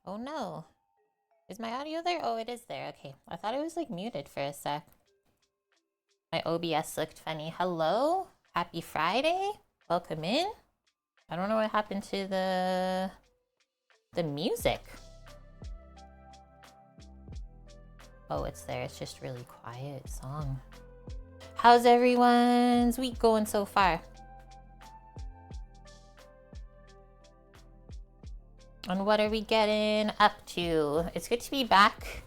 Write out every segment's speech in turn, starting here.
Oh no. Is my audio there? Oh, it is there. Okay. I thought it was like muted for a sec. My OBS looked funny. Hello? Happy Friday? Welcome in. I don't know what happened to the music. Oh, it's there. It's just really quiet song. How's everyone's week going so far? And what are we getting up to? It's good to be back.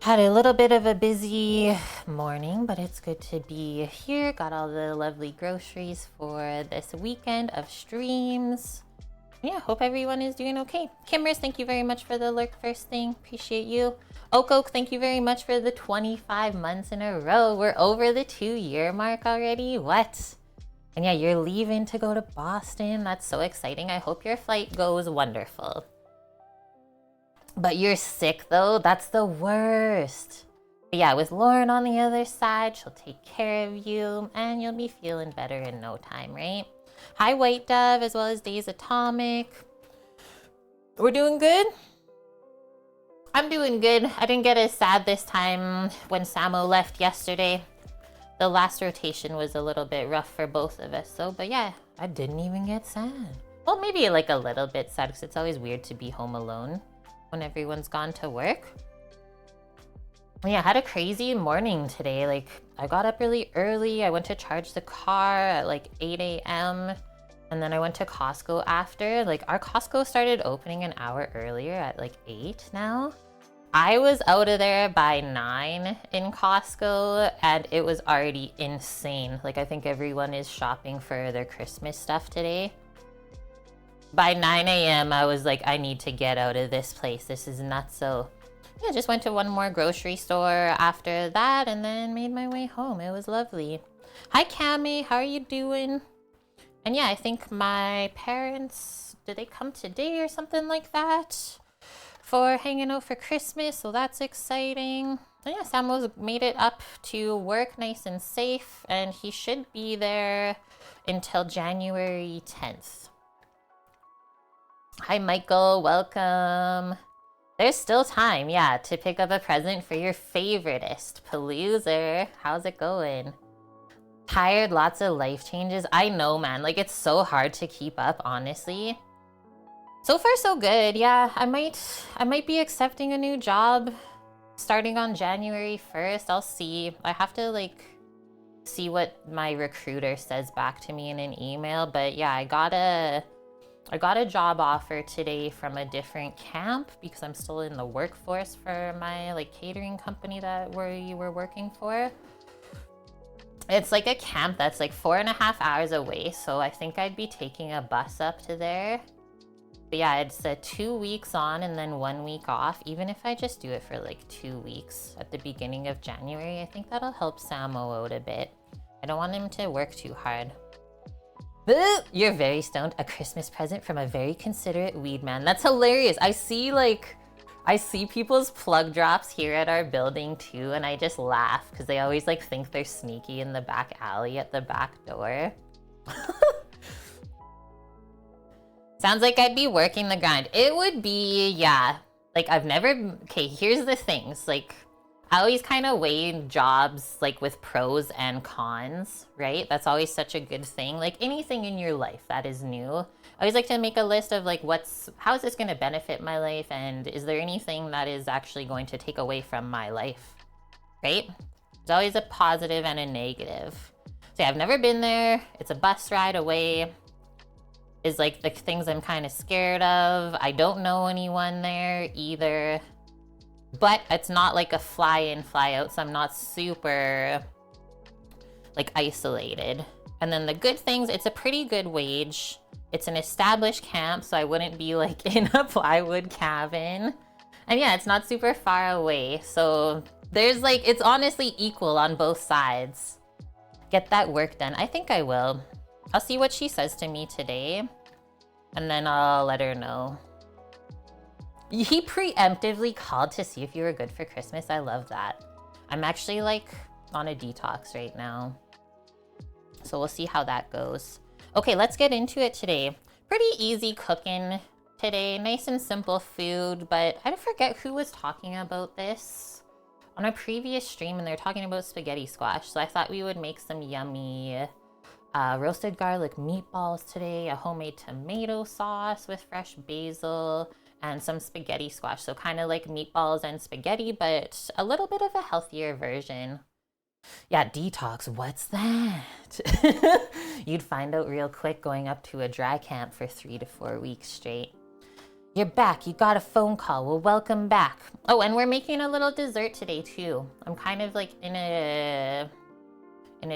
Had a little bit of a busy morning, but it's good to be here. Got all the lovely groceries for this weekend of streams. Yeah, hope everyone is doing okay. Kimmers, thank you very much for the lurk first thing. Appreciate you. Oak, thank you very much for the 25 months in a row. We're over the 2-year mark already. What? And yeah, you're leaving to go to Boston. That's so exciting. I hope your flight goes wonderful. But you're sick though. That's the worst. But yeah, with Lauren on the other side, she'll take care of you and you'll be feeling better in no time, right? Hi, White Dove, as well as Days Atomic. We're doing good? I'm doing good. I didn't get as sad this time when Samo left yesterday. The last rotation was a little bit rough for both of us. So, but yeah, I didn't even get sad. Well, maybe like a little bit sad because it's always weird to be home alone when everyone's gone to work. Yeah, I had a crazy morning today. Like, I got up really early. I went to charge the car at like 8 a.m. And then I went to Costco after. Like, our Costco started opening an hour earlier at like 8 now. I was out of there by 9 in Costco and it was already insane. Like, I think everyone is shopping for their Christmas stuff today. By 9 a.m. I was like, I need to get out of this place. This is nuts. So yeah, just went to one more grocery store after that and then made my way home. It was lovely. Hi, Cami. How are you doing? And yeah, I think my parents, did they come today or something like that for hanging out for Christmas? So that's exciting. And yeah, Samuel's made it up to work nice and safe and he should be there until January 10th. Hi, Michael. Welcome. There's still time, yeah, to pick up a present for your favoritist, Paloozer. How's it going? Tired, lots of life changes. I know, man. Like, it's so hard to keep up, honestly. So far, so good. Yeah, I might be accepting a new job starting on January 1st. I'll see. I have to, like, see what my recruiter says back to me in an email. But yeah, I got a job offer today from a different camp because I'm still in the workforce for my like catering company that we were working for. It's like a camp that's like 4.5 hours away, so I think I'd be taking a bus up to there. But yeah, it's 2 weeks on and then 1 week off. Even if I just do it for like 2 weeks at the beginning of January, I think that'll help Samo out a bit. I don't want him to work too hard. You're very stoned. A Christmas present from a very considerate weed man. That's hilarious. I see people's plug drops here at our building too, and I just laugh because they always like think they're sneaky in the back alley at the back door. Sounds like I'd be working the grind. It would be, yeah. Like, I've never, okay, here's the things. Like, I always kind of weigh jobs like with pros and cons, right? That's always such a good thing. Like anything in your life that is new, I always like to make a list of like how is this going to benefit my life and is there anything that is actually going to take away from my life, right? There's always a positive and a negative. So yeah, I've never been there. It's a bus ride away. Is like the things I'm kind of scared of. I don't know anyone there either. But it's not like a fly in, fly out, so I'm not super like isolated. And then the good things, it's a pretty good wage. It's an established camp, so I wouldn't be like in a plywood cabin. And yeah, it's not super far away. So there's like, it's honestly equal on both sides. Get that work done. I think I will. I'll see what she says to me today. And then I'll let her know. He preemptively called to see if you were good for Christmas. I love that. I'm actually like on a detox right now. So we'll see how that goes. Okay, let's get into it today. Pretty easy cooking today. Nice and simple food, but I forget who was talking about this on a previous stream, and they're talking about spaghetti squash. So I thought we would make some yummy roasted garlic meatballs today, a homemade tomato sauce with fresh basil, and some spaghetti squash. So kind of like meatballs and spaghetti, but a little bit of a healthier version. Yeah, detox, what's that? You'd find out real quick going up to a dry camp for 3 to 4 weeks straight. You're back, you got a phone call, well, welcome back. Oh, and we're making a little dessert today too. I'm kind of like in a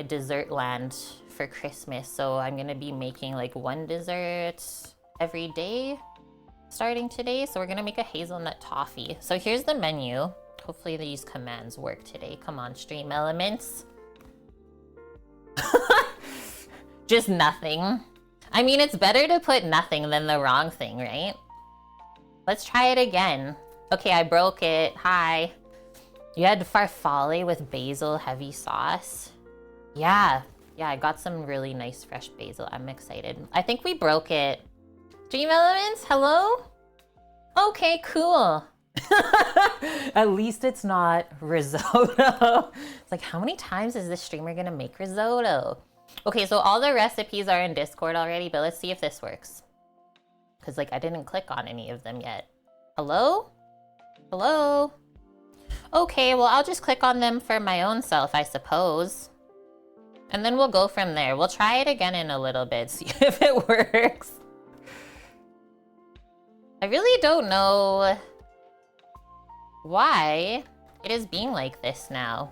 dessert land for Christmas, so I'm gonna be making like one dessert every day starting today. So we're gonna make a hazelnut toffee. So here's the menu. Hopefully these commands work today. Come on, stream elements. Just nothing. I mean, it's better to put nothing than the wrong thing, right? Let's try it again. Okay, I broke it. Hi. You had farfalle with basil heavy sauce. Yeah, I got some really nice fresh basil. I'm excited. I think we broke it. Dream Elements, hello? Okay, cool. At least it's not risotto. It's like, how many times is this streamer gonna make risotto? Okay, so all the recipes are in Discord already, but let's see if this works. Because like I didn't click on any of them yet. Hello? Hello? Okay, well I'll just click on them for my own self, I suppose. And then we'll go from there. We'll try it again in a little bit, see if it works. I really don't know why it is being like this now.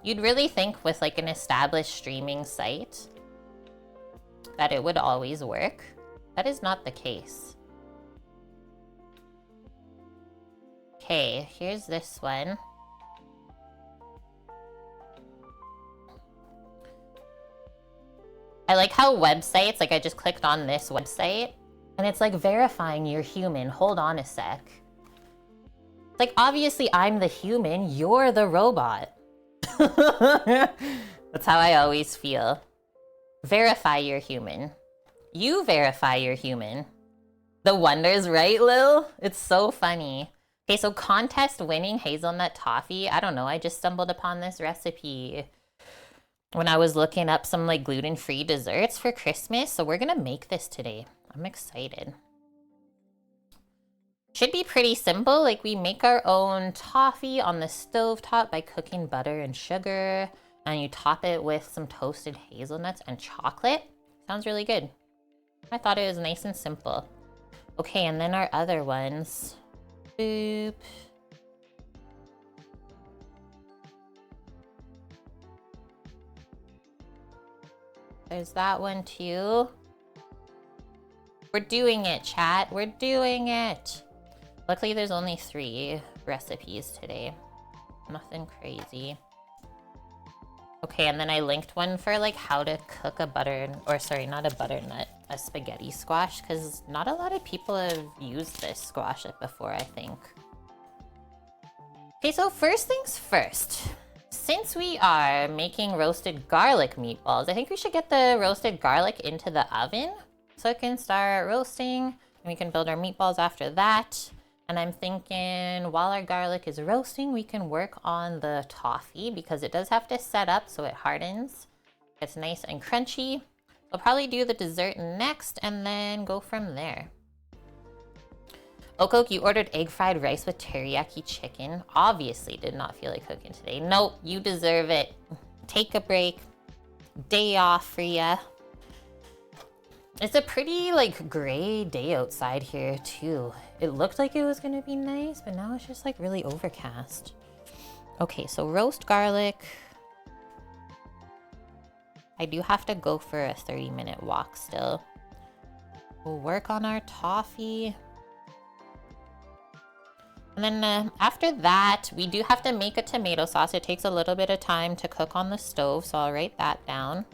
You'd really think with like an established streaming site that it would always work. That is not the case. Okay, here's this one. I like how websites, like I just clicked on this website and it's like verifying you're human. Hold on a sec. Like, obviously I'm the human, you're the robot. That's how I always feel. Verify you're human. You verify you're human. The wonders, right, Lil? It's so funny. Okay, so contest winning hazelnut toffee. I don't know, I just stumbled upon this recipe when I was looking up some like gluten-free desserts for Christmas. So we're gonna make this today. I'm excited. Should be pretty simple. Like we make our own toffee on the stovetop by cooking butter and sugar, and you top it with some toasted hazelnuts and chocolate. Sounds really good. I thought it was nice and simple. Okay, and then our other ones. Boop. There's that one too. We're doing it, chat. We're doing it. Luckily, there's only 3 recipes today. Nothing crazy. Okay, and then I linked one for like how to cook a not a butternut, a spaghetti squash, because not a lot of people have used this squash before, I think. Okay, so first things first. Since we are making roasted garlic meatballs, I think we should get the roasted garlic into the oven so it can start roasting, and we can build our meatballs after that. And I'm thinking while our garlic is roasting, we can work on the toffee because it does have to set up so it hardens. It's nice and crunchy. We'll probably do the dessert next and then go from there. Okok, you ordered egg fried rice with teriyaki chicken. Obviously did not feel like cooking today. Nope, you deserve it. Take a break. Day off for ya. It's a pretty like gray day outside here too. It looked like it was gonna be nice, but now it's just like really overcast. Okay, so roast garlic. I do have to go for a 30-minute walk still. We'll work on our toffee. And then after that, we do have to make a tomato sauce. It takes a little bit of time to cook on the stove, so I'll write that down.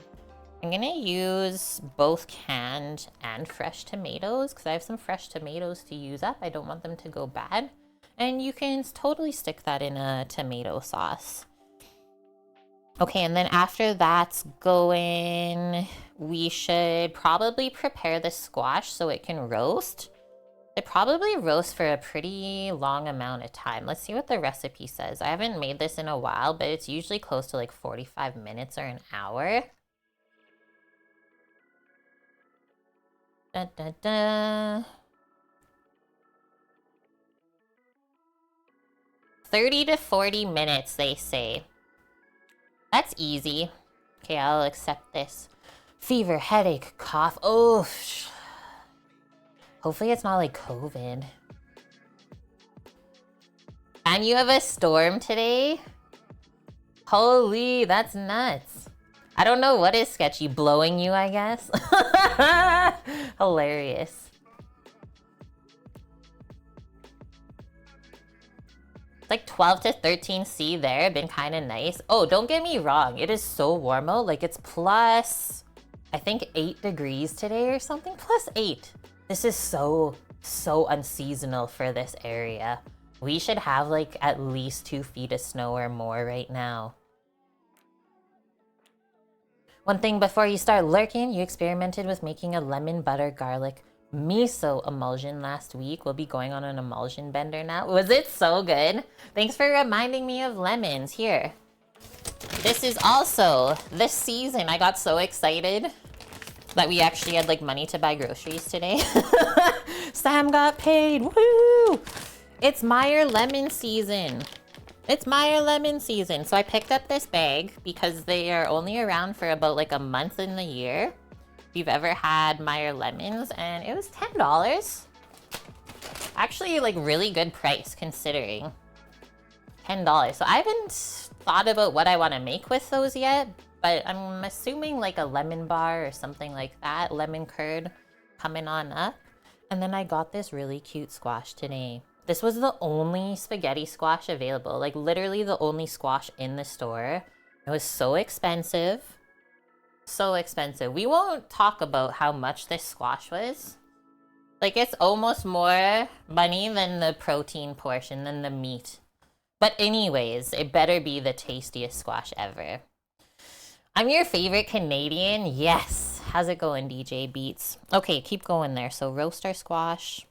I'm gonna use both canned and fresh tomatoes because I have some fresh tomatoes to use up. I don't want them to go bad. And you can totally stick that in a tomato sauce. Okay, and then after that's going, we should probably prepare the squash so it can roast. They probably roast for a pretty long amount of time. Let's see what the recipe says. I haven't made this in a while, but it's usually close to like 45 minutes or an hour. Da, da, da. 30 to 40 minutes, they say. That's easy. Okay, I'll accept this. Fever, headache, cough. Oh, hopefully it's not like COVID. And you have a storm today? Holy, that's nuts. I don't know what is sketchy. Blowing you, I guess. Hilarious. It's like 12 to 13 C there. Been kind of nice. Oh, don't get me wrong. It is so warm out. Like it's plus, I think 8 degrees today or something. Plus 8. This is so unseasonal for this area. We should have like at least 2 feet of snow or more right now. One thing before you start lurking, you experimented with making a lemon butter garlic miso emulsion last week. We'll be going on an emulsion bender now. Was it so good? Thanks for reminding me of lemons. Here. This is also this season. I got so excited that we actually had like money to buy groceries today. Sam got paid. Woo! It's Meyer lemon season. It's Meyer lemon season. So I picked up this bag because they are only around for about like a month in the year. If you've ever had Meyer lemons, and it was $10. Actually, like really good price considering. $10. So I haven't thought about what I want to make with those yet, but I'm assuming like a lemon bar or something like that. Lemon curd coming on up. And then I got this really cute squash today. This was the only spaghetti squash available, like literally the only squash in the store. It was so expensive. So expensive. We won't talk about how much this squash was. Like it's almost more money than the protein portion, than the meat. But anyways, it better be the tastiest squash ever. I'm your favorite Canadian. Yes. How's it going, DJ Beats? Okay, keep going there. So roast our squash.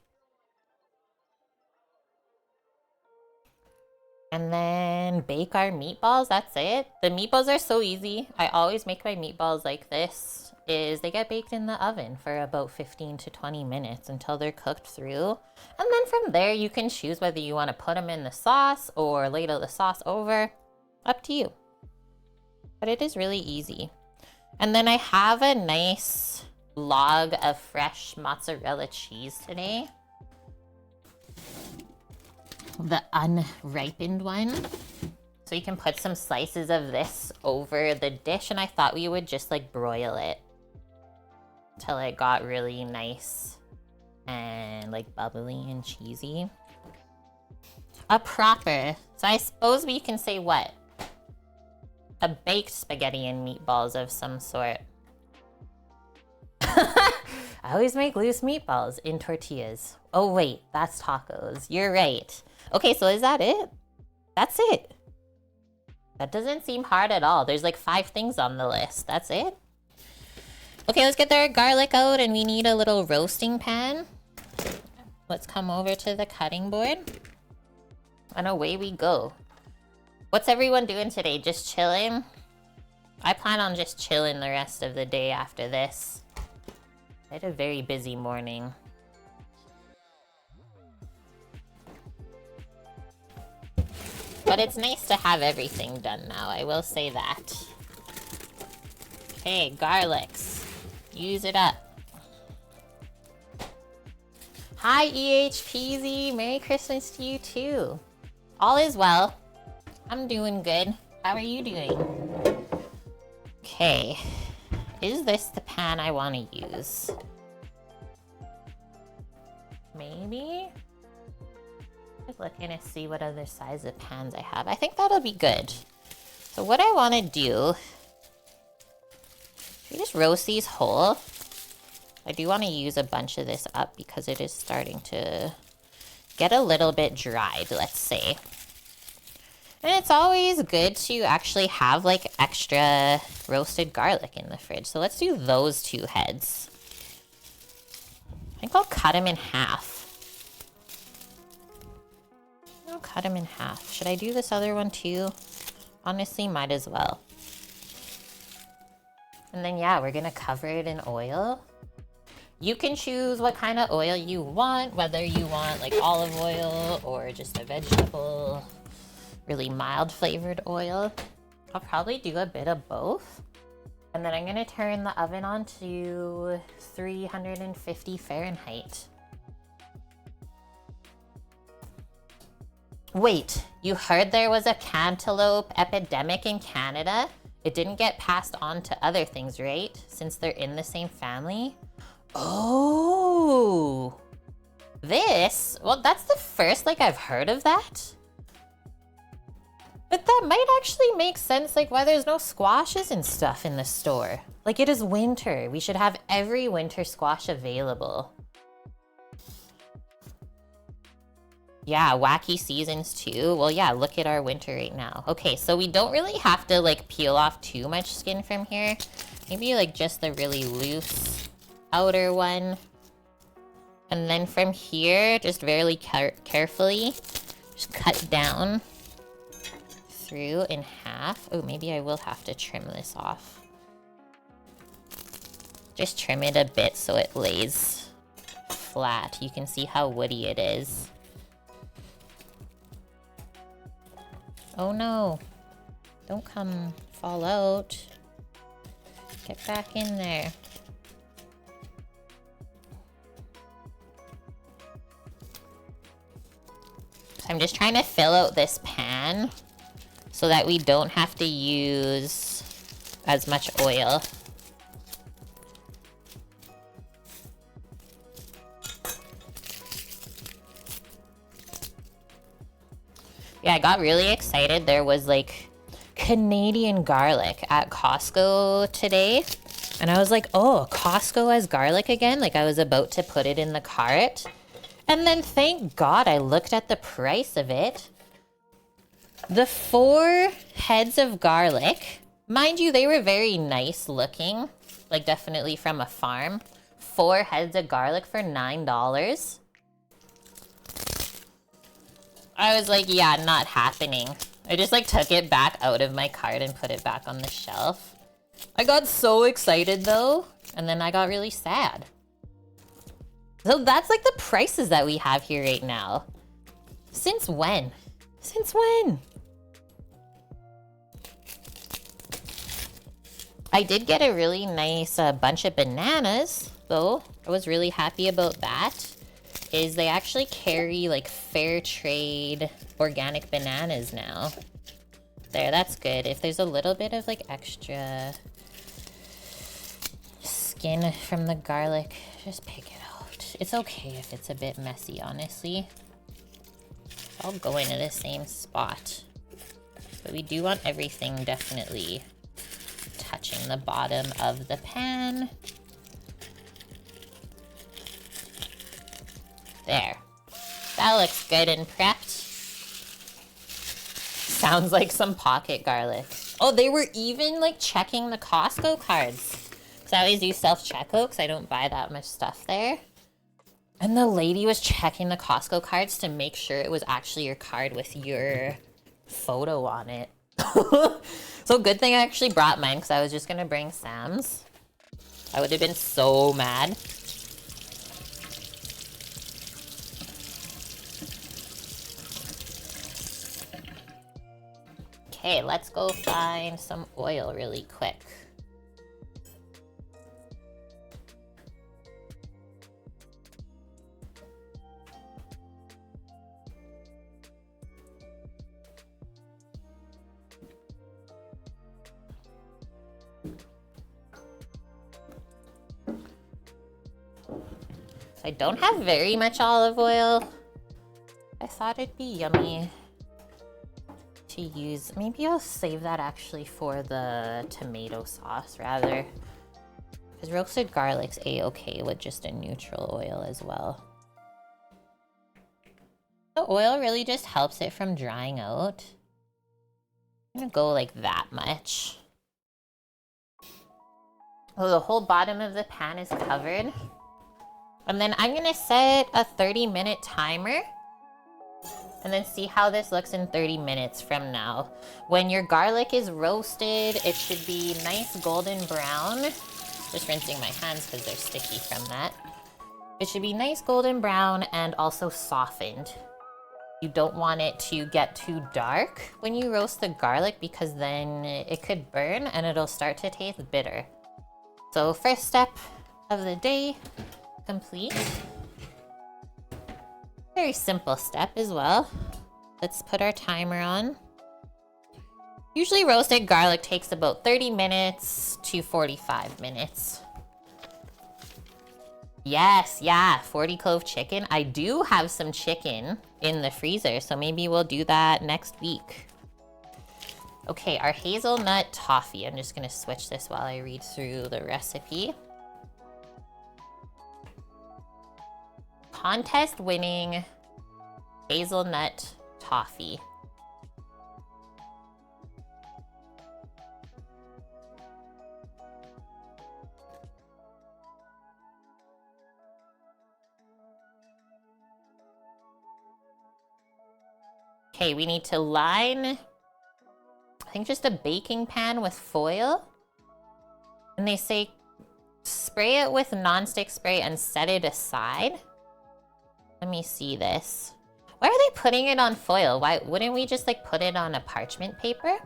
And then bake our meatballs. That's it. The meatballs are so easy. I always make my meatballs like this. They get baked in the oven for about 15 to 20 minutes until they're cooked through. And then from there, you can choose whether you want to put them in the sauce or ladle the sauce over. Up to you. But it is really easy. And then I have a nice log of fresh mozzarella cheese today. The unripened one. So you can put some slices of this over the dish, and I thought we would just like broil it till it got really nice and like bubbly and cheesy. A proper, so I suppose we can say what? A baked spaghetti and meatballs of some sort. I always make loose meatballs in tortillas. Oh wait, that's tacos. You're right. Okay, so is that it? That's it. That doesn't seem hard at all. There's like 5 things on the list. That's it. Okay, let's get our garlic out, and we need a little roasting pan. Let's come over to the cutting board. And away we go. What's everyone doing today? Just chilling? I plan on just chilling the rest of the day after this. I had a very busy morning. But it's nice to have everything done now, I will say that. Okay, garlics. Use it up. Hi, EHPZ. Merry Christmas to you too. All is well. I'm doing good. How are you doing? Okay. Is this the pan I want to use? Maybe? Just looking to see what other size of pans I have. I think that'll be good. So what I want to do... Should we just roast these whole? I do want to use a bunch of this up because it is starting to get a little bit dried, let's say. And it's always good to actually have like extra roasted garlic in the fridge. So let's do those 2 heads. I think I'll cut them in half. I'll cut them in half. Should I do this other one too? Honestly, might as well. And then yeah, we're gonna cover it in oil. You can choose what kind of oil you want, whether you want like olive oil or just a vegetable, really mild flavored oil. I'll probably do a bit of both. And then I'm gonna turn the oven on to 350 Fahrenheit. Wait, you heard there was a cantaloupe epidemic in Canada? It didn't get passed on to other things, right? Since they're in the same family? Oh, well, that's the first like I've heard of that. But that might actually make sense, like why there's no squashes and stuff in the store. Like it is winter. We should have every winter squash available. Yeah, wacky seasons too. Well, yeah, look at our winter right now. Okay, so we don't really have to like peel off too much skin from here. Maybe like just the really loose outer one. And then from here, just very carefully, just cut down through in half. Oh, maybe I will have to trim this off. Just trim it a bit so it lays flat. You can see how woody it is. Oh no, don't come fall out. Get back in there. So I'm just trying to fill out this pan so that we don't have to use as much oil. Yeah, I got really excited. There was like Canadian garlic at Costco today. And I was like, oh, Costco has garlic again? Like I was about to put it in the cart. And then thank God I looked at the price of it. The 4 heads of garlic, mind you, they were very nice looking. Like definitely from a farm. 4 heads of garlic for $9. I was like, yeah, not happening. I just like took it back out of my cart and put it back on the shelf. I got so excited though, and then I got really sad. So that's like the prices that we have here right now. Since when? Since when? I did get a really nice bunch of bananas though. I was really happy about that. Is they actually carry like fair trade organic bananas now. There, that's good. If there's a little bit of like extra skin from the garlic, just pick it out. It's okay if it's a bit messy, honestly. I'll go into the same spot. But we do want everything definitely touching the bottom of the pan. There. That looks good and prepped. Sounds like some pocket garlic. Oh, they were even like checking the Costco cards. Because I always do self-checkout because I don't buy that much stuff there. And the lady was checking the Costco cards to make sure it was actually your card with your photo on it. So good thing I actually brought mine because I was just going to bring Sam's. I would have been so mad. Okay, let's go find some oil really quick. So I don't have very much olive oil. I thought it'd be yummy to use. Maybe I'll save that actually for the tomato sauce rather. Because roasted garlic's a-okay with just a neutral oil as well. The oil really just helps it from drying out. I'm gonna go like that much. Oh, the whole bottom of the pan is covered. And then I'm gonna set a 30-minute timer and then see how this looks in 30 minutes from now. When your garlic is roasted, it should be nice golden brown. Just rinsing my hands because they're sticky from that. It should be nice golden brown and also softened. You don't want it to get too dark when you roast the garlic because then it could burn and it'll start to taste bitter. So first step of the day complete. Very simple step as well. Let's put our timer on. Usually roasted garlic takes about 30 minutes to 45 minutes. Yes, yeah, 40 clove chicken. I do have some chicken in the freezer, so maybe we'll do that next week. Okay, our hazelnut toffee. I'm just gonna switch this while I read through the recipe. Contest winning hazelnut toffee. Okay, we need to line, I think just a baking pan with foil. And they say spray it with nonstick spray and set it aside. Let me see this. Why are they putting it on foil? Why wouldn't we just like put it on a parchment paper?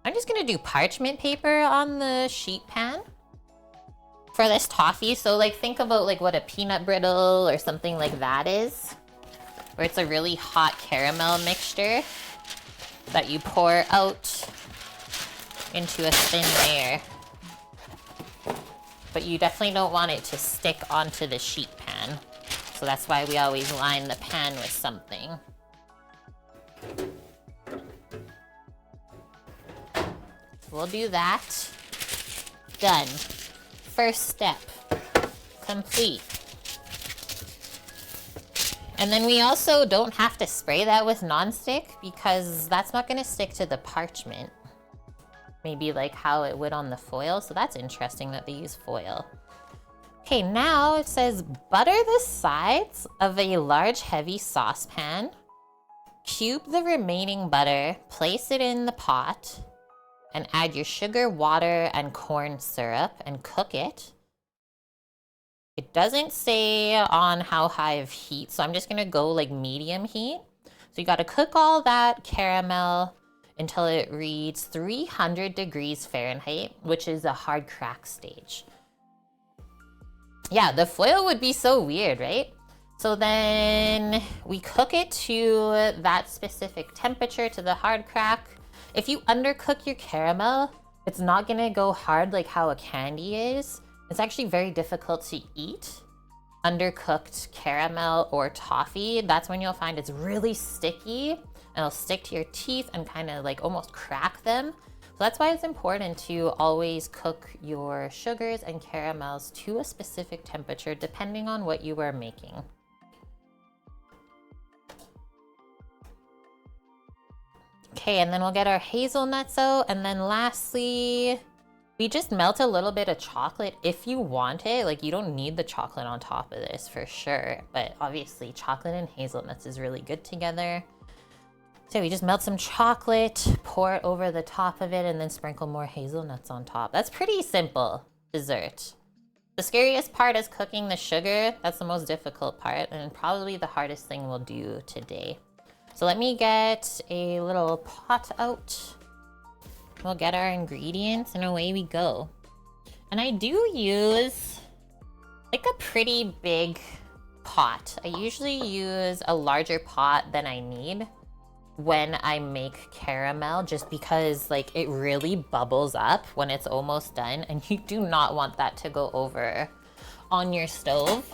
I'm just gonna do parchment paper on the sheet pan for this toffee. So like think about like what a peanut brittle or something like that is, where it's a really hot caramel mixture that you pour out into a thin layer. But you definitely don't want it to stick onto the sheet pan. So that's why we always line the pan with something. We'll do that. Done. First step complete. And then we also don't have to spray that with nonstick because that's not gonna stick to the parchment. Maybe like how it would on the foil. So that's interesting that they use foil. Okay, now it says butter the sides of a large heavy saucepan. Cube the remaining butter, place it in the pot, and add your sugar, water, and corn syrup and cook it. It doesn't say on how high of heat, so I'm just gonna go like medium heat. So you gotta cook all that caramel until it reads 300 degrees Fahrenheit, which is a hard crack stage. Yeah, the foil would be so weird, right? So then we cook it to that specific temperature, to the hard crack. If you undercook your caramel, it's not gonna go hard like how a candy is. It's actually very difficult to eat undercooked caramel or toffee. That's when you'll find it's really sticky and it'll stick to your teeth and kind of like almost crack them. So that's why it's important to always cook your sugars and caramels to a specific temperature depending on what you are making. Okay, and then we'll get our hazelnuts out. And then lastly, we just melt a little bit of chocolate if you want it. Like you don't need the chocolate on top of this for sure, but obviously chocolate and hazelnuts is really good together. So we just melt some chocolate, pour it over the top of it, and then sprinkle more hazelnuts on top. That's pretty simple dessert. The scariest part is cooking the sugar. That's the most difficult part and probably the hardest thing we'll do today. So let me get a little pot out. We'll get our ingredients and away we go. And I do use like a pretty big pot. I usually use a larger pot than I need when I make caramel, just because like it really bubbles up when it's almost done and you do not want that to go over on your stove.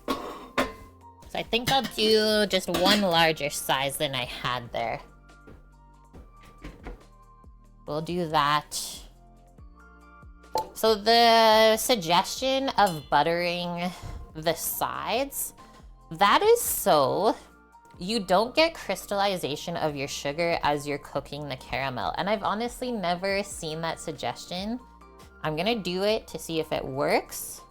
So I think I'll do just one larger size than I had there. We'll do that. So the suggestion of buttering the sides, that is so you don't get crystallization of your sugar as you're cooking the caramel. And I've honestly never seen that suggestion. I'm gonna do it to see if it works.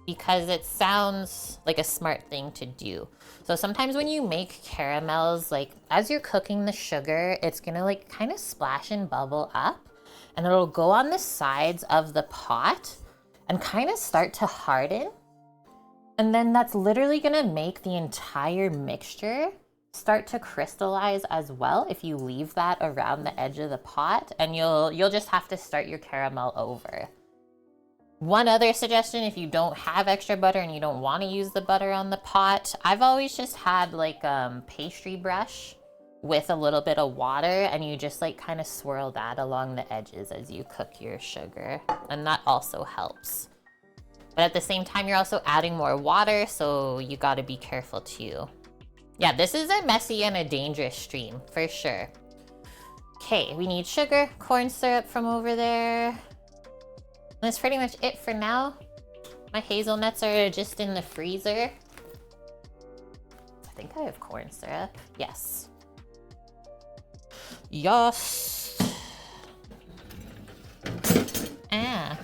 because it sounds like a smart thing to do. So sometimes when you make caramels, like as you're cooking the sugar, it's gonna like kind of splash and bubble up, and it'll go on the sides of the pot and kind of start to harden. And then that's literally gonna make the entire mixture start to crystallize as well if you leave that around the edge of the pot, and you'll just have to start your caramel over. One other suggestion, if you don't have extra butter and you don't want to use the butter on the pot, I've always just had like pastry brush with a little bit of water, and you just like kind of swirl that along the edges as you cook your sugar, and that also helps. But at the same time, you're also adding more water, so you got to be careful too. Yeah, this is a messy and a dangerous stream for sure. Okay, we need sugar, corn syrup from over there. That's pretty much it for now. My hazelnuts are just in the freezer. I think I have corn syrup. Yes. Yes. Ah.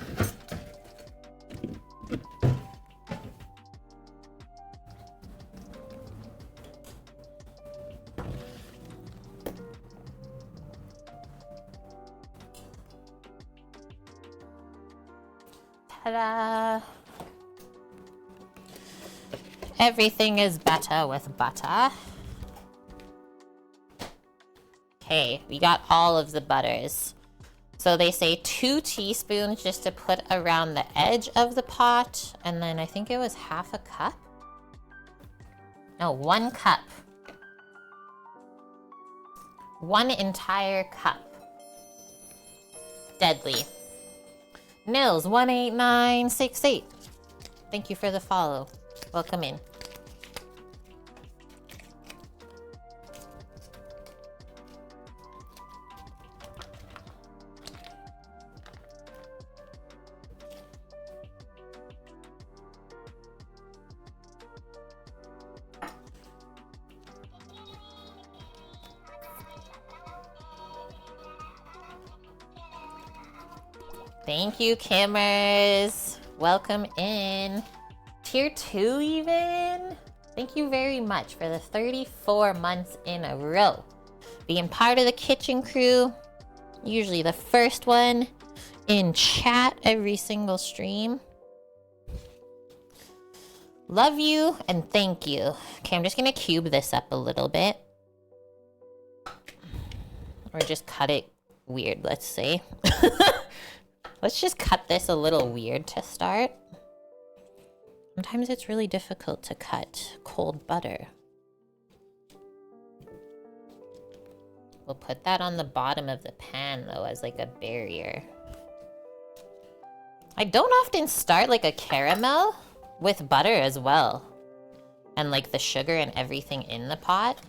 Ta-da! Everything is better with butter. Okay, we got all of the butters. So they say 2 teaspoons just to put around the edge of the pot, and then I think it was half a cup. No, 1 cup. 1 entire cup. Deadly. Nils 18968. Thank you for the follow. Welcome in. Thank you, Kimmers. Welcome in. Tier 2 even? Thank you very much for the 34 months in a row. Being part of the kitchen crew. Usually the first one in chat every single stream. Love you and thank you. Okay, I'm just gonna cube this up a little bit. Or just cut it weird, let's say. Let's just cut this a little weird to start. Sometimes it's really difficult to cut cold butter. We'll put that on the bottom of the pan though as like a barrier. I don't often start like a caramel with butter as well. And like the sugar and everything in the pot.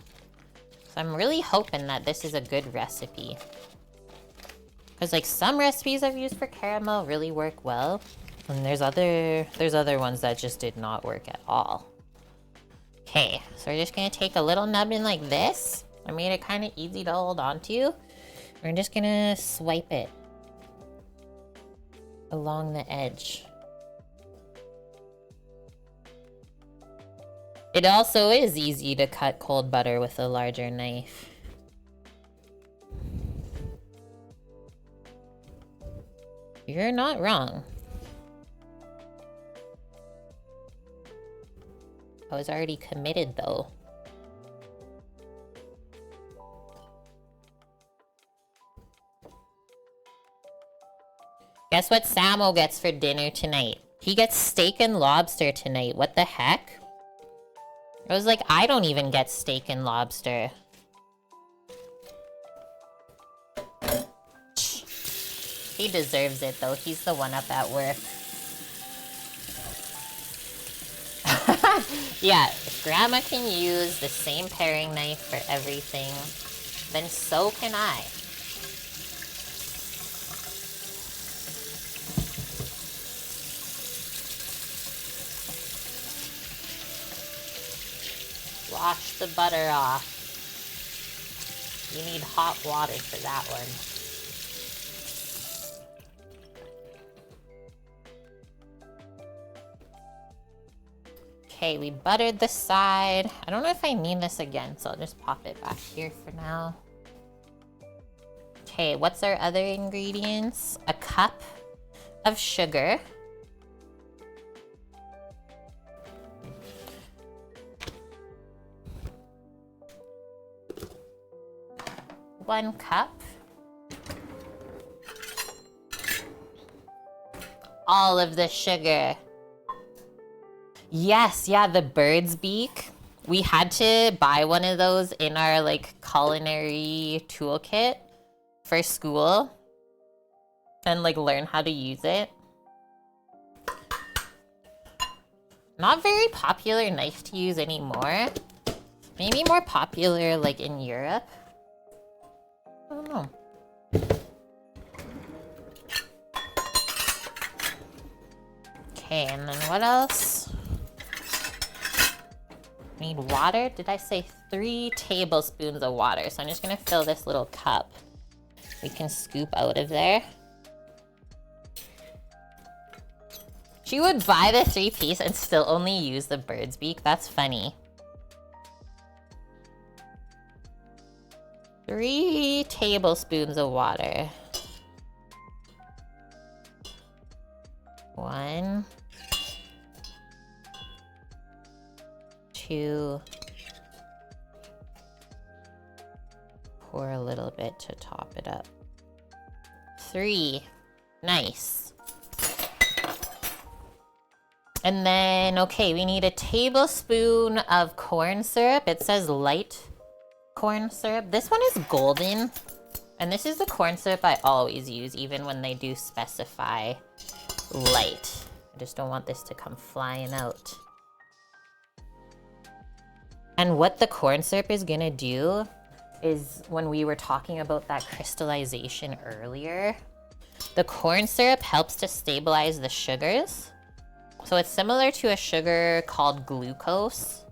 So I'm really hoping that this is a good recipe. Because like some recipes I've used for caramel really work well. And there's other ones that just did not work at all. Okay, so we're just gonna take a little nubbin like this. I made it kind of easy to hold on to. We're just gonna swipe it along the edge. It also is easy to cut cold butter with a larger knife. You're not wrong. I was already committed though. Guess what Samo gets for dinner tonight? He gets steak and lobster tonight. What the heck? I was like, I don't even get steak and lobster. He deserves it though. He's the one up at work. Yeah, if Grandma can use the same paring knife for everything, then so can I. Wash the butter off. You need hot water for that one. Okay, we buttered the side. I don't know if I need this again, so I'll just pop it back here for now. Okay, what's our other ingredients? A cup of sugar. One cup. All of the sugar. Yes, yeah, the bird's beak. We had to buy one of those in our like culinary toolkit for school and like learn how to use it. Not very popular knife to use anymore. Maybe more popular like in Europe. I don't know. Okay, and then what else? Need water. Did I say 3 tablespoons of water? So I'm just gonna fill this little cup. We can scoop out of there. She would buy the 3-piece and still only use the bird's beak. That's funny. 3 tablespoons of water. 1, 2. Pour a little bit to top it up. 3. Nice. And then, okay, we need a tablespoon of corn syrup. It says light corn syrup. This one is golden. And this is the corn syrup I always use, even when they do specify light. I just don't want this to come flying out. And what the corn syrup is gonna do is, when we were talking about that crystallization earlier, the corn syrup helps to stabilize the sugars. So it's similar to a sugar called glucose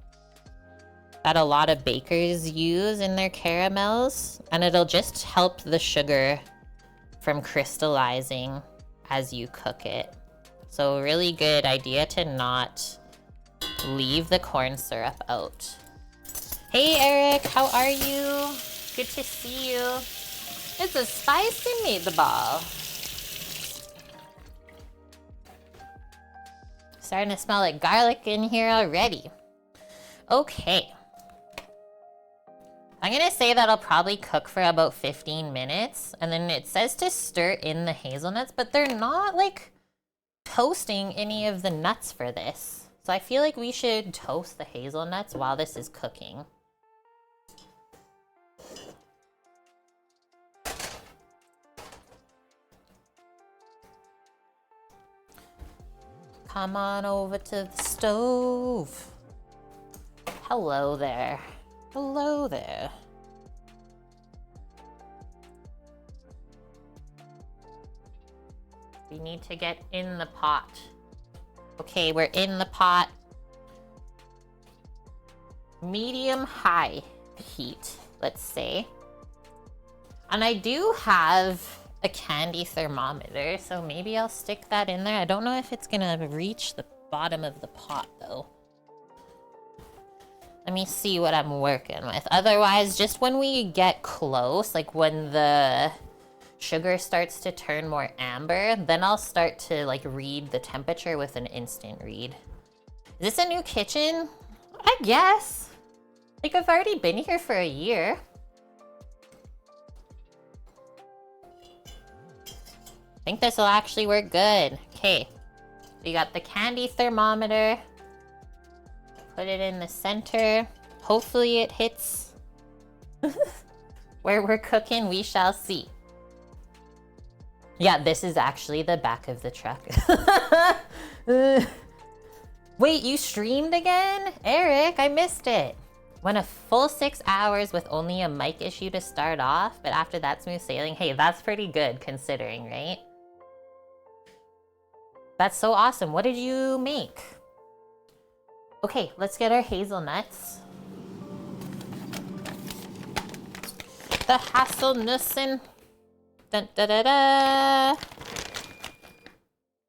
that a lot of bakers use in their caramels, and it'll just help the sugar from crystallizing as you cook it. So really good idea to not leave the corn syrup out. Hey Eric, how are you? Good to see you. It's a spicy meatball. Starting to smell like garlic in here already. Okay. I'm gonna say that'll probably cook for about 15 minutes. And then it says to stir in the hazelnuts, but they're not like toasting any of the nuts for this. So I feel like we should toast the hazelnuts while this is cooking. Come on over to the stove. Hello there. Hello there. We need to get in the pot. Okay, we're in the pot. Medium-high heat, let's say. And I do have a candy thermometer, so maybe I'll stick that in there. I don't know if it's gonna reach the bottom of the pot though. Let me see what I'm working with. Otherwise, just when we get close, like when the sugar starts to turn more amber, then I'll start to like read the temperature with an instant read. Is this a new kitchen? I guess. Like I've already been here for a year. I think this will actually work good. Okay, so you got the candy thermometer. Put it in the center. Hopefully it hits where we're cooking. We shall see. Yeah, this is actually the back of the truck. Wait, you streamed again? Eric, I missed it. Went a full 6 hours with only a mic issue to start off, but after that, smooth sailing. Hey, that's pretty good considering, right? That's so awesome. What did you make? Okay, let's get our hazelnuts. The hazelnuts in. Dun, da, da, da.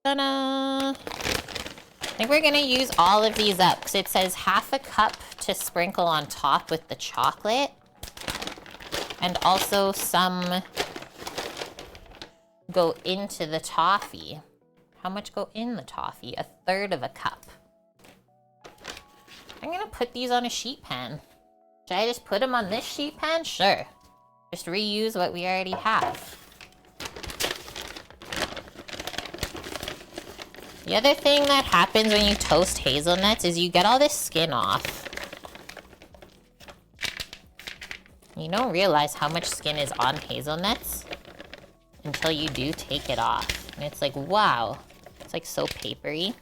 Da-da. I think we're gonna use all of these up because it says half a cup to sprinkle on top with the chocolate. And also some go into the toffee. How much go in the toffee? 1/3 of a cup. I'm gonna put these on a sheet pan. Should I just put them on this sheet pan? Sure. Just reuse what we already have. The other thing that happens when you toast hazelnuts is you get all this skin off. You don't realize how much skin is on hazelnuts until you do take it off. And it's like, wow. It's like so papery.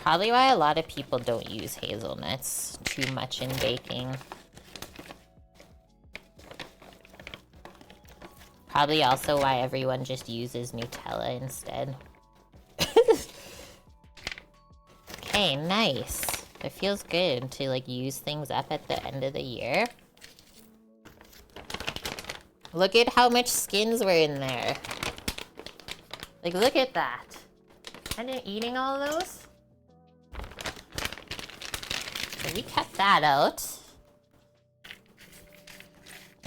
Probably why a lot of people don't use hazelnuts too much in baking. Probably also why everyone just uses Nutella instead. Okay, nice. It feels good to like use things up at the end of the year. Look at how much skins were in there. Like, look at that. Imagine eating all of those. So we cut that out.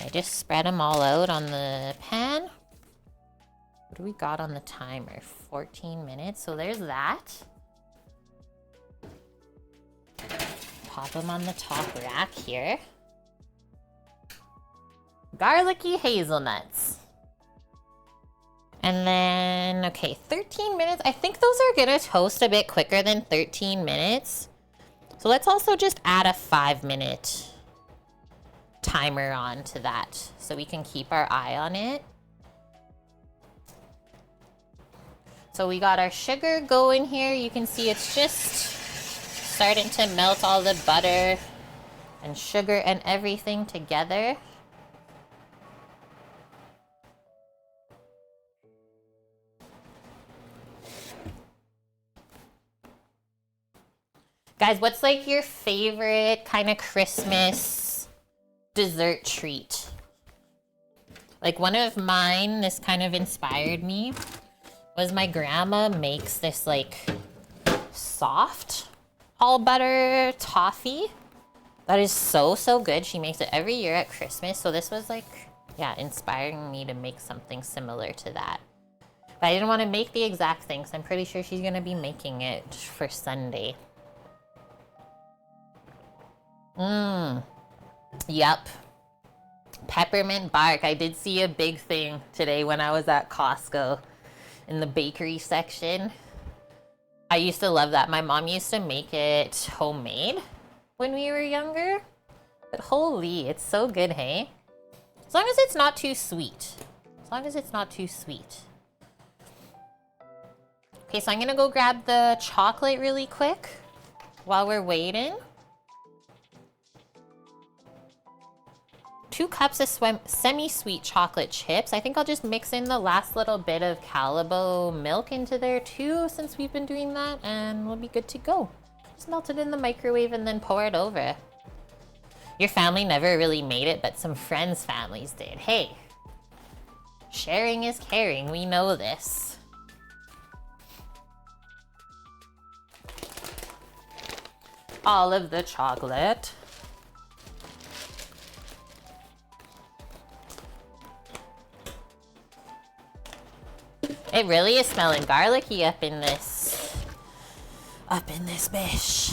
I just spread them all out on the pan. What do we got on the timer? 14 minutes. So there's that. Pop them on the top rack here. Garlicky hazelnuts. And then, okay, 13 minutes. I think those are gonna toast a bit quicker than 13 minutes. So let's also just add a 5-minute timer on to that so we can keep our eye on it. So we got our sugar going here. You can see it's just starting to melt all the butter and sugar and everything together. Guys, what's like your favorite kind of Christmas dessert treat? Like one of mine, this kind of inspired me, was my grandma makes this like soft all butter toffee that is so good. She makes it every year at Christmas. So this was like, yeah, inspiring me to make something similar to that. But I didn't want to make the exact thing because I'm pretty sure she's gonna be making it for Sunday. Yep. Peppermint bark. I did see a big thing today when I was at Costco in the bakery section. I used to love that. My mom used to make it homemade when we were younger. But holy, it's so good, hey? As long as it's not too sweet. As long as it's not too sweet. Okay, so I'm gonna go grab the chocolate really quick while we're waiting. 2 cups of semi-sweet chocolate chips. I think I'll just mix in the last little bit of Calabo milk into there too, since we've been doing that, and we'll be good to go. Just melt it in the microwave and then pour it over. Your family never really made it, but some friends' families did. Hey, sharing is caring. We know this. All of the chocolate. It really is smelling garlicky up in this bish.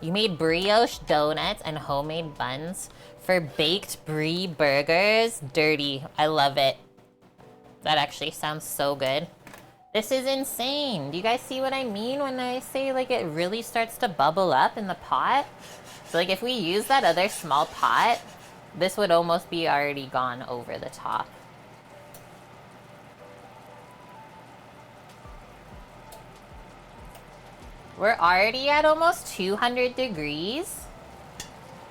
You made brioche donuts and homemade buns for baked brie burgers. Dirty. I love it. That actually sounds so good. This is insane. Do you guys see what I mean when I say like it really starts to bubble up in the pot? So like if we use that other small pot, this would almost be already gone over the top. We're already at almost 200 degrees.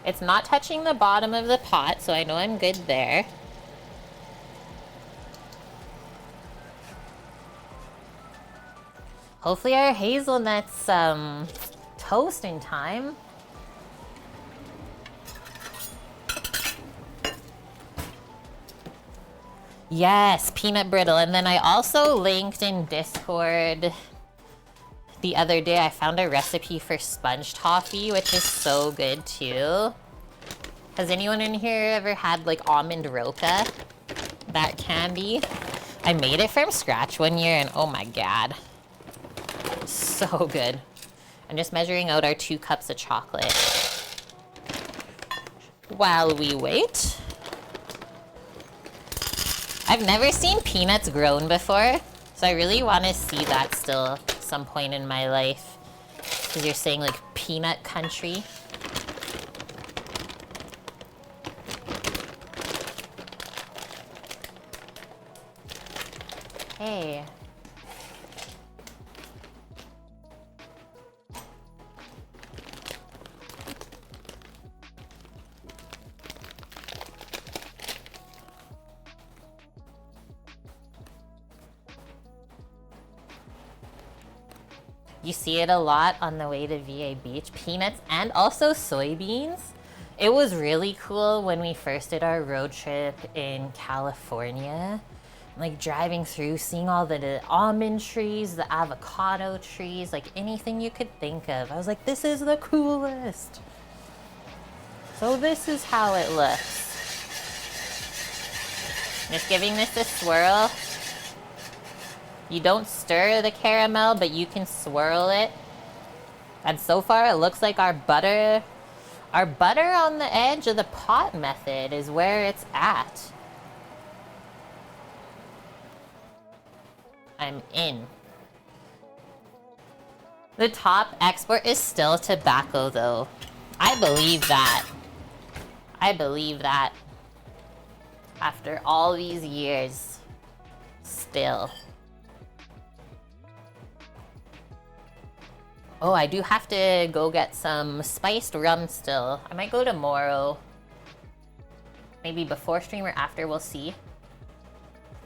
It's not touching the bottom of the pot, so I know I'm good there. Hopefully our hazelnuts toast in time. Yes, peanut brittle. And then I also linked in Discord the other day, I found a recipe for sponge toffee, which is so good too. Has anyone in here ever had like almond roca? That candy? I made it from scratch one year and oh my god. So good. I'm just measuring out our 2 cups of chocolate. While we wait. I've never seen peanuts grown before, so I really want to see that still at some point in my life. Because you're saying like peanut country. Hey. You see it a lot on the way to VA Beach. Peanuts and also soybeans. It was really cool when we first did our road trip in California. Like driving through, seeing all the almond trees, the avocado trees, like anything you could think of. I was like, this is the coolest. So this is how it looks. Just giving this a swirl. You don't stir the caramel, but you can swirl it. And so far it looks like our butter on the edge of the pot method is where it's at. I'm in. The top export is still tobacco though. I believe that. I believe that. After all these years, still. Oh, I do have to go get some spiced rum still. I might go tomorrow. Maybe before stream or after, we'll see.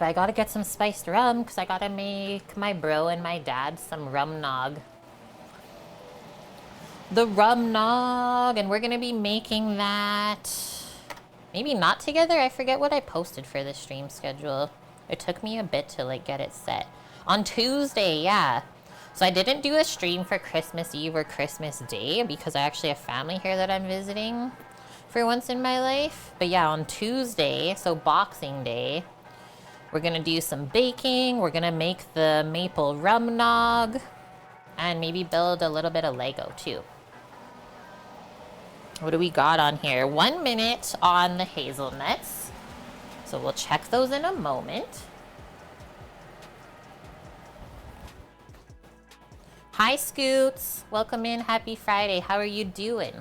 But I gotta get some spiced rum because I gotta make my bro and my dad some rum nog. The rum nog, and we're gonna be making that maybe not together. I forget what I posted for the stream schedule. It took me a bit to like get it set. On Tuesday, yeah. So I didn't do a stream for Christmas Eve or Christmas Day because I actually have family here that I'm visiting for once in my life. But yeah, on Tuesday, so Boxing Day, we're gonna do some baking. We're gonna make the maple rum nog and maybe build a little bit of Lego too. What do we got on here? 1 minute on the hazelnuts. So we'll check those in a moment. Hi Scoots, welcome in, happy Friday. How are you doing?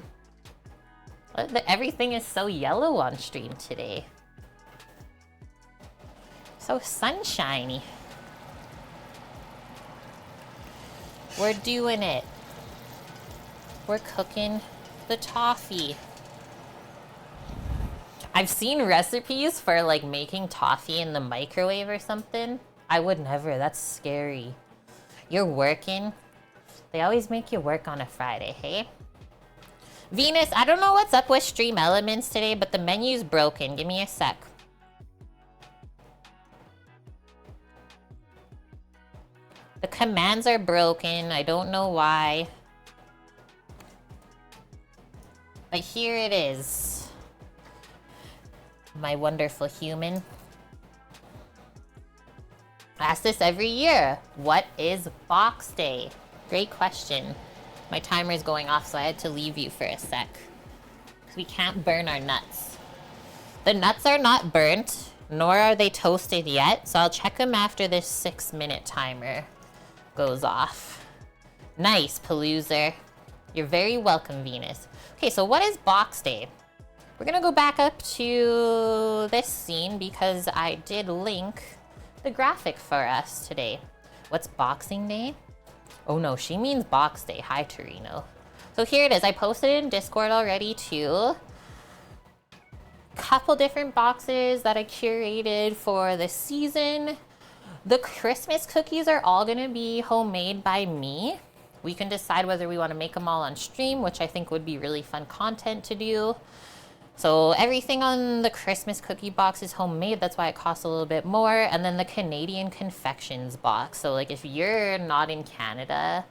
Everything is so yellow on stream today. So sunshiny. We're doing it. We're cooking the toffee. I've seen recipes for like making toffee in the microwave or something. I would never, that's scary. You're working. They always make you work on a Friday, hey? Venus, I don't know what's up with Stream Elements today, but the menu's broken. Give me a sec. The commands are broken. I don't know why. But here it is. My wonderful human. I ask this every year. What is Box Day? Great question. My timer's going off, so I had to leave you for a sec. Because we can't burn our nuts. The nuts are not burnt, nor are they toasted yet, so I'll check them after this 6-minute timer goes off. Nice, Paloozer. You're very welcome, Venus. Okay, so what is Box Day? We're gonna go back up to this scene because I did link the graphic for us today. What's Boxing Day? Oh no, she means Box Day. Hi, Torino. So here it is. I posted it in Discord already too. Couple different boxes that I curated for the season. The Christmas cookies are all gonna be homemade by me. We can decide whether we want to make them all on stream, which I think would be really fun content to do. So everything on the Christmas cookie box is homemade. That's why it costs a little bit more. And then the Canadian confections box. So like if you're not in Canada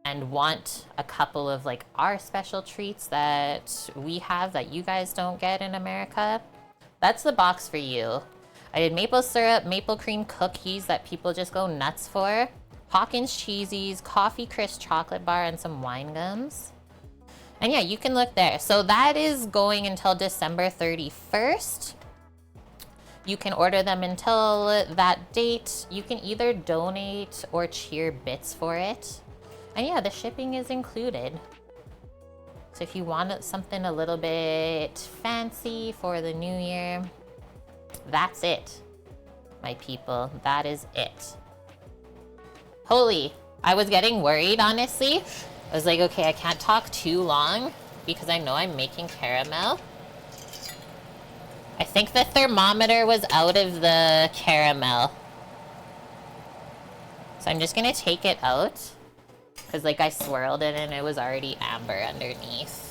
and want a couple of like our special treats that we have that you guys don't get in America, that's the box for you. I did maple syrup, maple cream cookies that people just go nuts for, Hawkins cheesies, coffee crisp chocolate bar, and some wine gums. And yeah, you can look there. So that is going until December 31st. You can order them until that date. You can either donate or cheer bits for it. And yeah, the shipping is included. So if you want something a little bit fancy for the new year, that's it, my people. That is it. Holy, I was getting worried, honestly. I was like, okay, I can't talk too long because I know I'm making caramel. I think the thermometer was out of the caramel. So I'm just gonna take it out because like I swirled it and it was already amber underneath.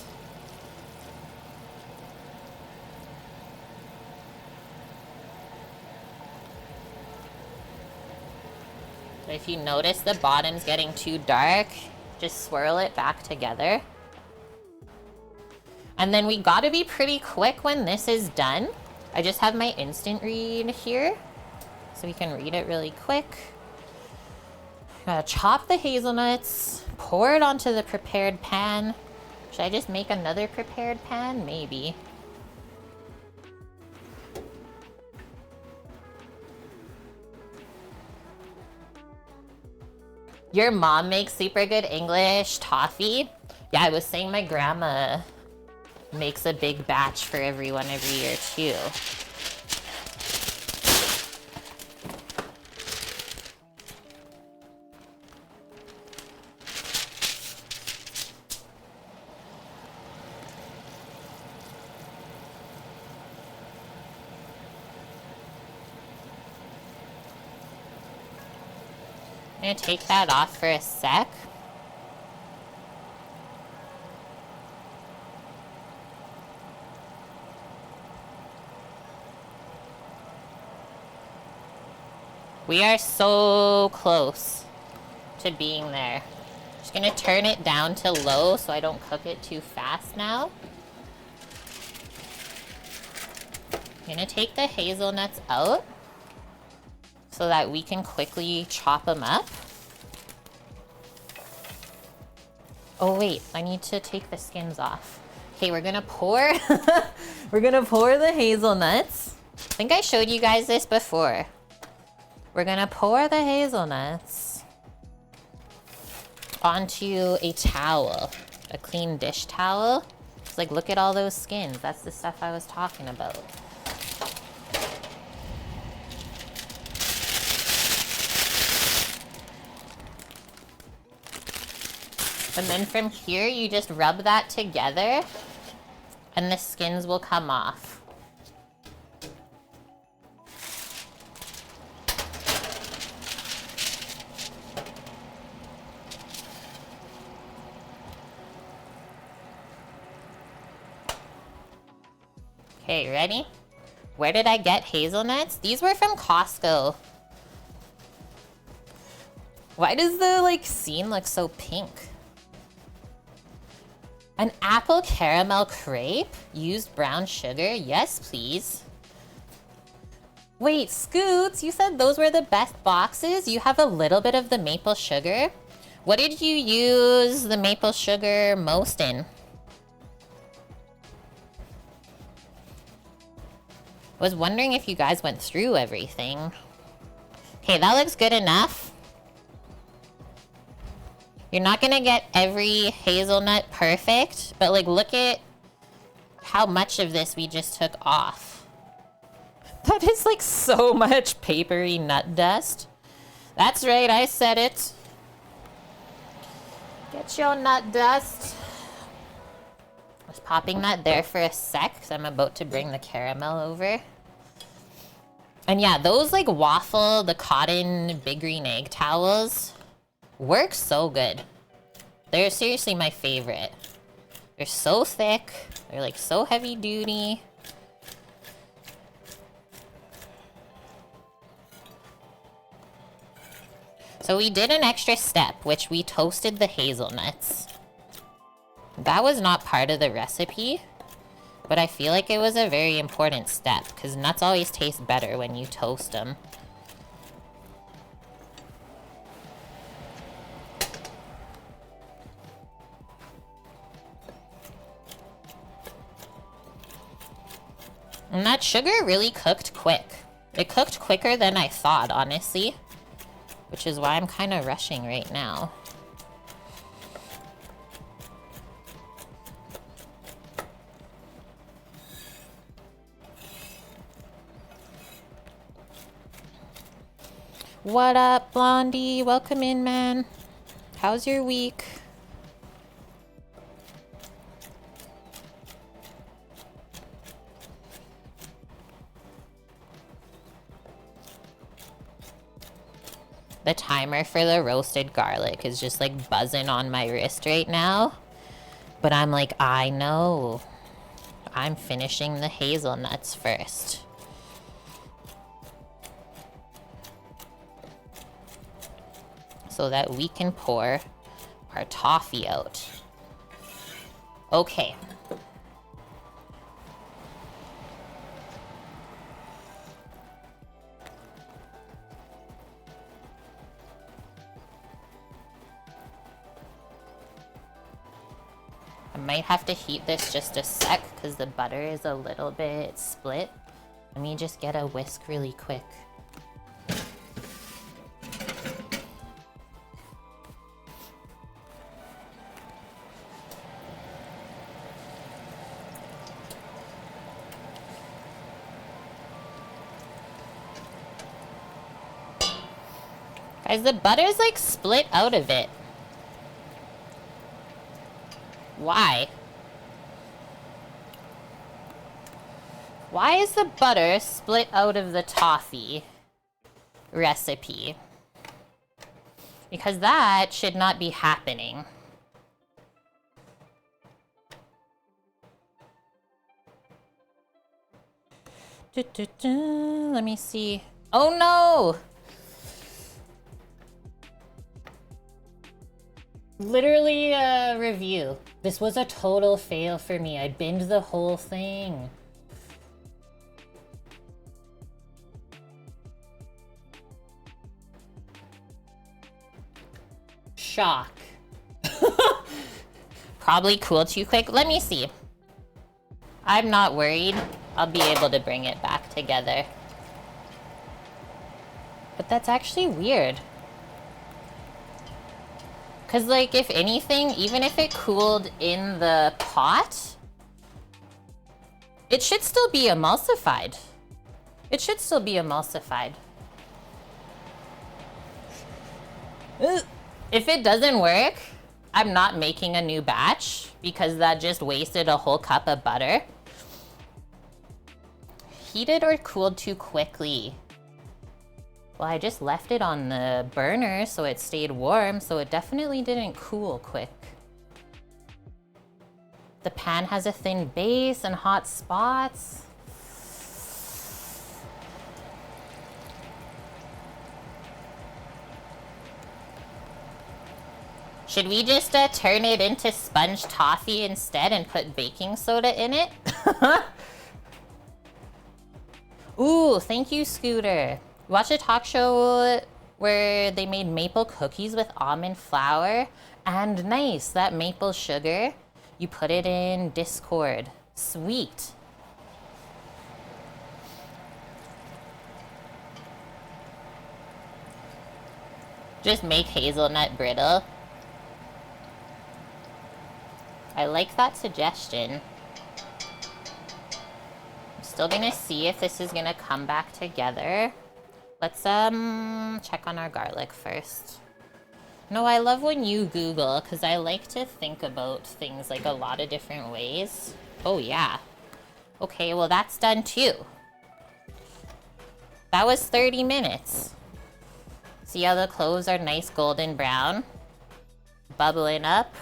But if you notice the bottom's getting too dark, just swirl it back together. And then we gotta be pretty quick when this is done. I just have my instant read here, so we can read it really quick. Gotta chop the hazelnuts, pour it onto the prepared pan. Should I just make another prepared pan? Maybe. Your mom makes super good English toffee? Yeah, I was saying my grandma makes a big batch for everyone every year too. I'm gonna take that off for a sec. We are so close to being there. Just gonna turn it down to low so I don't cook it too fast now. I'm gonna take the hazelnuts out so that we can quickly chop them up. Oh wait, I need to take the skins off. Okay, we're gonna pour, we're gonna pour the hazelnuts. I think I showed you guys this before. We're gonna pour the hazelnuts onto a towel, a clean dish towel. It's like, look at all those skins. That's the stuff I was talking about. And then from here, you just rub that together and the skins will come off. Okay, ready? Where did I get hazelnuts? These were from Costco. Why does the like scene look so pink? An apple caramel crepe? Used brown sugar? Yes, please. Wait, Scoots, you said those were the best boxes? You have a little bit of the maple sugar? What did you use the maple sugar most in? I was wondering if you guys went through everything. Okay, that looks good enough. You're not gonna get every hazelnut perfect, but like look at how much of this we just took off. That is like so much papery nut dust. That's right, I said it. Get your nut dust. I was popping that there for a sec because I'm about to bring the caramel over. And yeah, those like waffle, the cotton big green egg towels work so good. They're seriously my favorite. They're so thick. They're like so heavy duty. So we did an extra step, which we toasted the hazelnuts. That was not part of the recipe, but I feel like it was a very important step because nuts always taste better when you toast them. And that sugar really cooked quick. It cooked quicker than I thought, honestly. Which is why I'm kind of rushing right now. What up, Blondie? Welcome in, man. How's your week? The timer for the roasted garlic is just like buzzing on my wrist right now. But I'm like, I know. I'm finishing the hazelnuts first. So that we can pour our toffee out. Okay. I might have to heat this just a sec because the butter is a little bit split. Let me just get a whisk really quick. Guys, the butter's like split out of it. Why? Why is the butter split out of the toffee recipe? Because that should not be happening. Let me see. Oh no! Literally a review. This was a total fail for me. I binned the whole thing. Shock. Probably cooled too quick. Let me see. I'm not worried. I'll be able to bring it back together. But that's actually weird. Because, like, if anything, even if it cooled in the pot, it should still be emulsified. It should still be emulsified. If it doesn't work, I'm not making a new batch because that just wasted a whole cup of butter. Heated or cooled too quickly? Well, I just left it on the burner so it stayed warm, so it definitely didn't cool quick. The pan has a thin base and hot spots. Should we just turn it into sponge toffee instead and put baking soda in it? Ooh, thank you, Scooter. Watch a talk show where they made maple cookies with almond flour. And nice, that maple sugar, you put it in Discord. Sweet. Just make hazelnut brittle. I like that suggestion. I'm still gonna see if this is gonna come back together. Let's check on our garlic first. No, I love when you Google because I like to think about things like a lot of different ways. Oh yeah. Okay, well that's done too. That was 30 minutes. See how the cloves are nice golden brown? Bubbling up.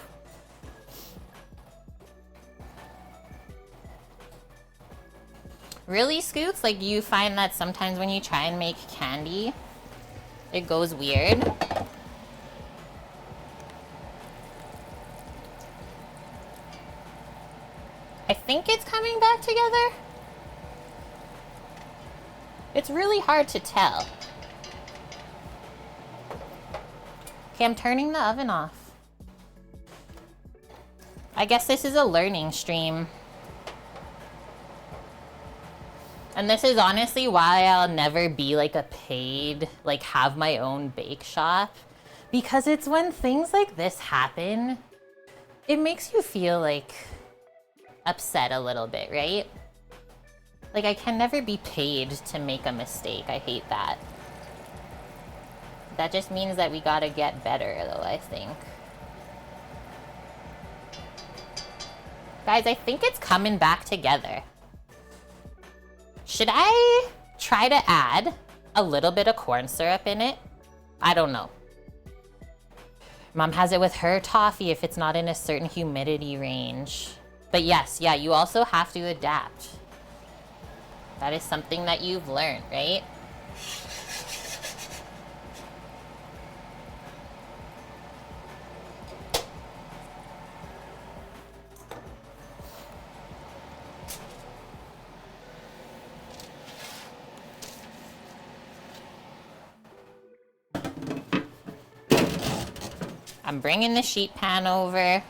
Really, Scoots? Like, you find that sometimes when you try and make candy, it goes weird? I think it's coming back together. It's really hard to tell. Okay, I'm turning the oven off. I guess this is a learning stream. And this is honestly why I'll never be like a paid, like have my own bake shop. Because it's when things like this happen, it makes you feel like upset a little bit, right? Like I can never be paid to make a mistake. I hate that. That just means that we gotta get better though, I think. Guys, I think it's coming back together. Should I try to add a little bit of corn syrup in it? I don't know. Mom has it with her toffee if it's not in a certain humidity range. But yes, yeah, you also have to adapt. That is something that you've learned, right? I'm bringing the sheet pan over.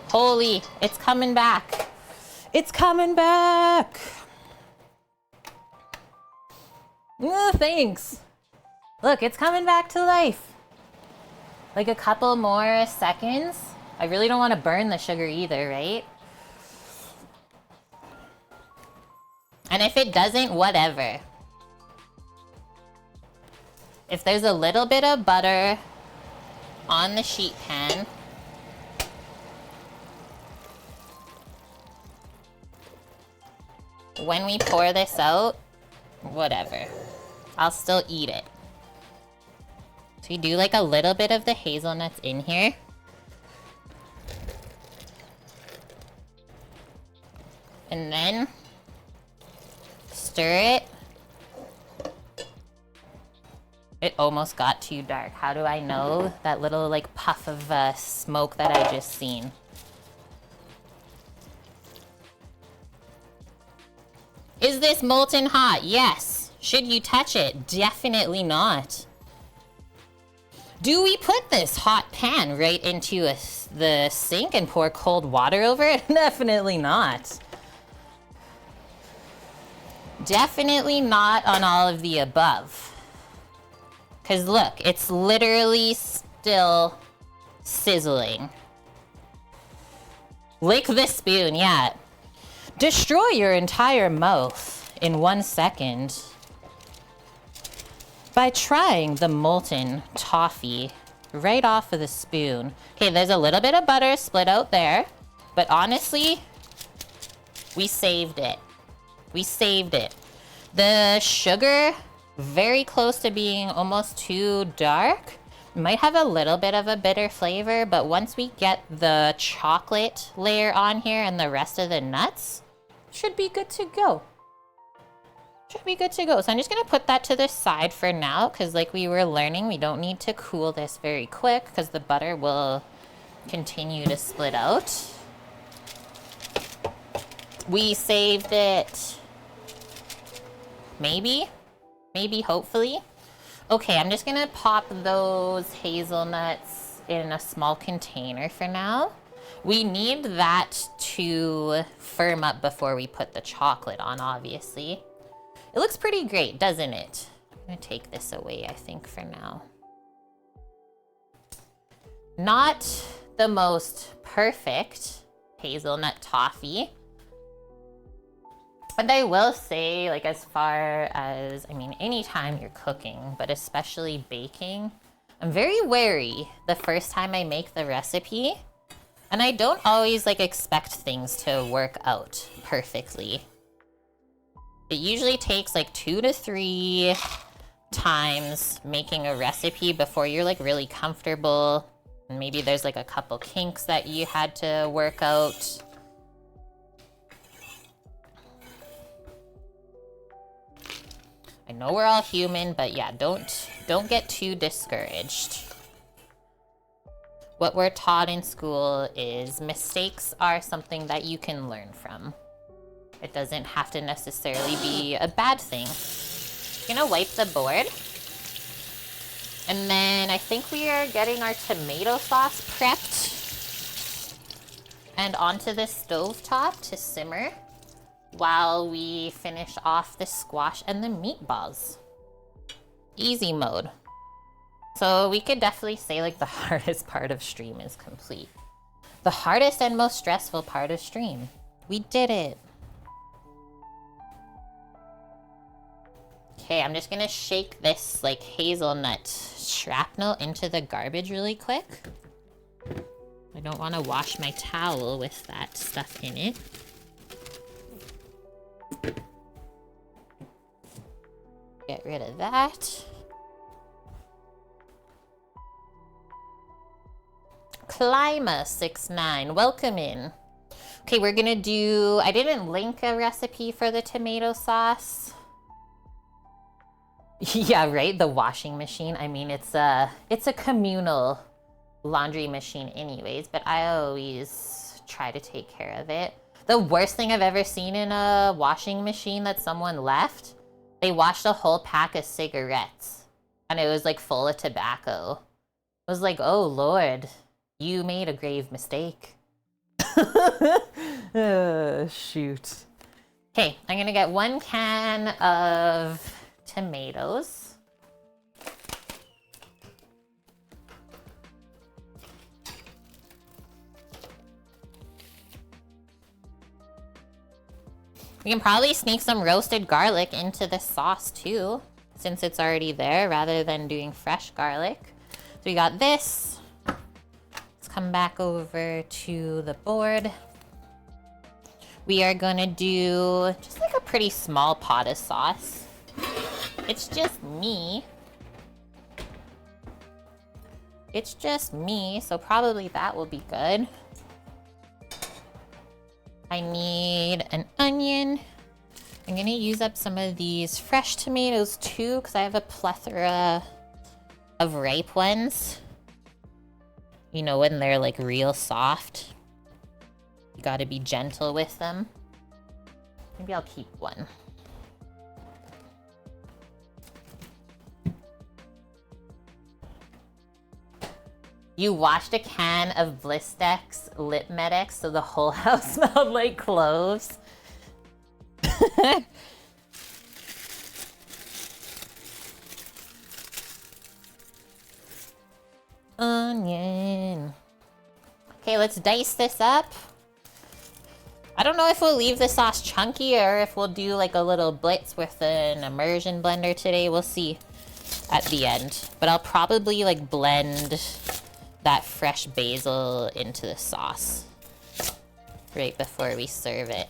Holy, it's coming back. It's coming back. Oh, thanks. Look, it's coming back to life. Like a couple more seconds. I really don't want to burn the sugar either, right? And if it doesn't, whatever. If there's a little bit of butter on the sheet pan, when we pour this out, whatever. I'll still eat it. So you do like a little bit of the hazelnuts in here. And then stir it. It almost got too dark. How do I know? That little like puff of smoke that I just seen. Is this molten hot? Yes. Should you touch it? Definitely not. Do we put this hot pan right into the sink and pour cold water over it? Definitely not. Definitely not on all of the above. Because look, it's literally still sizzling. Lick the spoon, yeah. Destroy your entire mouth in 1 second by trying the molten toffee right off of the spoon. Okay, there's a little bit of butter split out there, but honestly, we saved it. We saved it. The sugar, very close to being almost too dark. Might have a little bit of a bitter flavor, but once we get the chocolate layer on here and the rest of the nuts, should be good to go. Should be good to go. So I'm just gonna put that to the side for now, because like we were learning, we don't need to cool this very quick because the butter will continue to split out. We saved it. Maybe, hopefully. Okay, I'm just gonna pop those hazelnuts in a small container for now. We need that to firm up before we put the chocolate on, obviously. It looks pretty great, doesn't it? I'm gonna take this away, I think, for now. Not the most perfect hazelnut toffee. But I will say, like, as far as, I mean, anytime you're cooking, but especially baking, I'm very wary the first time I make the recipe. And I don't always, like, expect things to work out perfectly. It usually takes, like, 2 to 3 times making a recipe before you're, like, really comfortable Maybe there's like a couple kinks that you had to work out. I know we're all human, but yeah, don't get too discouraged. What we're taught in school is mistakes are something that you can learn from. It doesn't have to necessarily be a bad thing. I'm gonna wipe the board. And then I think we are getting our tomato sauce prepped and onto the stovetop to simmer while we finish off the squash and the meatballs. Easy mode. So we could definitely say like the hardest part of stream is complete. The hardest and most stressful part of stream. We did it. Okay, I'm just gonna shake this like hazelnut shrapnel into the garbage really quick. I don't want to wash my towel with that stuff in it. Get rid of that. Clima69, welcome in. Okay, we're gonna do, I didn't link a recipe for the tomato sauce. Yeah, right, the washing machine. I mean, it's a communal laundry machine anyways, but I always try to take care of it. The worst thing I've ever seen in a washing machine that someone left, they washed a whole pack of cigarettes and it was like full of tobacco. I was like, oh Lord, you made a grave mistake. Shoot. Okay, I'm gonna get 1 can of tomatoes. We can probably sneak some roasted garlic into the sauce too, since it's already there, rather than doing fresh garlic. So we got this. Let's come back over to the board. We are gonna do just like a pretty small pot of sauce. It's just me. It's just me, so probably that will be good. I need an onion. I'm gonna use up some of these fresh tomatoes too, because I have a plethora of ripe ones. You know, when they're like real soft. You gotta be gentle with them. Maybe I'll keep one. You washed a can of Blistex Lip Medics so the whole house smelled like cloves. Onion. Okay, let's dice this up. I don't know if we'll leave the sauce chunky or if we'll do like a little blitz with an immersion blender today. We'll see at the end. But I'll probably like blend that fresh basil into the sauce right before we serve it.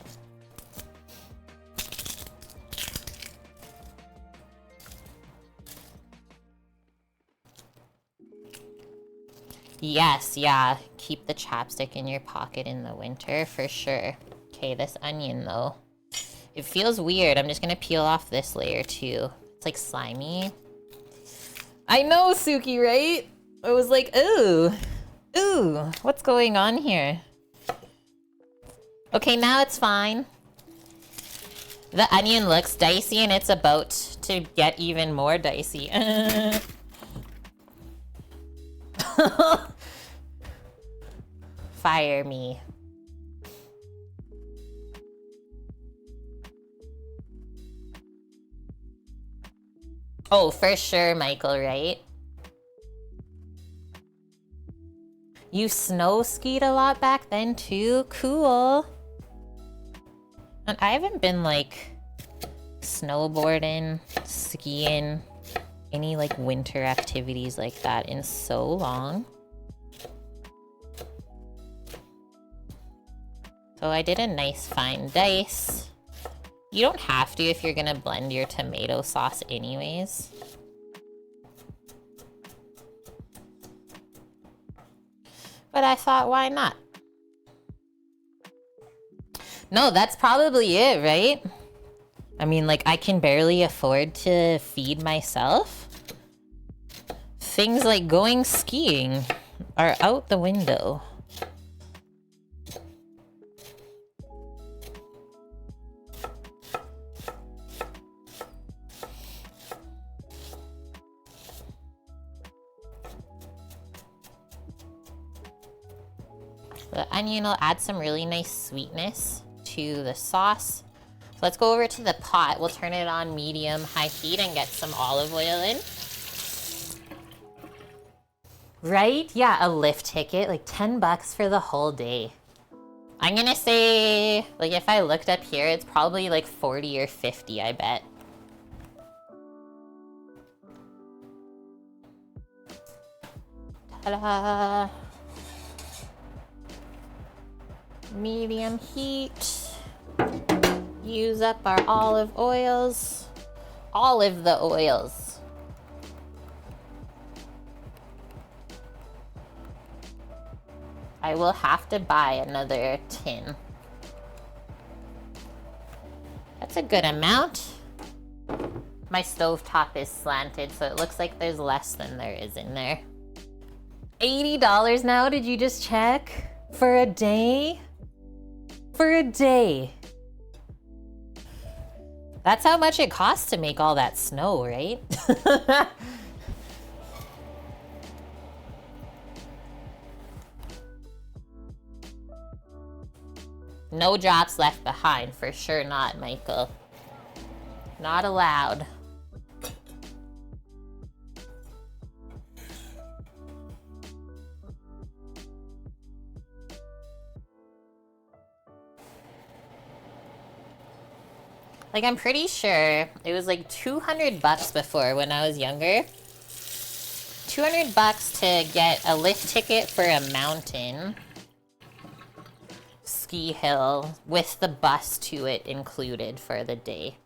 Yes, yeah, keep the chapstick in your pocket in the winter for sure. Okay, this onion though, it feels weird. I'm just gonna peel off this layer too. It's like slimy. I know, Suki, right? I was like, ooh, what's going on here? Okay, now it's fine. The onion looks dicey and it's about to get even more dicey. Fire me. Oh, for sure, Michael, right? You snow skied a lot back then too? Cool. And I haven't been like snowboarding, skiing, any like winter activities like that in so long. So I did a nice fine dice. You don't have to if you're gonna blend your tomato sauce anyways. But I thought, why not? No, that's probably it, right? I mean, like, I can barely afford to feed myself. Things like going skiing are out the window. The onion will add some really nice sweetness to the sauce. So let's go over to the pot. We'll turn it on medium-high heat and get some olive oil in. Right? Yeah, a lift ticket, like 10 bucks for the whole day. I'm gonna say, like, if I looked up here, it's probably like 40 or 50, I bet. Ta-da! Medium heat. Use up our olive oils. Olive the oils. I will have to buy another tin. That's a good amount. My stovetop is slanted, so it looks like there's less than there is in there. $80 now, did you just check? For a day? For a day. That's how much it costs to make all that snow, right? No drops left behind, for sure not, Michael. Not allowed. Like, I'm pretty sure it was like 200 bucks before when I was younger. 200 bucks to get a lift ticket for a mountain ski hill with the bus to it included for the day.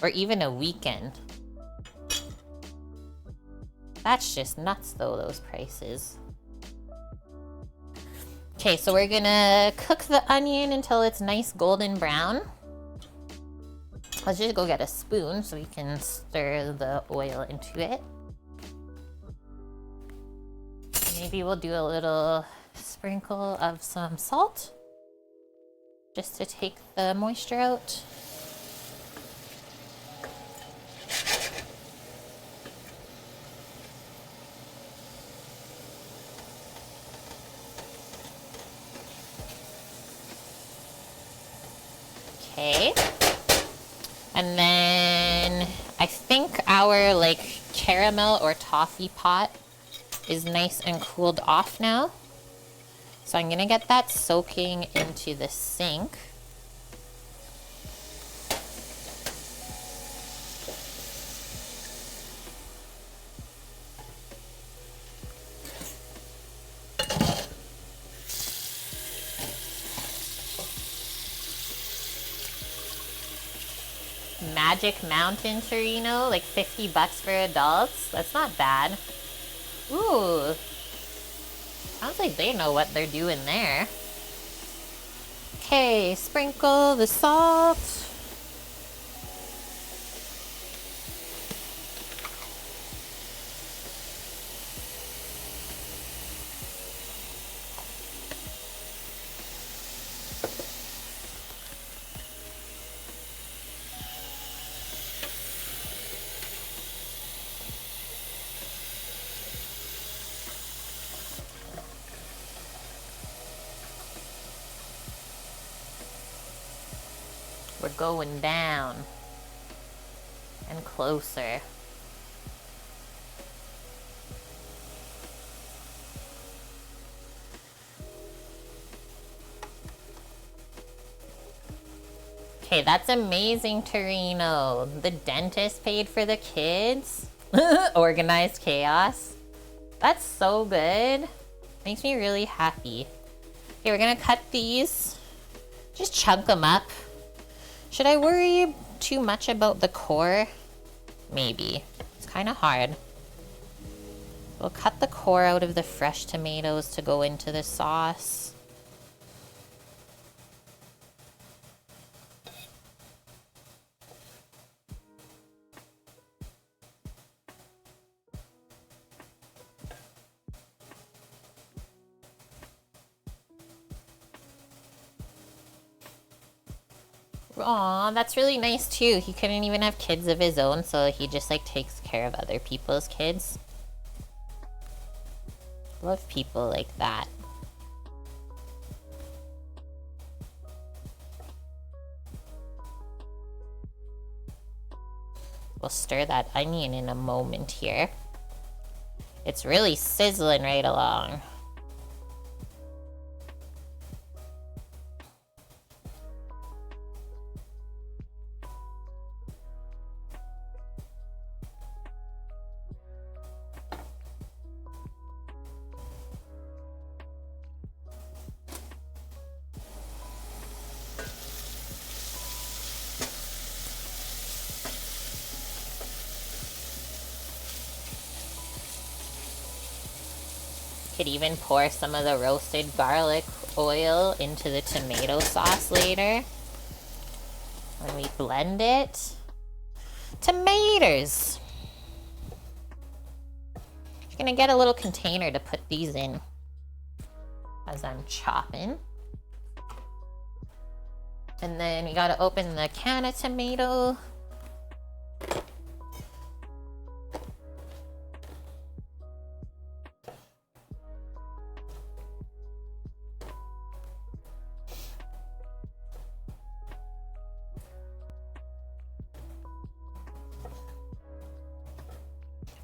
Or even a weekend. That's just nuts though, those prices. Okay, so we're gonna cook the onion until it's nice golden brown. Let's just go get a spoon so we can stir the oil into it. Maybe we'll do a little sprinkle of some salt just to take the moisture out. Okay. And then I think our like caramel or toffee pot is nice and cooled off now. So I'm gonna get that soaking into the sink. Magic Mountain Torino, like 50 bucks for adults. That's not bad. Ooh. Sounds like they know what they're doing there. Okay, sprinkle the salt. We're going down and closer. Okay, that's amazing, Torino. The dentist paid for the kids. Organized chaos. That's so good. Makes me really happy. Okay, we're gonna cut these. Just chunk them up. Should I worry too much about the core? Maybe. It's kind of hard. We'll cut the core out of the fresh tomatoes to go into the sauce. Aw, that's really nice too. He couldn't even have kids of his own, so he just like takes care of other people's kids. Love people like that. We'll stir that onion in a moment here. It's really sizzling right along. Could even pour some of the roasted garlic oil into the tomato sauce later when we blend it. Tomatoes! You're gonna get a little container to put these in as I'm chopping. And then we gotta open the can of tomato.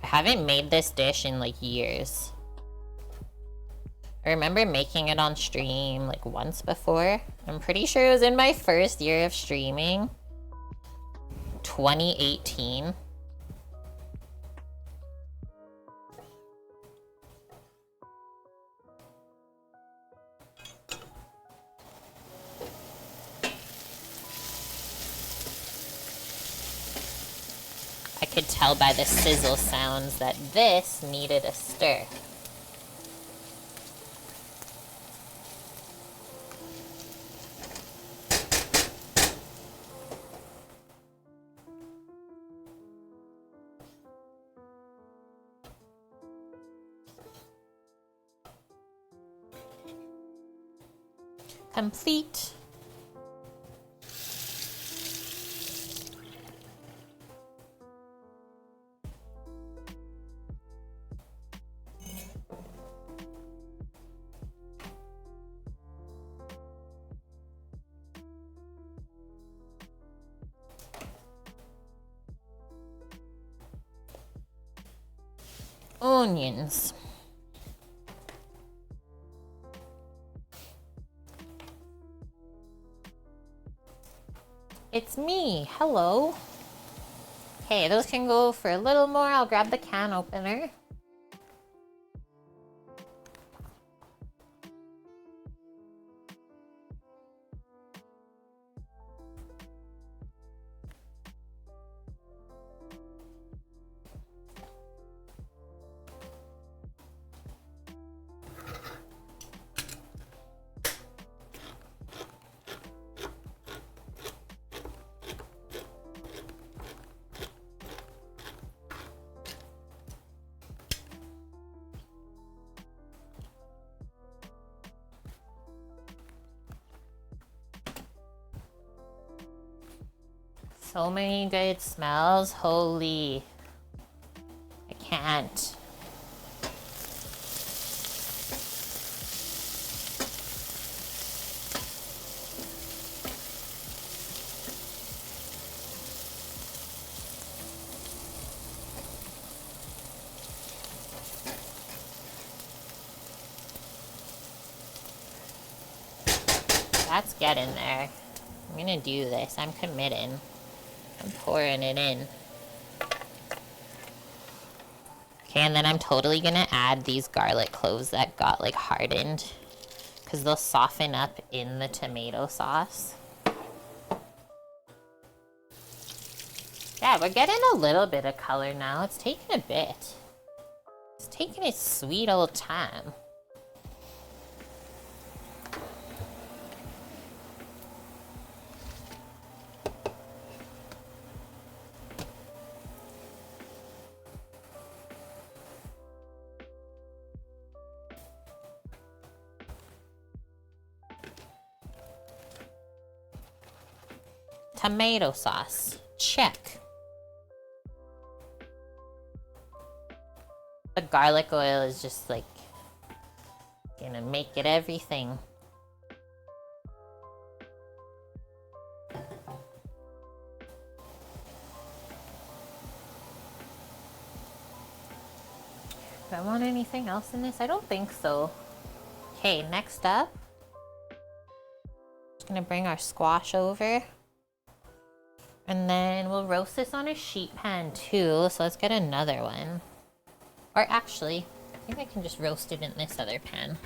I haven't made this dish in like years. I remember making it on stream like once before. I'm pretty sure it was in my first year of streaming. 2018. I could tell by the sizzle sounds that this needed a stir. Complete. Onions. It's me. Hello. Okay, those can go for a little more. I'll grab the can opener. So many good smells. Holy. I can't. That's getting there. I'm gonna do this. I'm committing. I'm pouring it in. Okay, and then I'm totally gonna add these garlic cloves that got like hardened, because they'll soften up in the tomato sauce. Yeah, we're getting a little bit of color now. It's taking a bit. It's taking its sweet old time. Tomato sauce, check. The garlic oil is just like gonna make it everything. Do I want anything else in this? I don't think so. Okay, next up, just gonna bring our squash over. And then we'll roast this on a sheet pan too, so let's get another one. Or actually, I think I can just roast it in this other pan.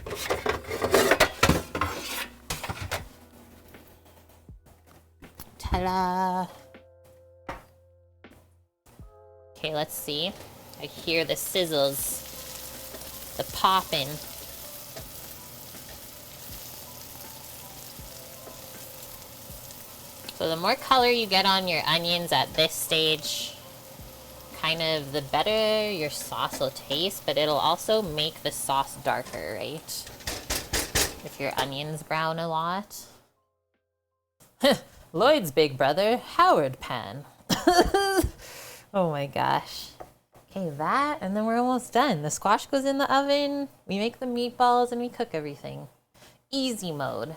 Ta-da! Okay, let's see. I hear the sizzles, the popping. So the more color you get on your onions at this stage, kind of the better your sauce will taste, but it'll also make the sauce darker, right? If your onions brown a lot. Lloyd's big brother, Howard Pan. Oh my gosh. Okay, that, and then we're almost done. The squash goes in the oven, we make the meatballs, and we cook everything. Easy mode.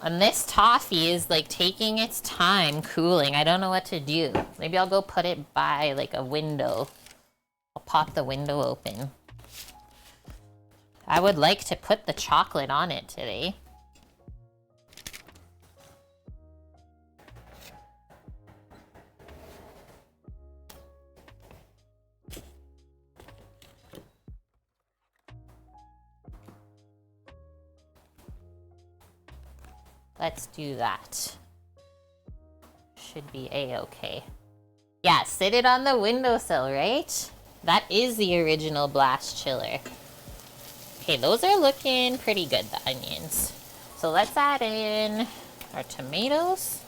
And this toffee is like taking its time cooling. I don't know what to do. Maybe I'll go put it by like a window. I'll pop the window open. I would like to put the chocolate on it today. Let's do that. Should be a-okay. Yeah, sit it on the windowsill, right? That is the original blast chiller. Okay, those are looking pretty good, the onions. So let's add in our tomatoes.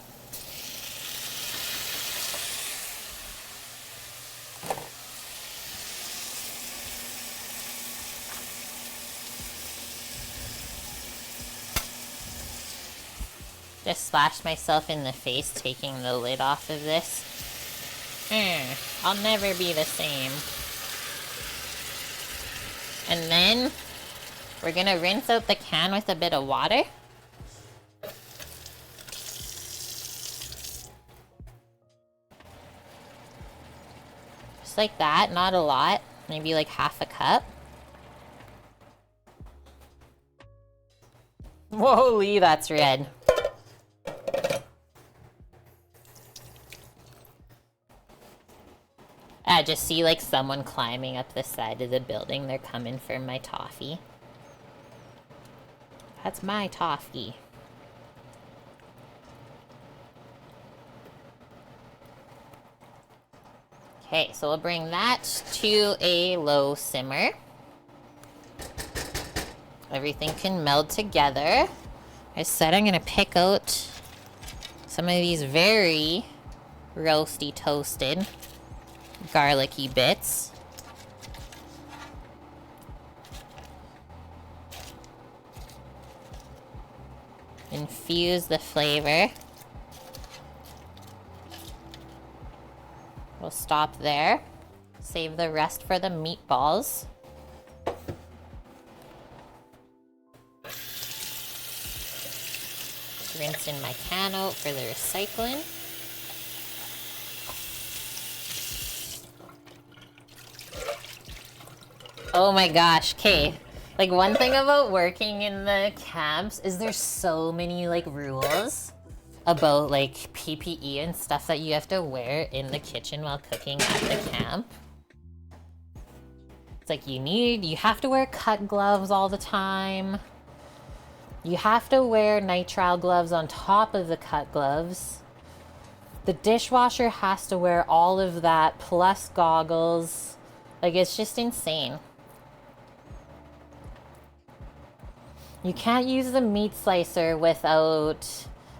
Just splashed myself in the face taking the lid off of this. I'll never be the same. And then we're gonna rinse out the can with a bit of water. Just like that, not a lot, maybe like half a cup. Whoa, Lee, that's red. I just see like someone climbing up the side of the building. They're coming for my toffee. That's my toffee. Okay, so we'll bring that to a low simmer. Everything can meld together. I said I'm gonna pick out some of these very roasty toasted garlicky bits. Infuse the flavor. We'll stop there. Save the rest for the meatballs. Rinse in my can out for the recycling. Oh my gosh, okay. Like one thing about working in the camps is there's so many like rules about like PPE and stuff that you have to wear in the kitchen while cooking at the camp. It's like you have to wear cut gloves all the time. You have to wear nitrile gloves on top of the cut gloves. The dishwasher has to wear all of that plus goggles. Like, it's just insane. You can't use the meat slicer without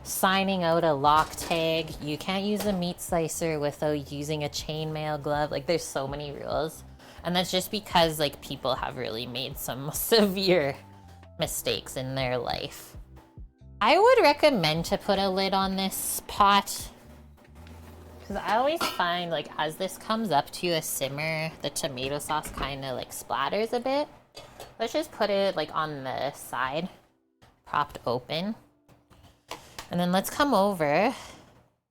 signing out a lock tag. You can't use the meat slicer without using a chainmail glove. Like, there's so many rules. And that's just because, like, people have really made some severe mistakes in their life. I would recommend to put a lid on this pot, because I always find, like, as this comes up to a simmer, the tomato sauce kind of, like, splatters a bit. Let's just put it, like, on the side, propped open. And then let's come over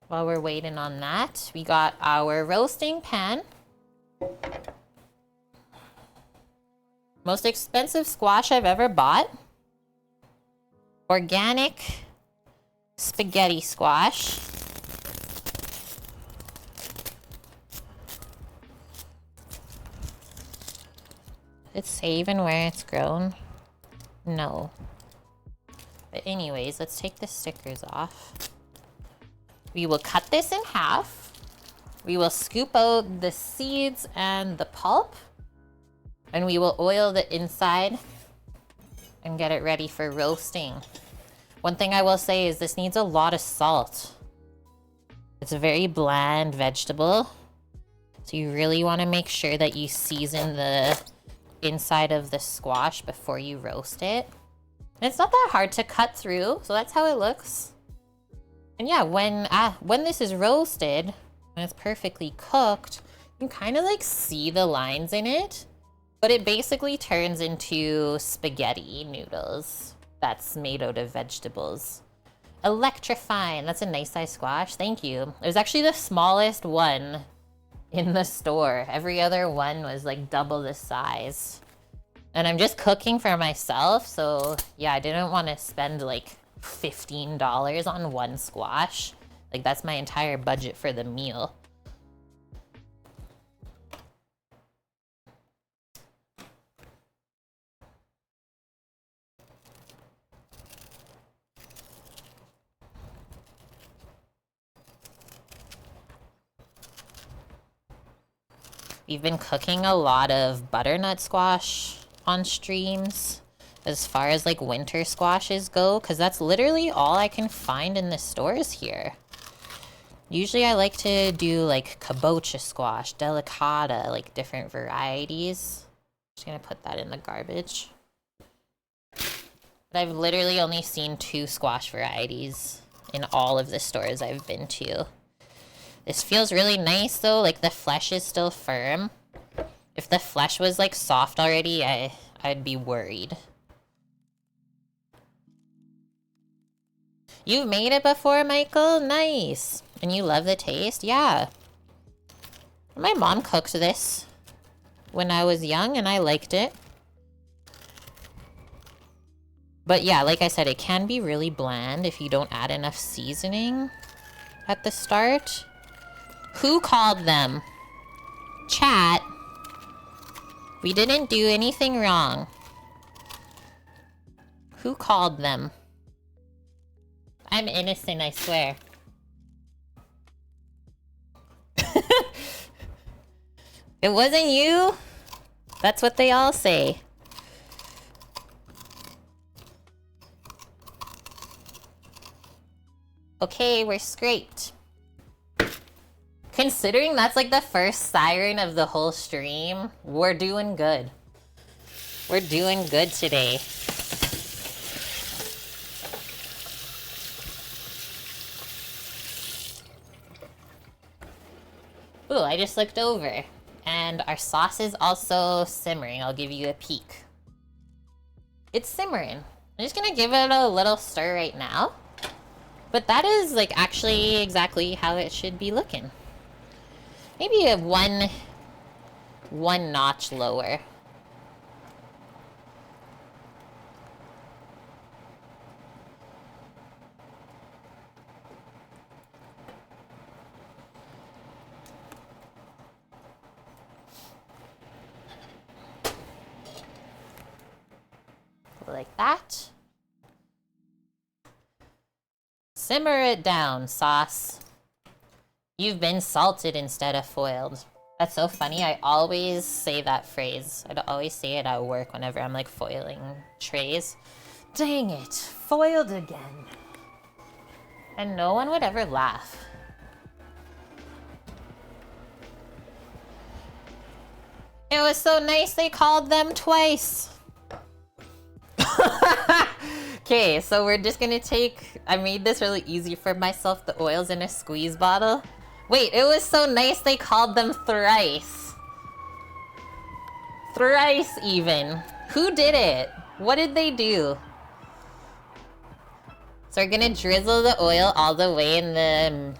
while we're waiting on that. We got our roasting pan. Most expensive squash I've ever bought. Organic spaghetti squash. It's say even where it's grown? No. But anyways, let's take the stickers off. We will cut this in half. We will scoop out the seeds and the pulp. And we will oil the inside and get it ready for roasting. One thing I will say is this needs a lot of salt. It's a very bland vegetable. So you really want to make sure that you season the inside of the squash before you roast it. And it's not that hard to cut through, so that's how it looks. And yeah, when this is roasted, when it's perfectly cooked, you can kind of like see the lines in it, but it basically turns into spaghetti noodles that's made out of vegetables. Electrifying. That's a nice size squash. Thank you. It was actually the smallest one in the store. Every other one was like double the size. And I'm just cooking for myself, so yeah, I didn't want to spend like $15 on one squash. Like, that's my entire budget for the meal. We've been cooking a lot of butternut squash on streams as far as like winter squashes go, because that's literally all I can find in the stores here. Usually I like to do like kabocha squash, delicata, like different varieties. Just gonna put that in the garbage. But I've literally only seen 2 squash varieties in all of the stores I've been to. This feels really nice though, like the flesh is still firm. If the flesh was like soft already, I'd be worried. You've made it before, Michael? Nice. And you love the taste? Yeah. My mom cooked this when I was young and I liked it. But yeah, like I said, it can be really bland if you don't add enough seasoning at the start. Who called them? Chat. We didn't do anything wrong. Who called them? I'm innocent, I swear. It wasn't you? That's what they all say. Okay, we're scraped. Considering that's like the first siren of the whole stream, we're doing good. We're doing good today. Ooh, I just looked over. And our sauce is also simmering. I'll give you a peek. It's simmering. I'm just gonna give it a little stir right now. But that is like actually exactly how it should be looking. Maybe a one notch lower. Like that. Simmer it down, sauce. You've been salted instead of foiled. That's so funny. I always say that phrase. I'd always say it at work whenever I'm like foiling trays. Dang it, foiled again. And no one would ever laugh. It was so nice they called them twice. Okay, so we're just gonna take, I made this really easy for myself, the oils in a squeeze bottle. Wait, it was so nice they called them thrice. Thrice even. Who did it? What did they do? So we're gonna drizzle the oil all the way in the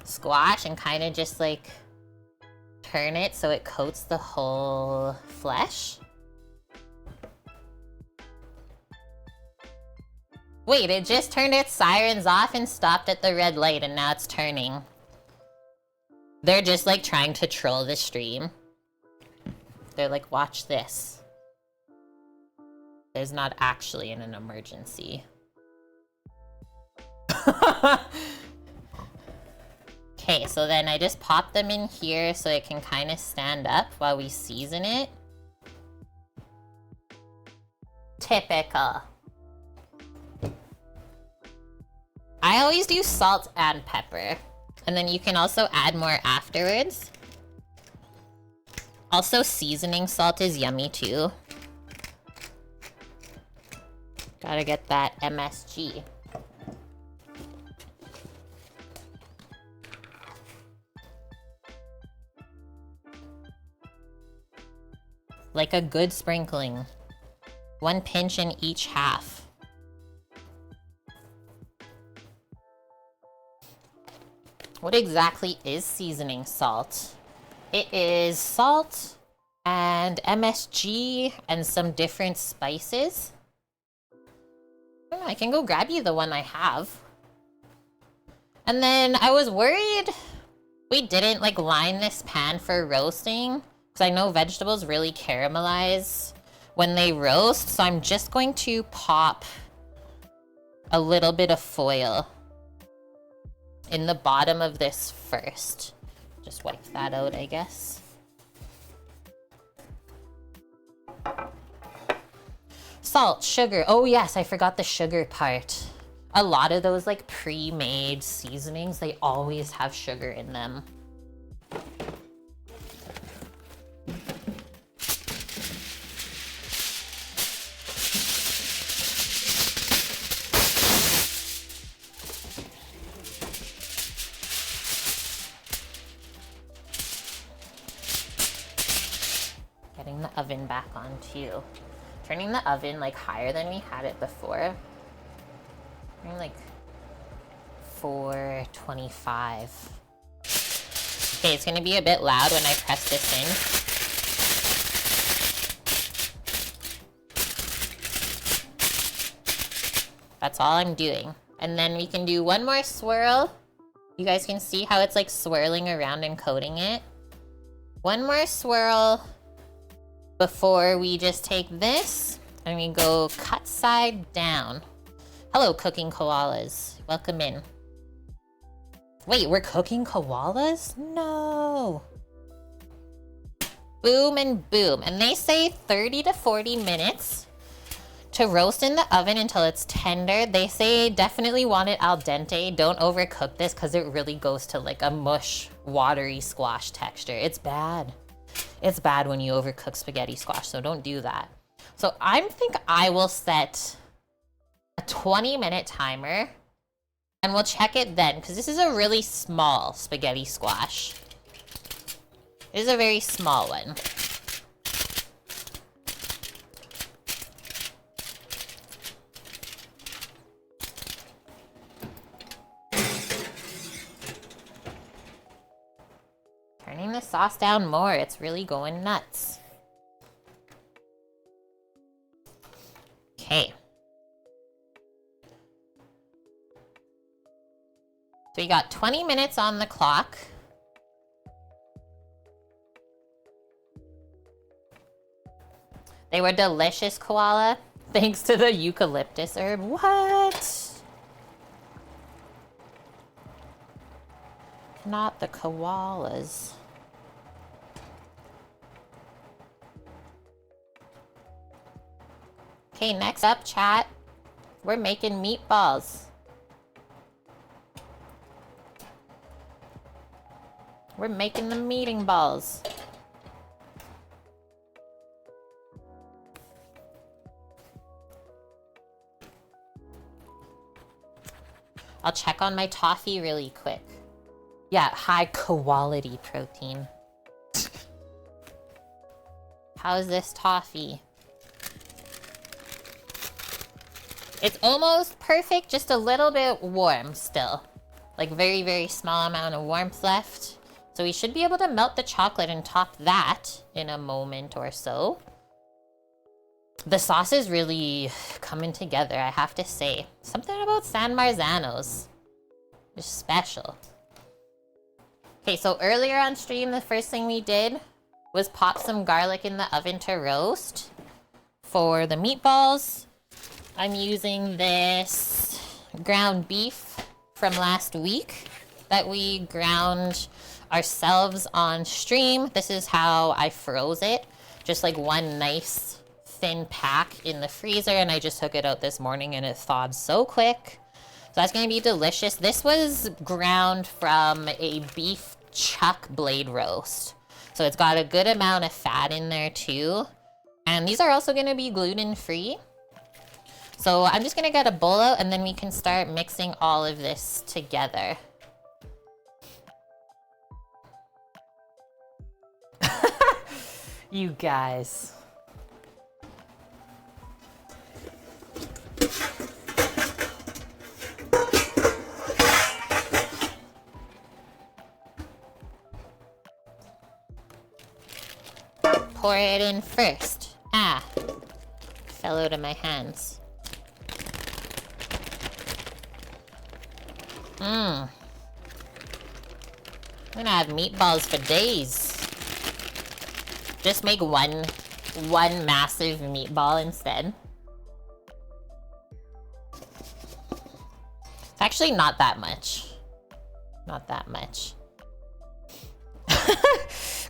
squash and kind of just like turn it so it coats the whole flesh. Wait, it just turned its sirens off and stopped at the red light and now it's turning. They're just like trying to troll the stream. They're like, watch this. There's not actually an emergency. Okay, so then I just pop them in here so it can kind of stand up while we season it. Typical. I always do salt and pepper. And then you can also add more afterwards. Also, seasoning salt is yummy too. Gotta get that MSG. Like a good sprinkling. 1 pinch in each half. What exactly is seasoning salt? It is salt and MSG and some different spices. I don't know, I can go grab you the one I have. And then I was worried we didn't like line this pan for roasting, because I know vegetables really caramelize when they roast, so I'm just going to pop a little bit of foil in the bottom of this first. Just wipe that out, I guess. Salt, sugar. Oh yes, I forgot the sugar part. A lot of those like pre-made seasonings, they always have sugar in them. Getting the oven back on too. Turning the oven like higher than we had it before. Turning like 425. Okay, it's gonna be a bit loud when I press this in. That's all I'm doing. And then we can do one more swirl. You guys can see how it's like swirling around and coating it. One more swirl before we just take this and we go cut side down. Hello, cooking koalas. Welcome in. Wait, we're cooking koalas? No. Boom and boom. And they say 30 to 40 minutes to roast in the oven until it's tender. They say definitely want it al dente. Don't overcook this because it really goes to like a mush, watery squash texture. It's bad. It's bad when you overcook spaghetti squash, so don't do that. So I think I will set a 20-minute timer and we'll check it then, because this is a really small spaghetti squash. It is a very small one. Turning the sauce down more, it's really going nuts. Okay. So we got 20 minutes on the clock. They were delicious, koala, thanks to the eucalyptus herb. What? Not the koalas. Okay, next up, chat. We're making meatballs. We're making the meeting balls. I'll check on my toffee really quick. Yeah, high quality protein. How's this toffee? It's almost perfect, just a little bit warm still. Like very, very small amount of warmth left. So we should be able to melt the chocolate and top that in a moment or so. The sauce is really coming together, I have to say. Something about San Marzano's is special. Okay, so earlier on stream, the first thing we did was pop some garlic in the oven to roast. For the meatballs, I'm using this ground beef from last week that we ground ourselves on stream. This is how I froze it. Just like one nice thin pack in the freezer, and I just took it out this morning and it thawed so quick. So that's gonna be delicious. This was ground from a beef chuck blade roast. So it's got a good amount of fat in there too. And these are also gonna be gluten-free. So I'm just gonna get a bowl out and then we can start mixing all of this together. You guys. Pour it in first. Ah, fell out of my hands. I'm gonna have meatballs for days. Just make one massive meatball instead. It's actually not that much. Not that much.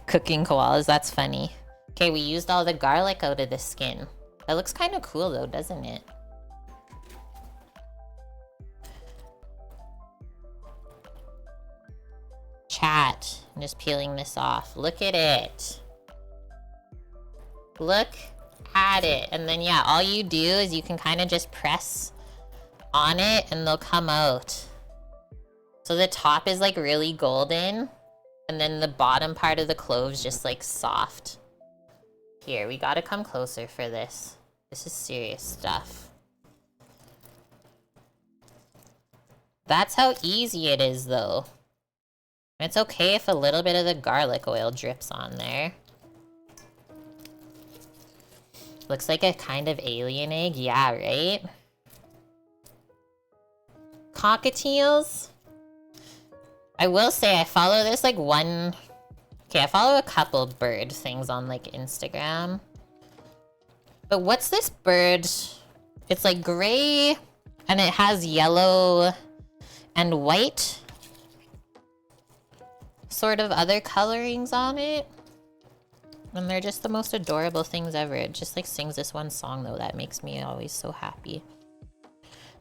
Cooking koalas, that's funny. Okay, we used all the garlic out of the skin. That looks kind of cool though, doesn't it? Chat, I'm just peeling this off. Look at it. Look at it. And then yeah, all you do is you can kind of just press on it and they'll come out. So the top is like really golden and then the bottom part of the clove's just like soft. Here, we gotta come closer for this. This is serious stuff. That's how easy it is though. It's okay if a little bit of the garlic oil drips on there. Looks like a kind of alien egg. Yeah, right? Cockatiels. I will say I follow this like one... Okay, I follow a couple bird things on like Instagram. But what's this bird? It's like gray and it has yellow and white sort of other colorings on it. And they're just the most adorable things ever. It just like sings this one song though that makes me always so happy.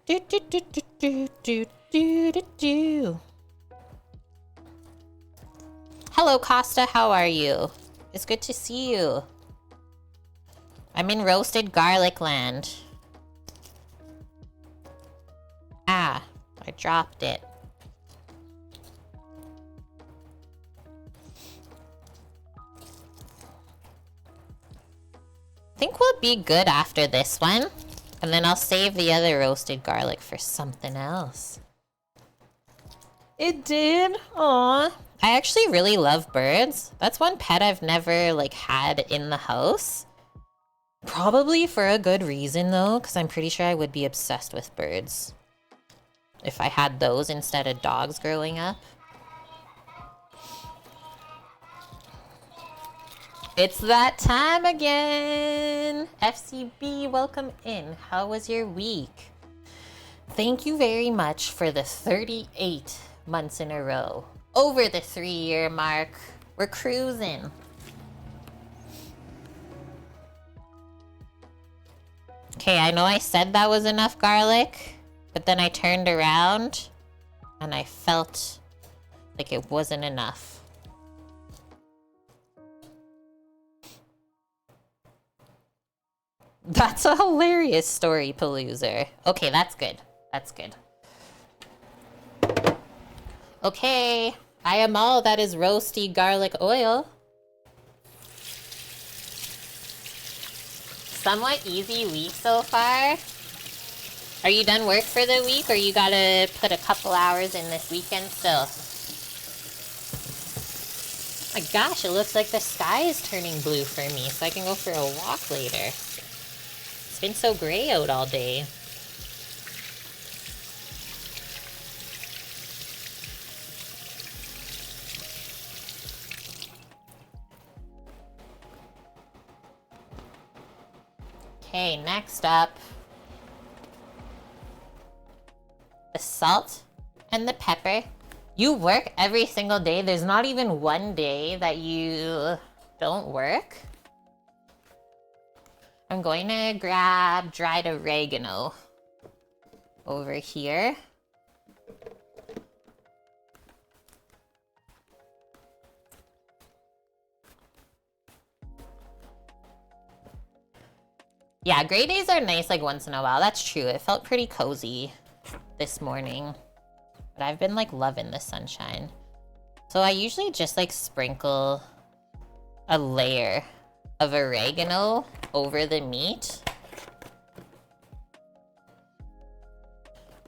Do do do do do do do do do. Hello Costa, how are you? It's good to see you. I'm in roasted garlic land. Ah, I dropped it. I think we'll be good after this one. And then I'll save the other roasted garlic for something else. It did? Aww. I actually really love birds. That's one pet I've never like had in the house. Probably for a good reason though, because I'm pretty sure I would be obsessed with birds if I had those instead of dogs growing up. It's that time again! FCB, welcome in. How was your week? Thank you very much for the 38 months in a row. Over the 3-year mark. We're cruising. Okay, I know I said that was enough garlic, but then I turned around and I felt like it wasn't enough. That's a hilarious story, Paloozer. Okay, that's good. That's good. Okay, I am all that is roasty garlic oil. Somewhat easy week so far. Are you done work for the week, or you gotta put a couple hours in this weekend still? My gosh, it looks like the sky is turning blue for me, so I can go for a walk later. It's been so gray out all day. Okay, next up, the salt and the pepper. You work every single day. There's not even one day that you don't work. I'm going to grab dried oregano over here. Yeah, gray days are nice like once in a while. That's true. It felt pretty cozy this morning. But I've been like loving the sunshine. So I usually just like sprinkle a layer of oregano over the meat.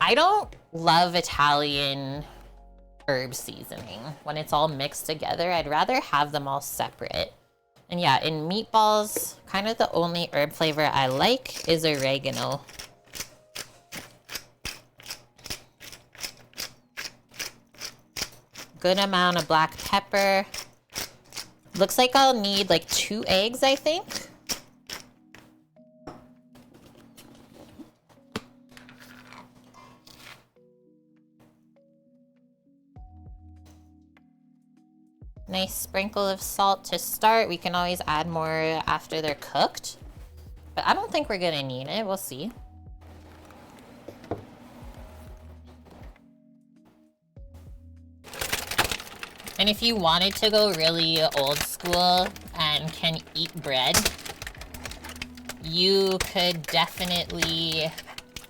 I don't love Italian herb seasoning when it's all mixed together. I'd rather have them all separate. And yeah, in meatballs, kind of the only herb flavor I like is oregano. Good amount of black pepper. Looks like I'll need like 2 eggs, I think. Nice sprinkle of salt to start. We can always add more after they're cooked. But I don't think we're gonna need it. We'll see. And if you wanted to go really old school and can eat bread, you could definitely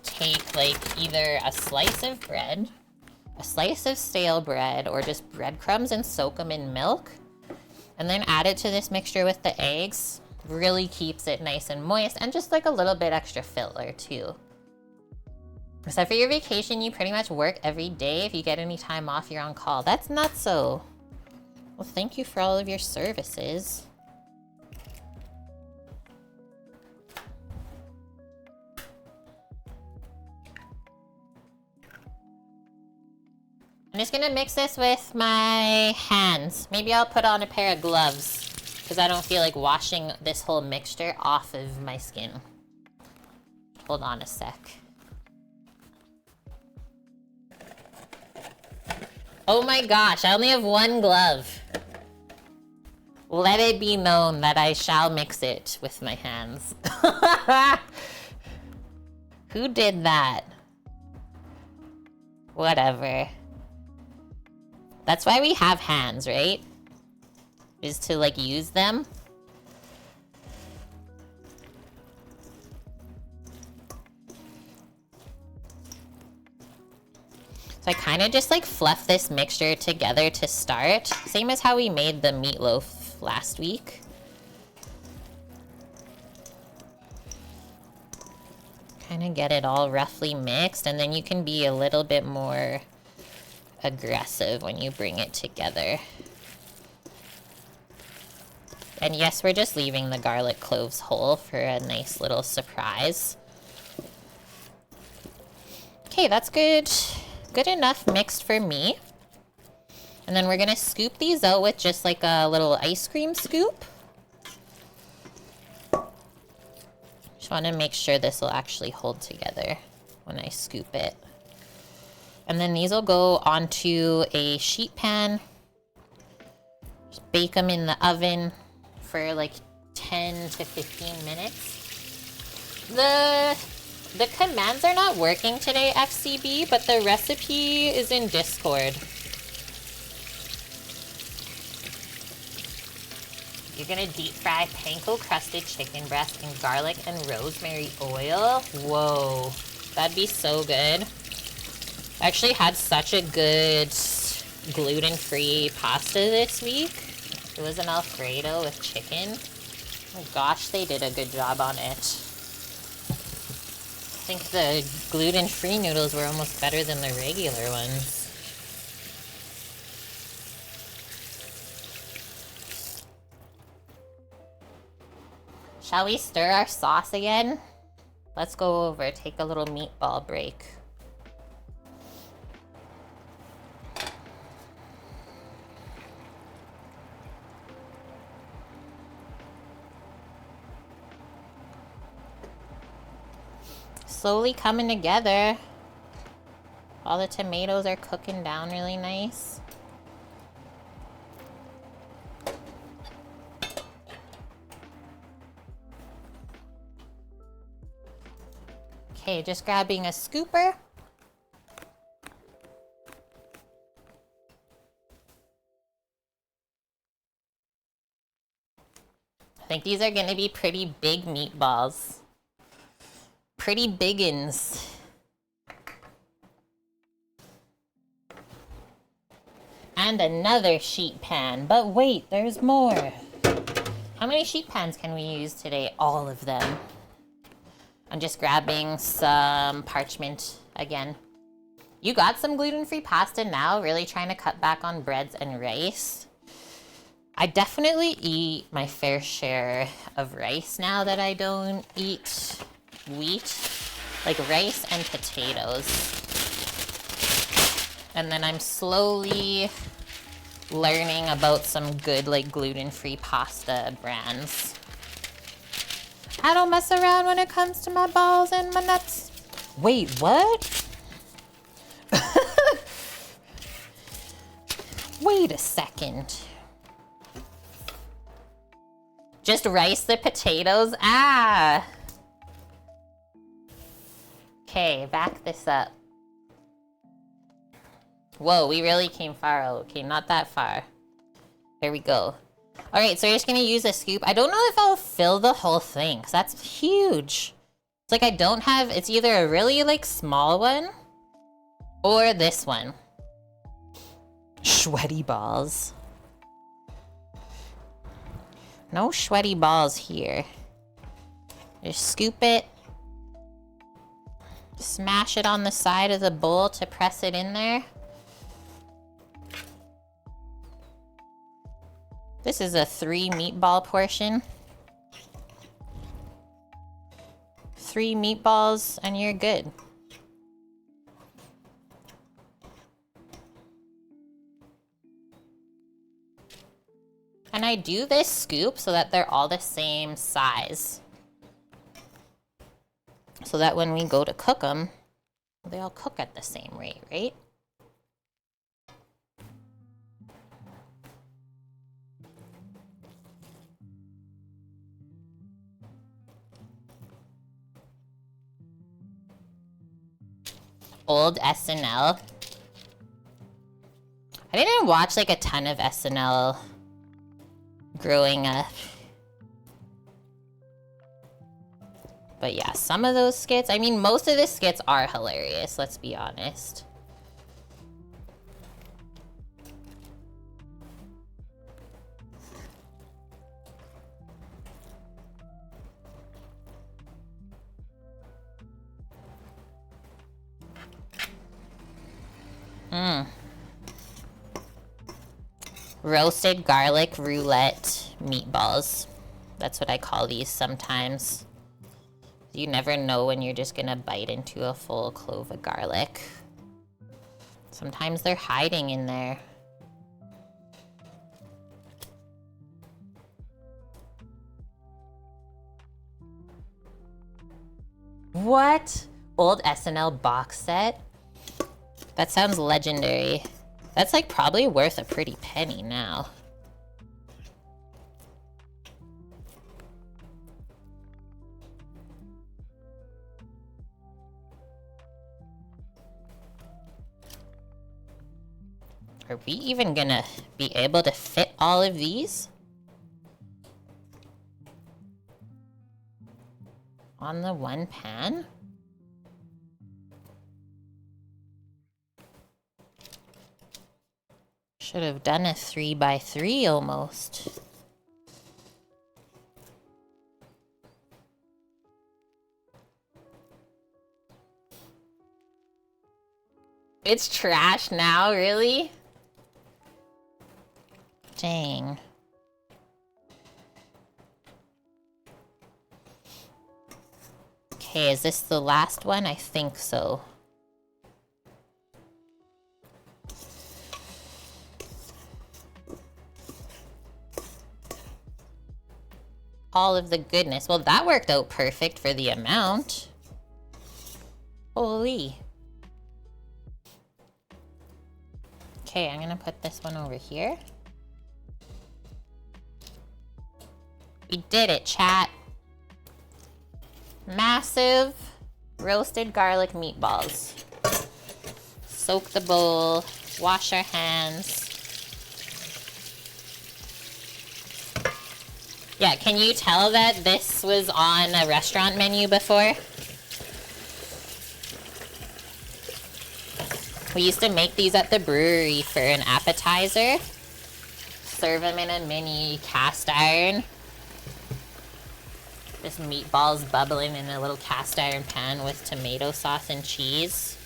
take like either a slice of bread, a slice of stale bread, or just breadcrumbs and soak them in milk. And then add it to this mixture with the eggs. Really keeps it nice and moist, and just like a little bit extra filler too. Except for your vacation, you pretty much work every day. If you get any time off, you're on call. That's not so. Well, thank you for all of your services. I'm just gonna mix this with my hands. Maybe I'll put on a pair of gloves because I don't feel like washing this whole mixture off of my skin. Hold on a sec. Oh my gosh, I only have 1 glove. Let it be known that I shall mix it with my hands. Who did that? Whatever. That's why we have hands, right? Is to like use them. So I kind of just like fluff this mixture together to start. Same as how we made the meatloaf last week. Kind of get it all roughly mixed, and then you can be a little bit more aggressive when you bring it together. And yes, we're just leaving the garlic cloves whole for a nice little surprise. Okay, that's good. Good enough mixed for me. And then we're gonna scoop these out with just like a little ice cream scoop. Just want to make sure this will actually hold together when I scoop it. And then these will go onto a sheet pan. Just bake them in the oven for like 10 to 15 minutes. The commands are not working today, FCB, but the recipe is in Discord. You're gonna deep fry panko crusted chicken breast in garlic and rosemary oil? Whoa, that'd be so good. I actually had such a good gluten-free pasta this week. It was an Alfredo with chicken. Oh my gosh, they did a good job on it. I think the gluten-free noodles were almost better than the regular ones. Shall we stir our sauce again? Let's go over, take a little meatball break. Slowly coming together. All the tomatoes are cooking down really nice. Okay, just grabbing a scooper. I think these are gonna be pretty big meatballs. Pretty biggins. And another sheet pan. But wait, there's more. How many sheet pans can we use today? All of them. I'm just grabbing some parchment again. You got some gluten-free pasta now? Really trying to cut back on breads and rice? I definitely eat my fair share of rice now that I don't eat wheat. Like rice and potatoes. And then I'm slowly learning about some good like gluten-free pasta brands. I don't mess around when it comes to my balls and my nuts. Wait, what? Wait a second. Just rice the potatoes? Ah! Okay, back this up. Whoa, we really came far. Okay, not that far. There we go. All right, so you're just gonna use a scoop. I don't know if I'll fill the whole thing, because that's huge. It's like I don't have, it's either a really like small one or this one. Sweaty balls. No sweaty balls here. Just scoop it. Smash it on the side of the bowl to press it in there. This is a 3 meatball portion. 3 meatballs and you're good. And I do this scoop so that they're all the same size. So that when we go to cook them, they all cook at the same rate, right? Old SNL. I didn't watch like a ton of SNL growing up. But yeah, some of those skits, I mean, most of the skits are hilarious, let's be honest. Roasted garlic roulette meatballs. That's what I call these sometimes. You never know when you're just gonna bite into a full clove of garlic. Sometimes they're hiding in there. What? Old SNL box set? That sounds legendary. That's like probably worth a pretty penny now. Are we even gonna be able to fit all of these on the one pan? Should have done a 3x3 almost. It's trash now, really? Dang. Okay, is this the last one? I think so. All of the goodness. Well, that worked out perfect for the amount. Holy. Okay, I'm gonna put this one over here. We did it, chat. Massive roasted garlic meatballs. Soak the bowl, wash our hands. Yeah, can you tell that this was on a restaurant menu before? We used to make these at the brewery for an appetizer. Serve them in a mini cast iron. Just meatballs bubbling in a little cast iron pan with tomato sauce and cheese.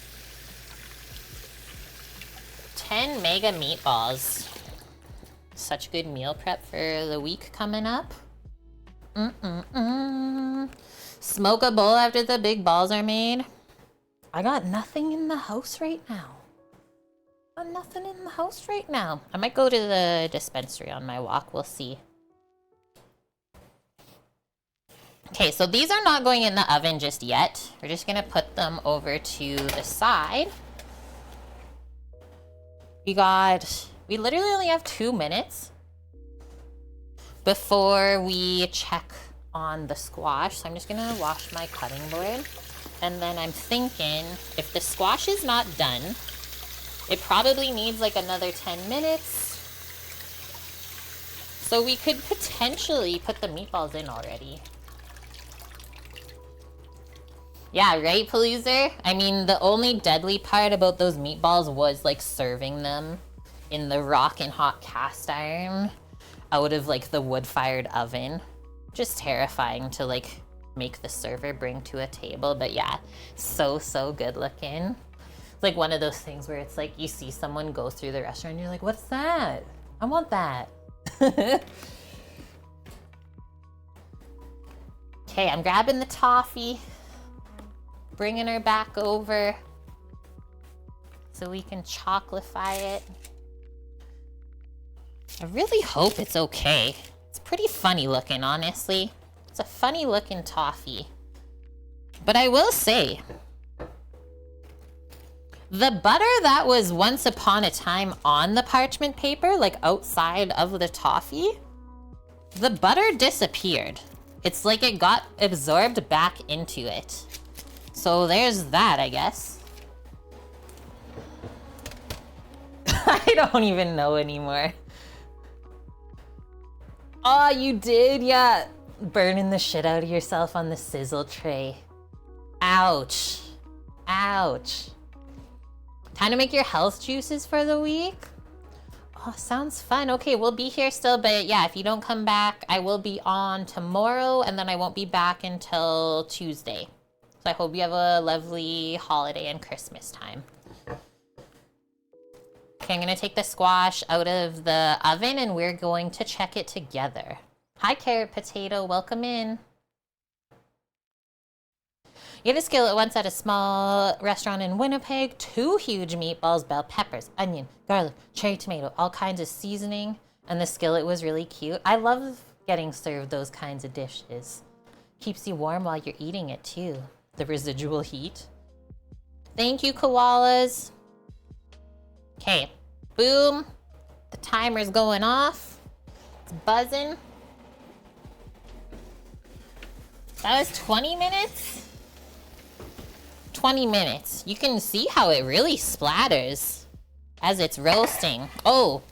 10 mega meatballs. Such good meal prep for the week coming up. Smoke a bowl after the big balls are made. I got nothing in the house right now. Nothing in the house right now. I might go to the dispensary on my walk. We'll see. Okay, so these are not going in the oven just yet. We're just gonna put them over to the side. We literally only have 2 minutes before we check on the squash. So I'm just gonna wash my cutting board. And then I'm thinking, if the squash is not done, it probably needs like another 10 minutes. So we could potentially put the meatballs in already. Yeah, right, Paloozer? I mean, the only deadly part about those meatballs was like serving them in the rockin' hot cast iron out of like the wood-fired oven. Just terrifying to like make the server bring to a table. But yeah, so good looking. It's like one of those things where it's like you see someone go through the restaurant and you're like, what's that? I want that. Okay, I'm grabbing the toffee, bringing her back over so we can chocolify it. I really hope it's okay. It's pretty funny looking, honestly. It's a funny looking toffee. But I will say, the butter that was once upon a time on the parchment paper, like outside of the toffee, the butter disappeared. It's like it got absorbed back into it. So there's that, I guess. I don't even know anymore. Oh, you did? Yeah. Burning the shit out of yourself on the sizzle tray. Ouch. Ouch. Time to make your health juices for the week? Oh, sounds fun. Okay, we'll be here still, but yeah, if you don't come back, I will be on tomorrow, and then I won't be back until Tuesday. So I hope you have a lovely holiday and Christmas time. Okay, I'm gonna take the squash out of the oven, and we're going to check it together. Hi, Carrot Potato, welcome in. You get a skillet once at a small restaurant in Winnipeg. 2 huge meatballs, bell peppers, onion, garlic, cherry tomato, all kinds of seasoning. And the skillet was really cute. I love getting served those kinds of dishes. Keeps you warm while you're eating it too. The residual heat. Thank you, koalas. Okay, boom. The timer's going off. It's buzzing. That was 20 minutes? 20 minutes. You can see how it really splatters. as it's roasting. Oh,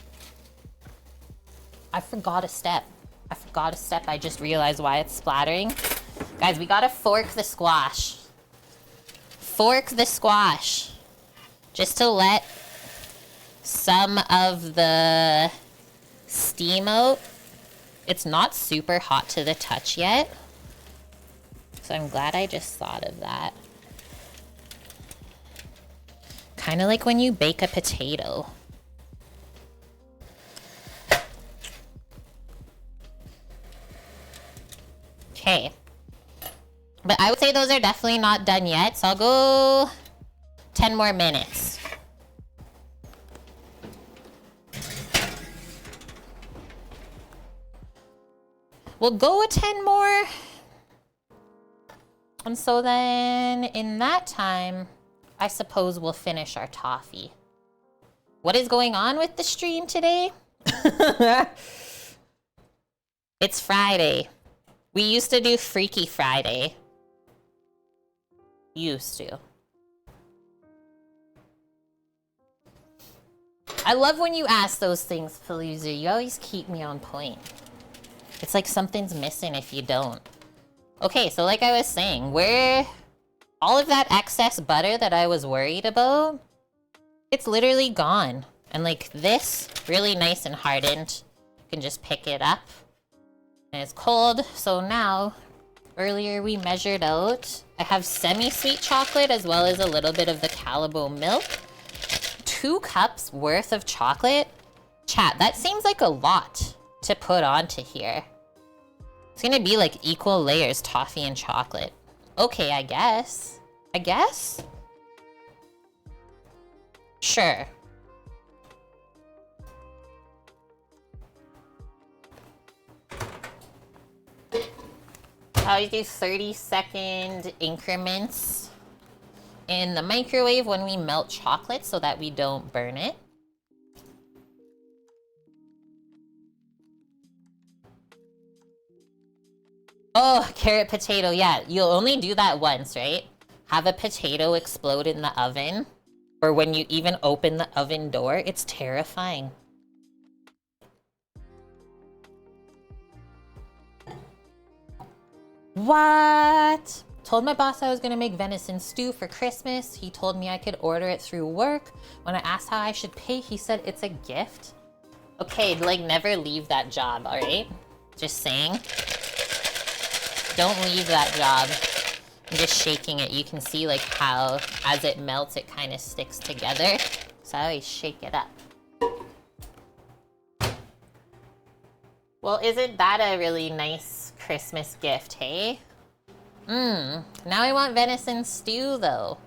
I forgot a step. I just realized why it's splattering. Guys, we gotta fork the squash. Fork the squash. Just to let some of the steam out. It's not super hot to the touch yet. So I'm glad I just thought of that. Kind of like when you bake a potato. Okay. But I would say those are definitely not done yet, so I'll go 10 more minutes. We'll go with 10 more. And so then in that time, I suppose we'll finish our toffee. What is going on with the stream today? It's Friday. We used to do Freaky Friday. Used to. I love when you ask those things, Palooza. You always keep me on point. It's like something's missing if you don't. Okay, so like I was saying, all of that excess butter that I was worried about, it's literally gone. And like this, really nice and hardened. You can just pick it up. And it's cold, so now, earlier we measured out, I have semi-sweet chocolate as well as a little bit of the Calabo milk. 2 cups worth of chocolate. Chat, that seems like a lot to put onto here. It's gonna be like equal layers, toffee and chocolate. Okay, I guess. Sure. I always do 30-second increments in the microwave when we melt chocolate so that we don't burn it. Oh, carrot potato, yeah. You'll only do that once, right? Have a potato explode in the oven, or when you even open the oven door. It's terrifying. What? Told my boss I was gonna make venison stew for Christmas. He told me I could order it through work. When I asked how I should pay, he said it's a gift. Okay, like never leave that job, all right? Just saying. Don't leave that job. I'm just shaking it. You can see like how as it melts, it kind of sticks together. So I always shake it up. Well, isn't that a really nice Christmas gift, hey? Now I want venison stew, though.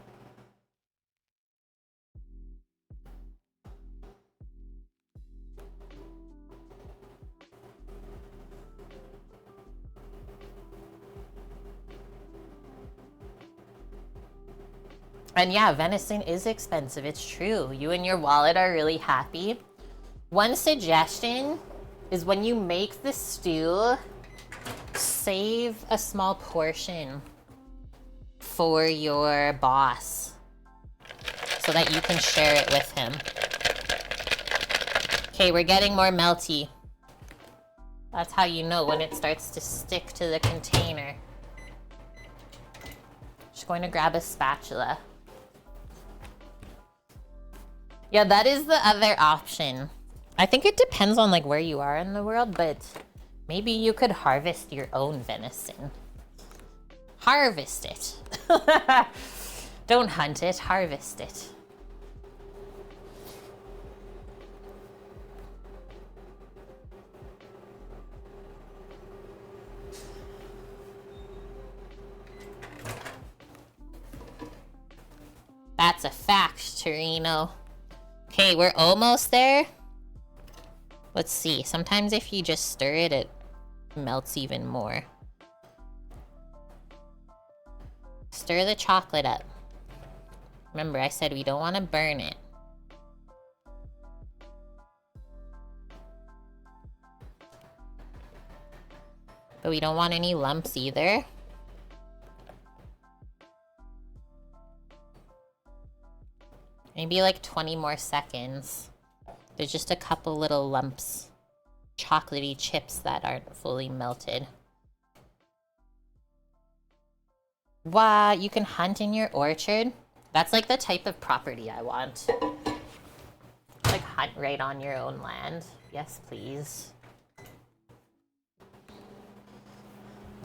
And yeah, venison is expensive, it's true. You and your wallet are really happy. One suggestion is when you make the stew, save a small portion for your boss so that you can share it with him. Okay, we're getting more melty. That's how you know when it starts to stick to the container. Just going to grab a spatula. Yeah, that is the other option. I think it depends on like where you are in the world, but maybe you could harvest your own venison. Harvest it. Don't hunt it, harvest it. That's a fact, Torino. Okay, we're almost there. Let's see. Sometimes if you just stir it, it melts even more. Stir the chocolate up. Remember, I said we don't want to burn it. But we don't want any lumps either. Maybe like 20 more seconds. There's just a couple little lumps. Chocolatey chips that aren't fully melted. Wow, you can hunt in your orchard? That's like the type of property I want. Like hunt right on your own land. Yes, please.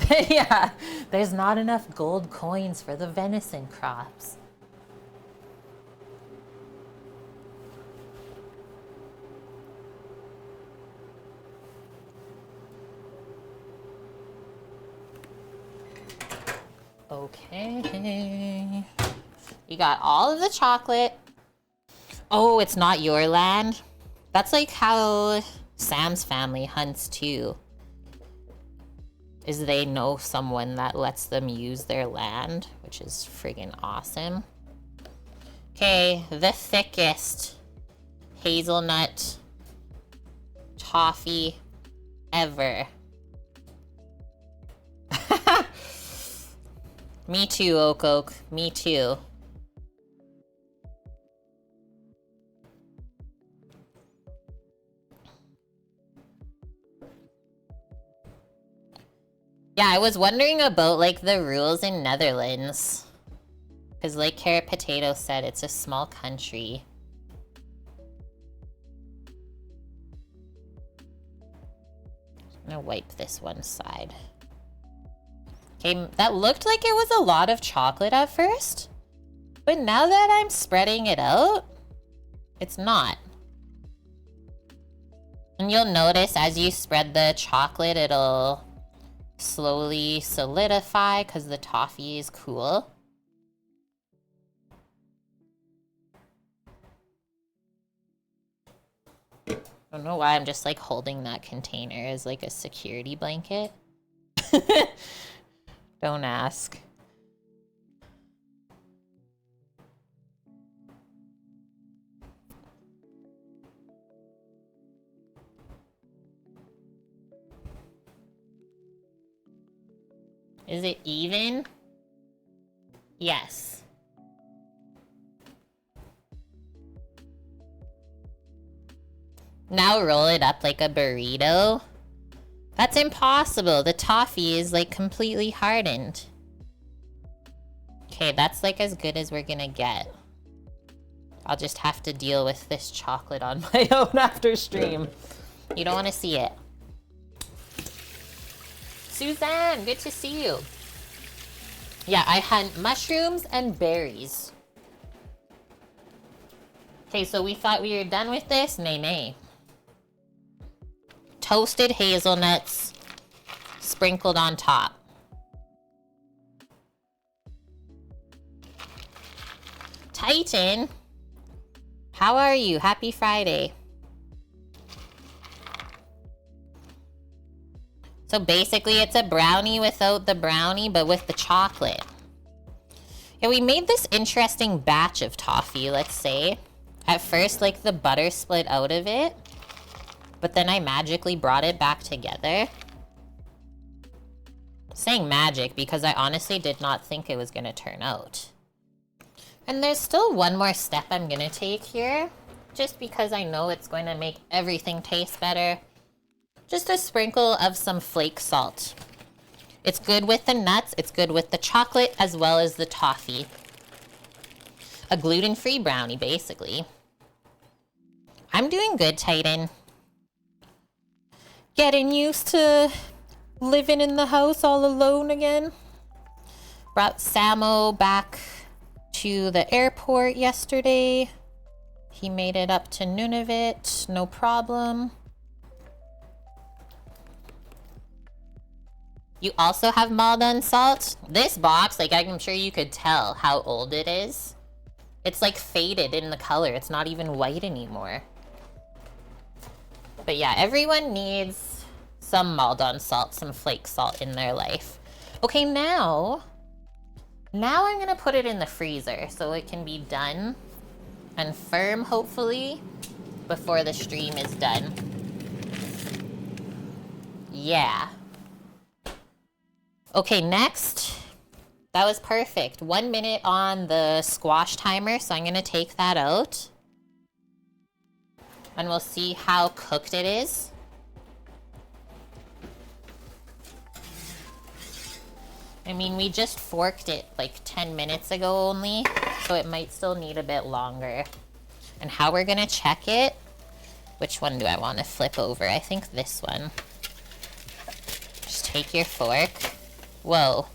Yeah, there's not enough gold coins for the venison crops. Okay. You got all of the chocolate. Oh, it's not your land? That's like how Sam's family hunts too. Is they know someone that lets them use their land, which is friggin' awesome. Okay, the thickest hazelnut toffee ever. Me too, Oak Oak. Me too. Yeah, I was wondering about like the rules in Netherlands. Because like Carrot Potato said, it's a small country. I'm gonna wipe this one side. Okay, that looked like it was a lot of chocolate at first. But now that I'm spreading it out, it's not. And you'll notice as you spread the chocolate, it'll slowly solidify because the toffee is cool. I don't know why I'm just like holding that container as like a security blanket. Don't ask. Is it even? Yes. Now roll it up like a burrito. That's impossible. The toffee is like completely hardened. Okay, that's like as good as we're gonna get. I'll just have to deal with this chocolate on my own after stream. You don't want to see it. Suzanne, good to see you. Yeah, I hunt mushrooms and berries. Okay, so we thought we were done with this? Nay, nay. Toasted hazelnuts sprinkled on top. Titan, how are you? Happy Friday. So basically it's a brownie without the brownie, but with the chocolate. Yeah, we made this interesting batch of toffee, let's say. At first, like, the butter split out of it, but then I magically brought it back together. I'm saying magic because I honestly did not think it was gonna turn out. And there's still one more step I'm gonna take here, just because I know it's going to make everything taste better. Just a sprinkle of some flake salt. It's good with the nuts, it's good with the chocolate, as well as the toffee. A gluten-free brownie, basically. I'm doing good, Titan. Getting used to living in the house all alone again. Brought Samo back to the airport yesterday. He made it up to Nunavut, no problem. You also have Malden salt. This box, like, I'm sure you could tell how old it is. It's like faded in the color. It's not even white anymore. But yeah, everyone needs some Maldon salt, some flake salt in their life. Okay, now I'm gonna put it in the freezer so it can be done and firm, hopefully, before the stream is done. Yeah. Okay, next, That was perfect. 1 minute on the squash timer, so I'm gonna take that out. And we'll see how cooked it is. I mean, we just forked it like 10 minutes ago only, so it might still need a bit longer. And how we're gonna check it, which one do I want to flip over? I think this one. Just take your fork. Whoa.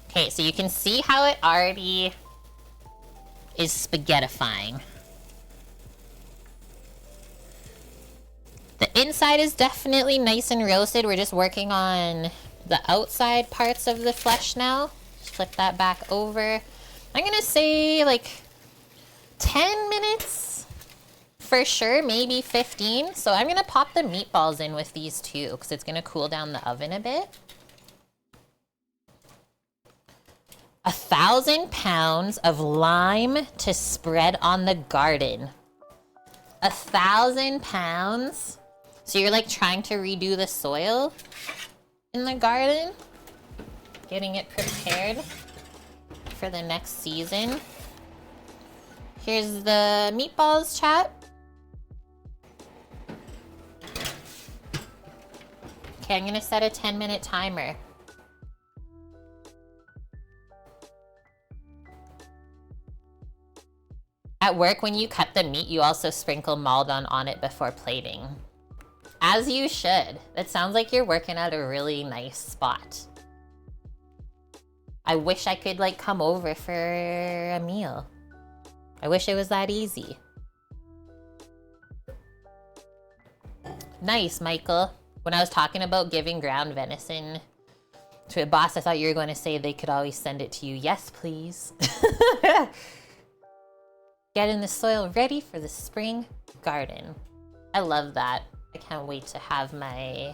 Okay, so you can see how it already is spaghettifying. The inside is definitely nice and roasted. We're just working on the outside parts of the flesh now. Just flip that back over. I'm gonna say like 10 minutes for sure, maybe 15. So I'm gonna pop the meatballs in with these too, because it's gonna cool down the oven a bit. 1,000 pounds of lime to spread on the garden. 1,000 pounds? So you're like trying to redo the soil in the garden? Getting it prepared for the next season. Here's the meatballs, chat. Okay, I'm gonna set a 10-minute timer. At work, when you cut the meat, you also sprinkle Maldon on it before plating. As you should. That sounds like you're working at a really nice spot. I wish I could like come over for a meal. I wish it was that easy. Nice, Michael. When I was talking about giving ground venison to a boss, I thought you were going to say they could always send it to you. Yes, please. Getting the soil ready for the spring garden. I love that. I can't wait to have my...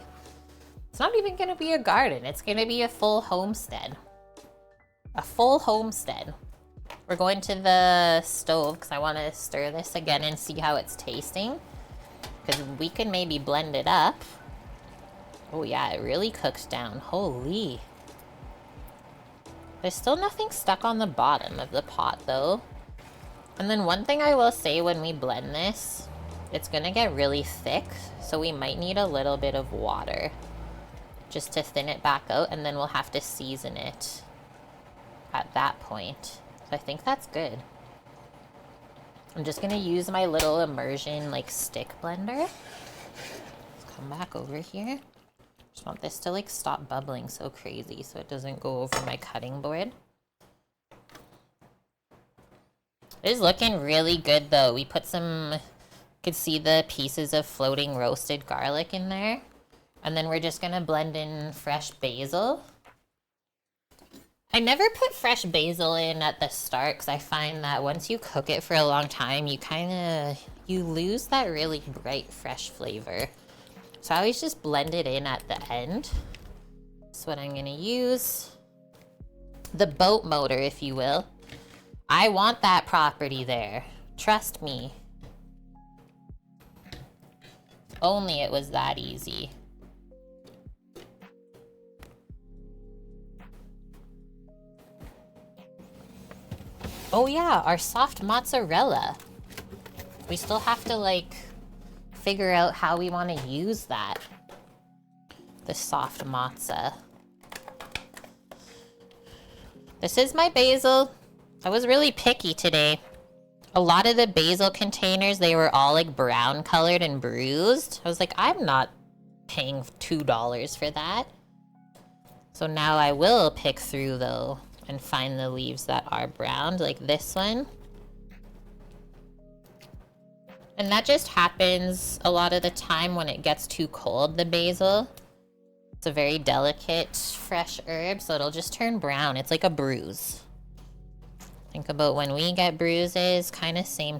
It's not even going to be a garden. It's going to be a full homestead. A full homestead. We're going to the stove because I want to stir this again and see how it's tasting. Because we can maybe blend it up. Oh yeah, it really cooked down. Holy. There's still nothing stuck on the bottom of the pot though. And then one thing I will say when we blend this, it's gonna get really thick, so we might need a little bit of water just to thin it back out, and then we'll have to season it at that point. So I think that's good. I'm just gonna use my little immersion like stick blender. Let's come back over here. Just want this to like stop bubbling so crazy so it doesn't go over my cutting board. It is looking really good though. We put some, you could see the pieces of floating roasted garlic in there. And then we're just gonna blend in fresh basil. I never put fresh basil in at the start because I find that once you cook it for a long time, you lose that really bright fresh flavor. So I always just blend it in at the end. That's what I'm gonna use. The boat motor, if you will. I want that property there. Trust me. If only it was that easy. Oh yeah, our soft mozzarella. We still have to like figure out how we want to use that. The soft mozza. This is my basil. I was really picky today. A lot of the basil containers, they were all like brown colored and bruised. I was like, I'm not paying $2 for that. So now I will pick through though and find the leaves that are browned, like this one. And that just happens a lot of the time when it gets too cold, the basil. It's a very delicate, fresh herb, so it'll just turn brown. It's like a bruise. Think about when we get bruises, kind of same.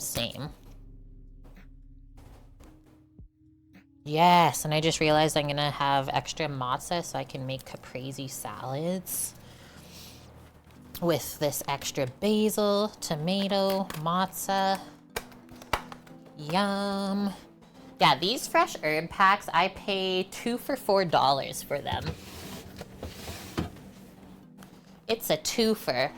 Yes, and I just realized I'm gonna have extra mozza so I can make caprese salads with this extra basil, tomato, mozza. Yum. Yeah, these fresh herb packs, I pay 2 for $4 for them. It's a twofer.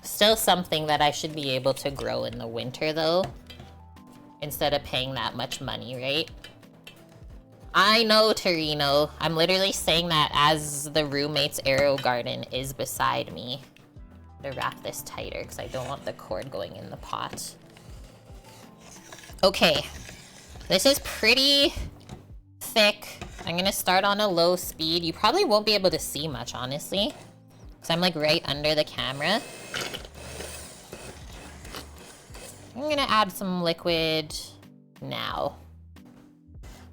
Still something that I should be able to grow in the winter though, instead of paying that much money, right? I know, Torino. I'm literally saying that as the roommate's arrow garden is beside me. To wrap this tighter because I don't want the cord going in the pot. Okay, this is pretty thick. I'm gonna start on a low speed. You probably won't be able to see much, honestly, because I'm like right under the camera. I'm gonna add some liquid now.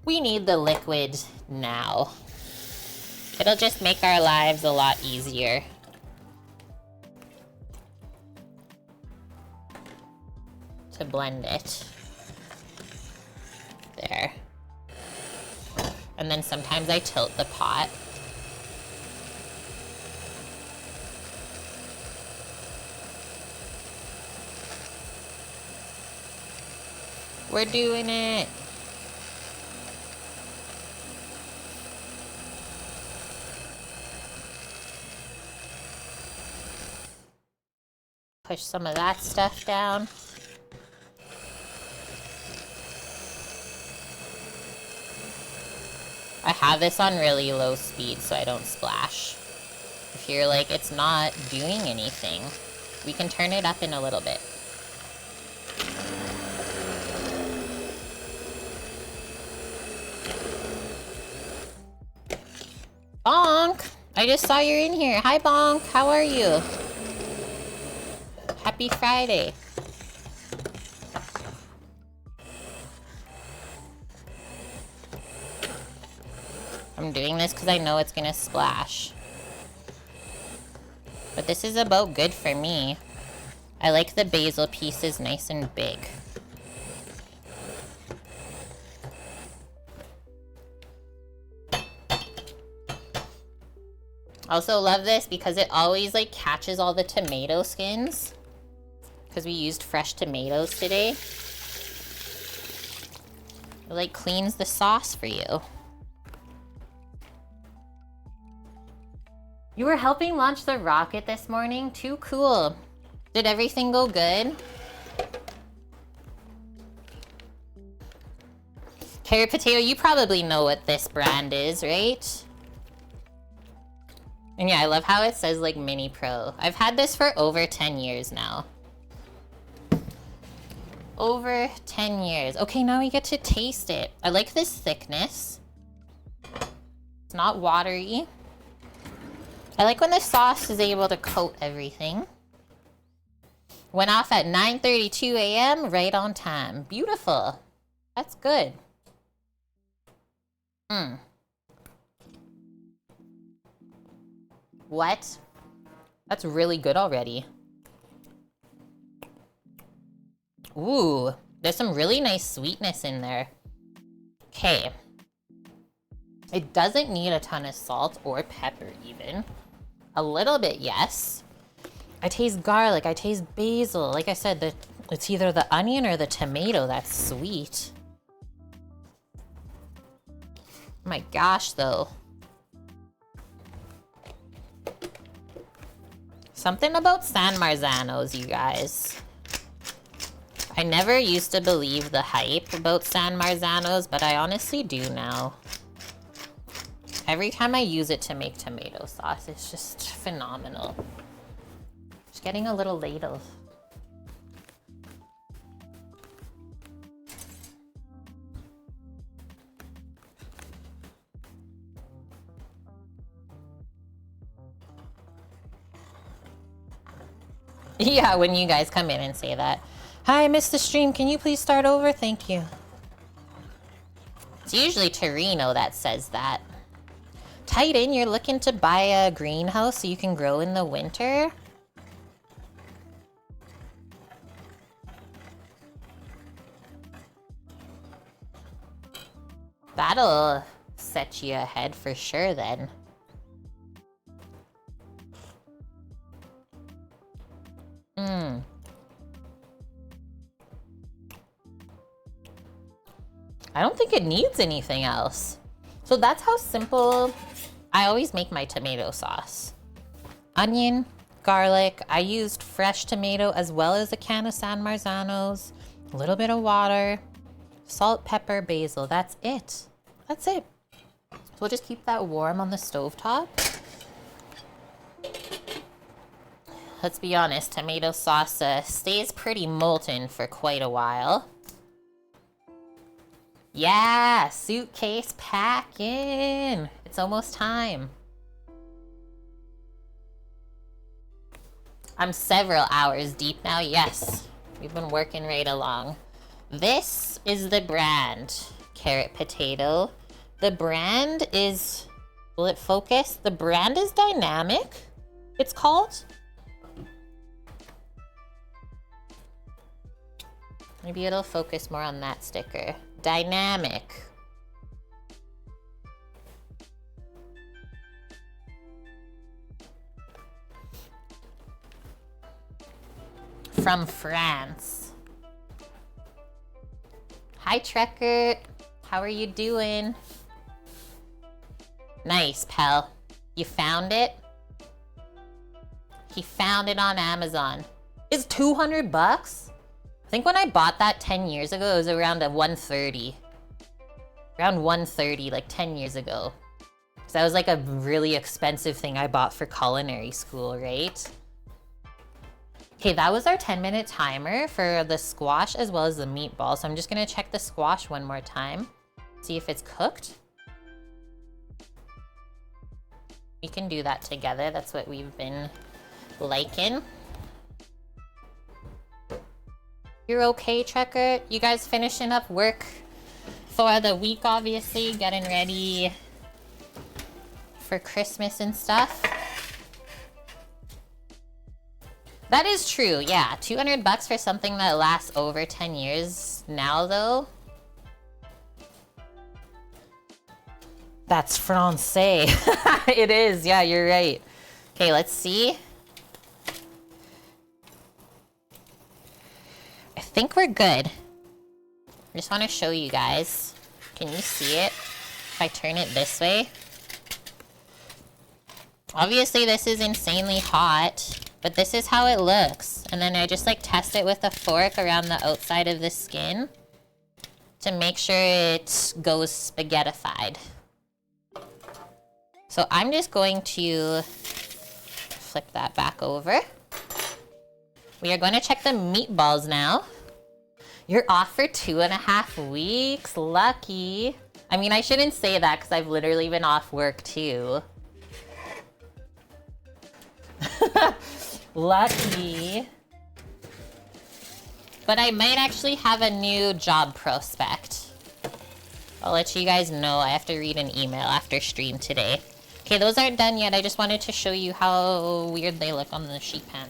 We need the liquid now. It'll just make our lives a lot easier. To blend it. There. And then sometimes I tilt the pot. We're doing it. Push some of that stuff down. I have this on really low speed so I don't splash. If you're like, it's not doing anything, we can turn it up in a little bit. Bonk! I just saw you're in here. Hi, Bonk. How are you? Happy Friday. I'm doing this because I know it's gonna splash. But this is about good for me. I like the basil pieces nice and big. Also love this because it always like catches all the tomato skins. Because we used fresh tomatoes today. It like cleans the sauce for you. You were helping launch the rocket this morning? Too cool. Did everything go good? Carrot Potato, you probably know what this brand is, right? And yeah, I love how it says like Mini Pro. I've had this for over 10 years now. Over 10 years. Okay, now we get to taste it. I like this thickness. It's not watery. I like when the sauce is able to coat everything. Went off at 9:32 a.m. right on time. Beautiful. That's good. What? That's really good already. Ooh, there's some really nice sweetness in there. Okay. It doesn't need a ton of salt or pepper even. A little bit, yes. I taste garlic, I taste basil. Like I said, it's either the onion or the tomato that's sweet. Oh my gosh, though. Something about San Marzanos, you guys. I never used to believe the hype about San Marzanos, but I honestly do now. Every time I use it to make tomato sauce, it's just phenomenal. Just getting a little ladle. Yeah, when you guys come in and say that. Hi, I missed the stream. Can you please start over? Thank you. It's usually Torino that says that. Titan, you're looking to buy a greenhouse so you can grow in the winter? That'll set you ahead for sure then. I don't think it needs anything else. So that's how simple I always make my tomato sauce. Onion, garlic. I used fresh tomato as well as a can of San Marzanos, a little bit of water, salt, pepper, basil. That's it. That's it. So we'll just keep that warm on the stovetop. Let's be honest, tomato sauce stays pretty molten for quite a while. Yeah, suitcase packing. It's almost time. I'm several hours deep now. Yes, we've been working right along. This is the brand, carrot potato. The brand is, will it focus? The brand is Dynamic, it's called. Maybe it'll focus more on that sticker. Dynamic. From France. Hi, Trekker. How are you doing? Nice, pal. You found it? He found it on Amazon. It's 200 bucks? I think when I bought that 10 years ago, it was around a 130. Around 130, like 10 years ago. So that was like a really expensive thing I bought for culinary school, right? Okay, that was our 10-minute timer for the squash as well as the meatball. So I'm just gonna check the squash one more time. See if it's cooked. We can do that together. That's what we've been liking. You're okay, Trekker? You guys finishing up work for the week, obviously, getting ready for Christmas and stuff? That is true, yeah. 200 bucks for something that lasts over 10 years now, though. That's Francais. It is, yeah, you're right. Okay, let's see. I think we're good. I just want to show you guys. Can you see it? If I turn it this way. Obviously, this is insanely hot, but this is how it looks. And then I just like test it with a fork around the outside of the skin to make sure it goes spaghettified. So I'm just going to flip that back over. We are going to check the meatballs now. You're off for 2.5 weeks. Lucky. I mean, I shouldn't say that because I've literally been off work too. Lucky. But I might actually have a new job prospect. I'll let you guys know. I have to read an email after stream today. Okay, those aren't done yet. I just wanted to show you how weird they look on the sheet pan.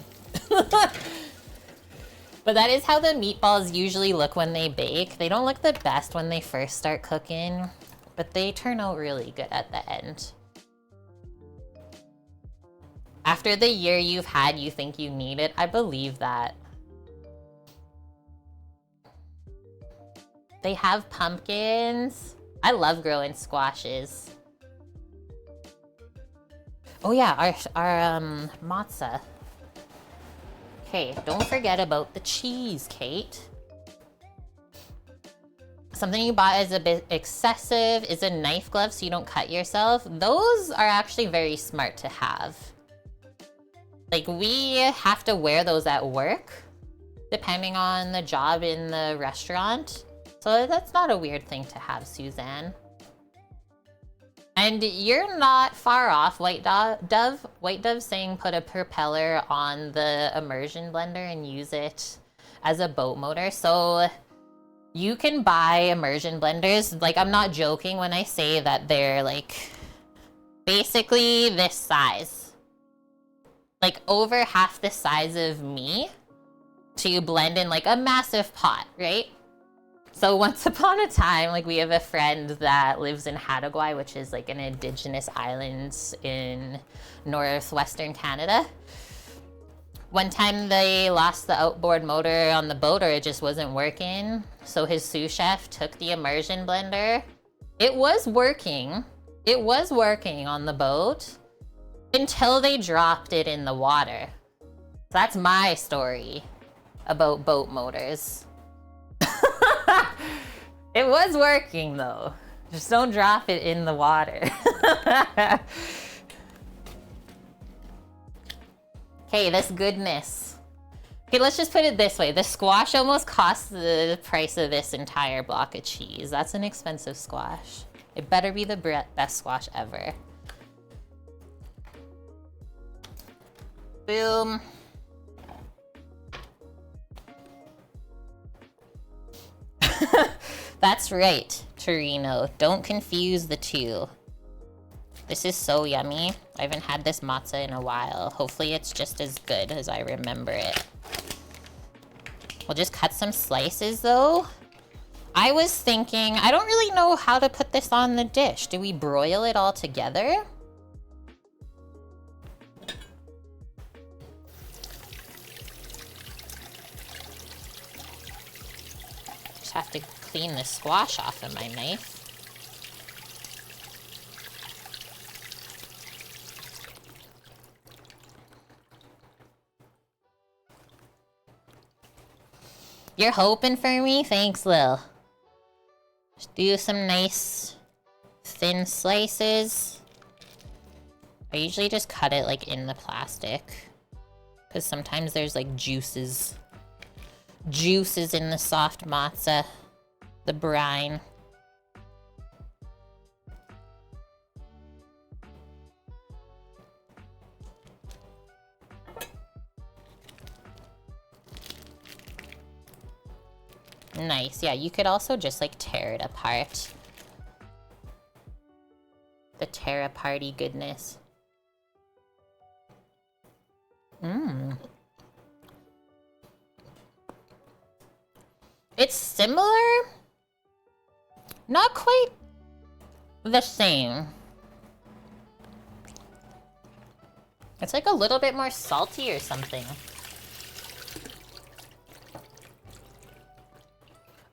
But that is how the meatballs usually look when they bake. They don't look the best when they first start cooking, but they turn out really good at the end. After the year you've had, you think you need it. I believe that. They have pumpkins. I love growing squashes. Oh yeah, our matzah. Okay, don't forget about the cheese, Kate. Something you bought is a bit excessive is a knife glove so you don't cut yourself. Those are actually very smart to have. Like, we have to wear those at work, depending on the job in the restaurant. So that's not a weird thing to have, Suzanne. And you're not far off, White Dove. White Dove saying put a propeller on the immersion blender and use it as a boat motor. So you can buy immersion blenders. Like, I'm not joking when I say that they're like basically this size. Like over half the size of me to blend in like a massive pot, right? So once upon a time, like we have a friend that lives in Hattagwai, which is like an indigenous island in northwestern Canada. One time they lost the outboard motor on the boat or it just wasn't working. So his sous chef took the immersion blender It was working. It was working on the boat until they dropped it in the water. So that's my story about boat motors. It was working though. Just don't drop it in the water. Okay, this goodness. Okay, let's just put it this way. The squash almost cost the price of this entire block of cheese. That's an expensive squash. It better be the best squash ever. Boom. That's right, Torino. Don't confuse the two. This is so yummy. I haven't had this matzo in a while. Hopefully it's just as good as I remember it. We'll just cut some slices though. I was thinking, I don't really know how to put this on the dish. Do we broil it all together? Just have to clean the squash off of my knife. You're hoping for me? Thanks, Lil. Just do some nice thin slices. I usually just cut it like in the plastic, because sometimes there's like juices in the soft matzo, the brine. Nice. Yeah, you could also just like tear it apart. The tear aparty goodness. Mmm. It's similar. Not quite the same. It's like a little bit more salty or something.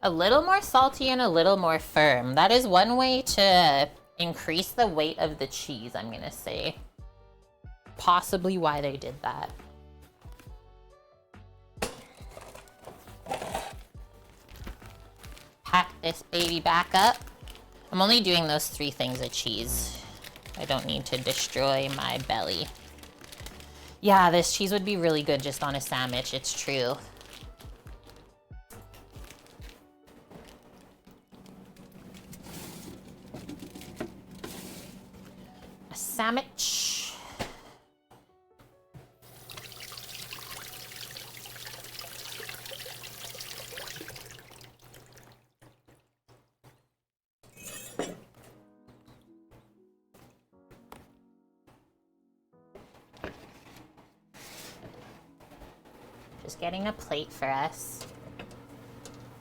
A little more salty and a little more firm. That is one way to increase the weight of the cheese, I'm gonna say. Possibly why they did that. Pack this baby back up. I'm only doing those 3 things of cheese. I don't need to destroy my belly. Yeah, this cheese would be really good just on a sandwich, it's true. Sandwich. Just getting a plate for us.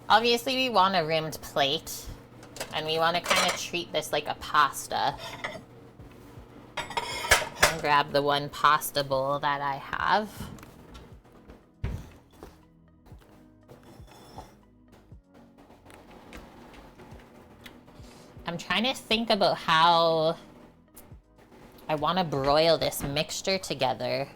Obviously we want a rimmed plate, and we want to kind of treat this like a pasta. Grab the one pasta bowl that I have. I'm trying to think about how I want to broil this mixture together.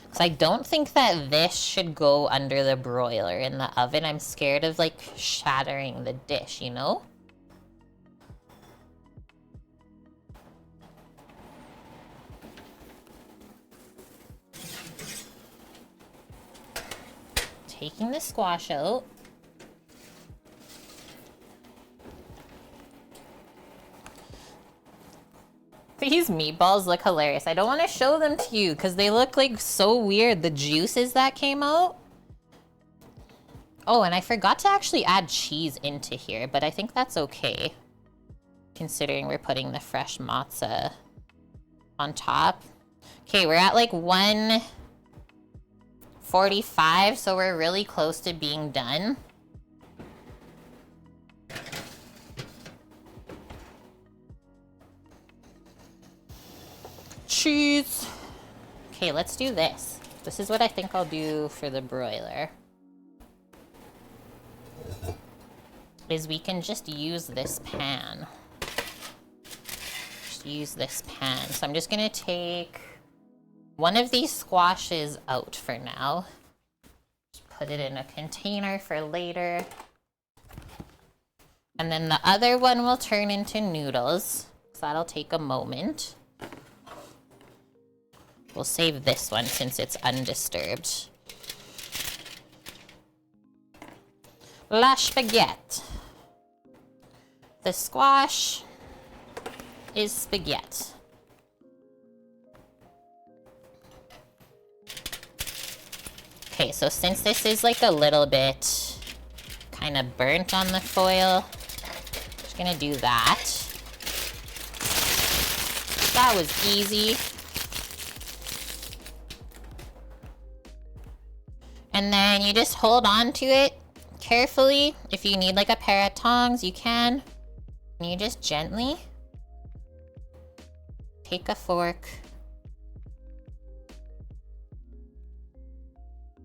Because I don't think that this should go under the broiler in the oven. I'm scared of like shattering the dish, you know? Taking the squash out. These meatballs look hilarious. I don't want to show them to you because they look like so weird. The juices that came out. Oh, and I forgot to actually add cheese into here, but I think that's okay, considering we're putting the fresh matzo on top. Okay, we're at like 1:45, so we're really close to being done. Cheese. Okay, let's do this. This is what I think I'll do for the broiler. Is we can just use this pan. just use this pan. So I'm just gonna take one of these squashes out for now. Just put it in a container for later. And then the other one will turn into noodles. So that'll take a moment. We'll save this one since it's undisturbed. La spaghetti. The squash is spaghetti. Okay, so since this is like a little bit kind of burnt on the foil, I'm just gonna do that. That was easy. And then you just hold on to it carefully. If you need like a pair of tongs, you can. And you just gently take a fork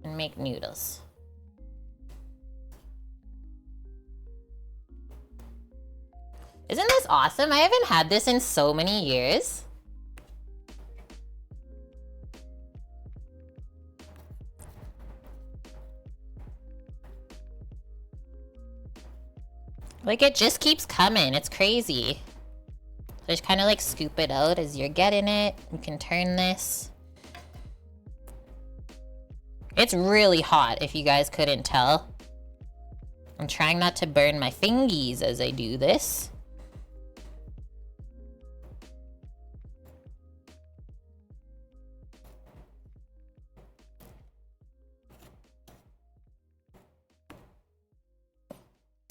and make noodles. Isn't this awesome? I haven't had this in so many years. Like, it just keeps coming. It's crazy. So just kind of like scoop it out as you're getting it. You can turn this. It's really hot, if you guys couldn't tell. I'm trying not to burn my fingies as I do this.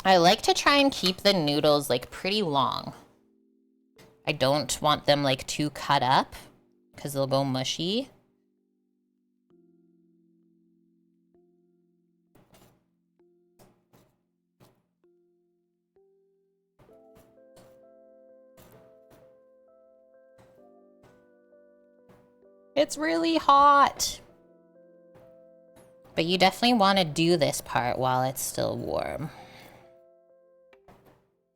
I like to try and keep the noodles like pretty long. I don't want them like too cut up because they'll go mushy. It's really hot. But you definitely want to do this part while it's still warm.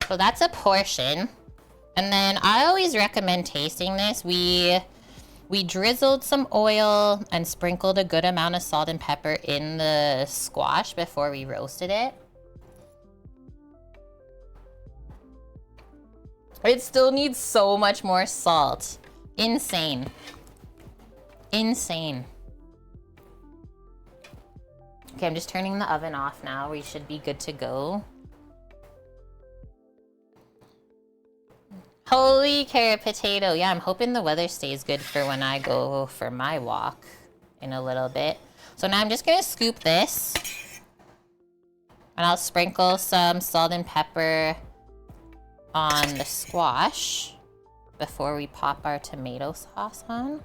So that's a portion. And then I always recommend tasting this. We drizzled some oil and sprinkled a good amount of salt and pepper in the squash before we roasted it. It still needs so much more salt. Insane. Insane. Okay, I'm just turning the oven off now. We should be good to go. Holy carrot potato. Yeah, I'm hoping the weather stays good for when I go for my walk in a little bit. So now I'm just gonna scoop this. And I'll sprinkle some salt and pepper on the squash before we pop our tomato sauce on.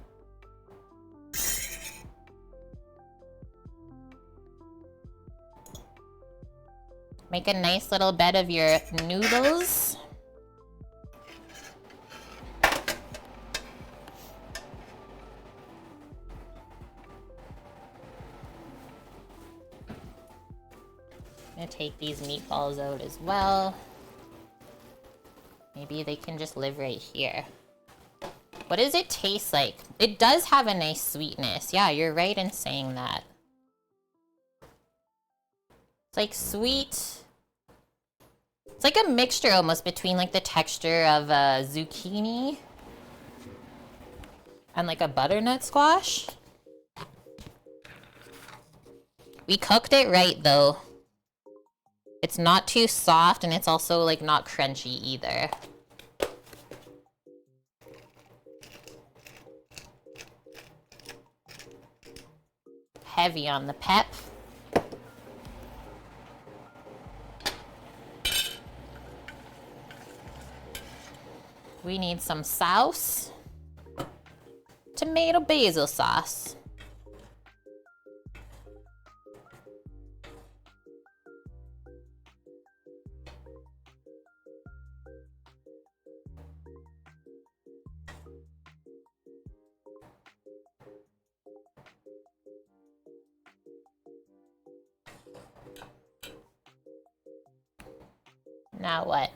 Make a nice little bed of your noodles. I'm gonna take these meatballs out as well. Maybe they can just live right here. What does it taste like? It does have a nice sweetness. Yeah, you're right in saying that. It's like sweet. It's like a mixture almost between like the texture of a zucchini and like a butternut squash. We cooked it right though. It's not too soft and it's also like not crunchy either. Heavy on the pep. We need some sauce. Tomato basil sauce. Now what?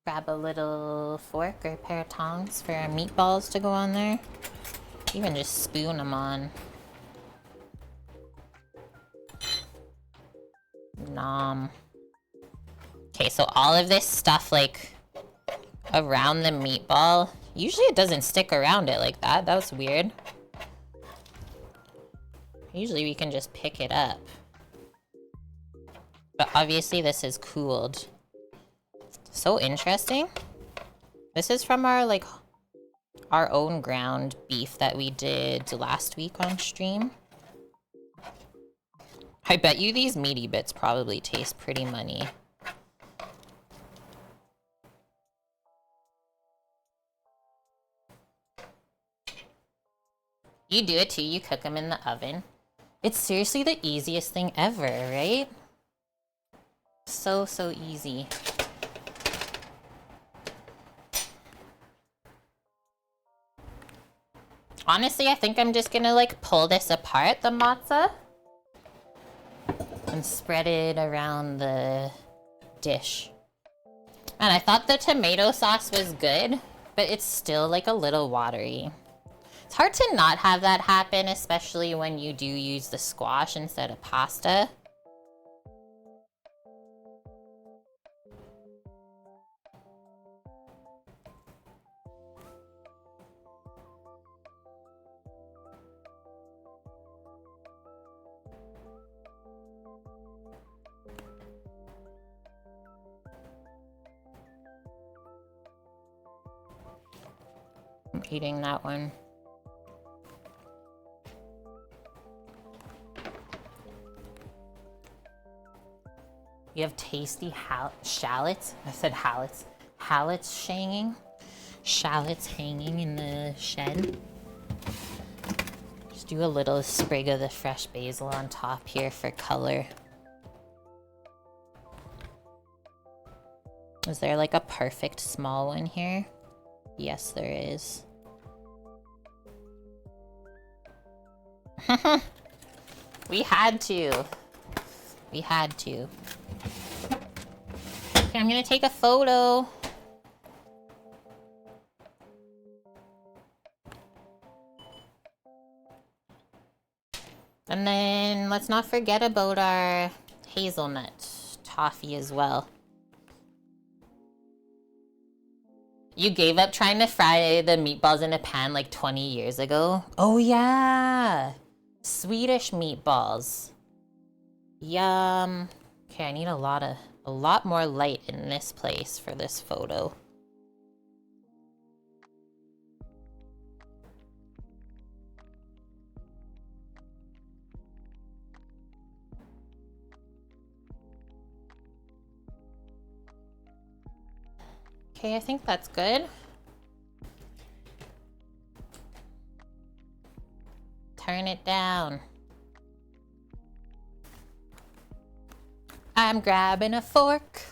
Grab a little fork or a pair of tongs for our meatballs to go on there. Even just spoon them on. Nom. Okay, so all of this stuff, like, around the meatball, usually it doesn't stick around it like that. That was weird. Usually we can just pick it up. But obviously this is cooled. So interesting. This is from our, like, our own ground beef that we did last week on stream. I bet you these meaty bits probably taste pretty money. You do it too, you cook them in the oven. It's seriously the easiest thing ever, right? So easy. Honestly, I think I'm just gonna like pull this apart, the matzah, and spread it around the dish. And I thought the tomato sauce was good, but it's still like a little watery. It's hard to not have that happen, especially when you do use the squash instead of pasta. I'm eating that one. You have tasty shallots. I said hallots. Hallots hanging. Shallots hanging in the shed. Just do a little sprig of the fresh basil on top here for color. Is there like a perfect small one here? Yes, there is. We had to. We had to. Okay, I'm gonna take a photo. And then let's not forget about our hazelnut toffee as well. You gave up trying to fry the meatballs in a pan like 20 years ago? Oh yeah! Swedish meatballs. Yum. Okay, I need a lot more light in this place for this photo. Okay, I think that's good. Turn it down. I'm grabbing a fork.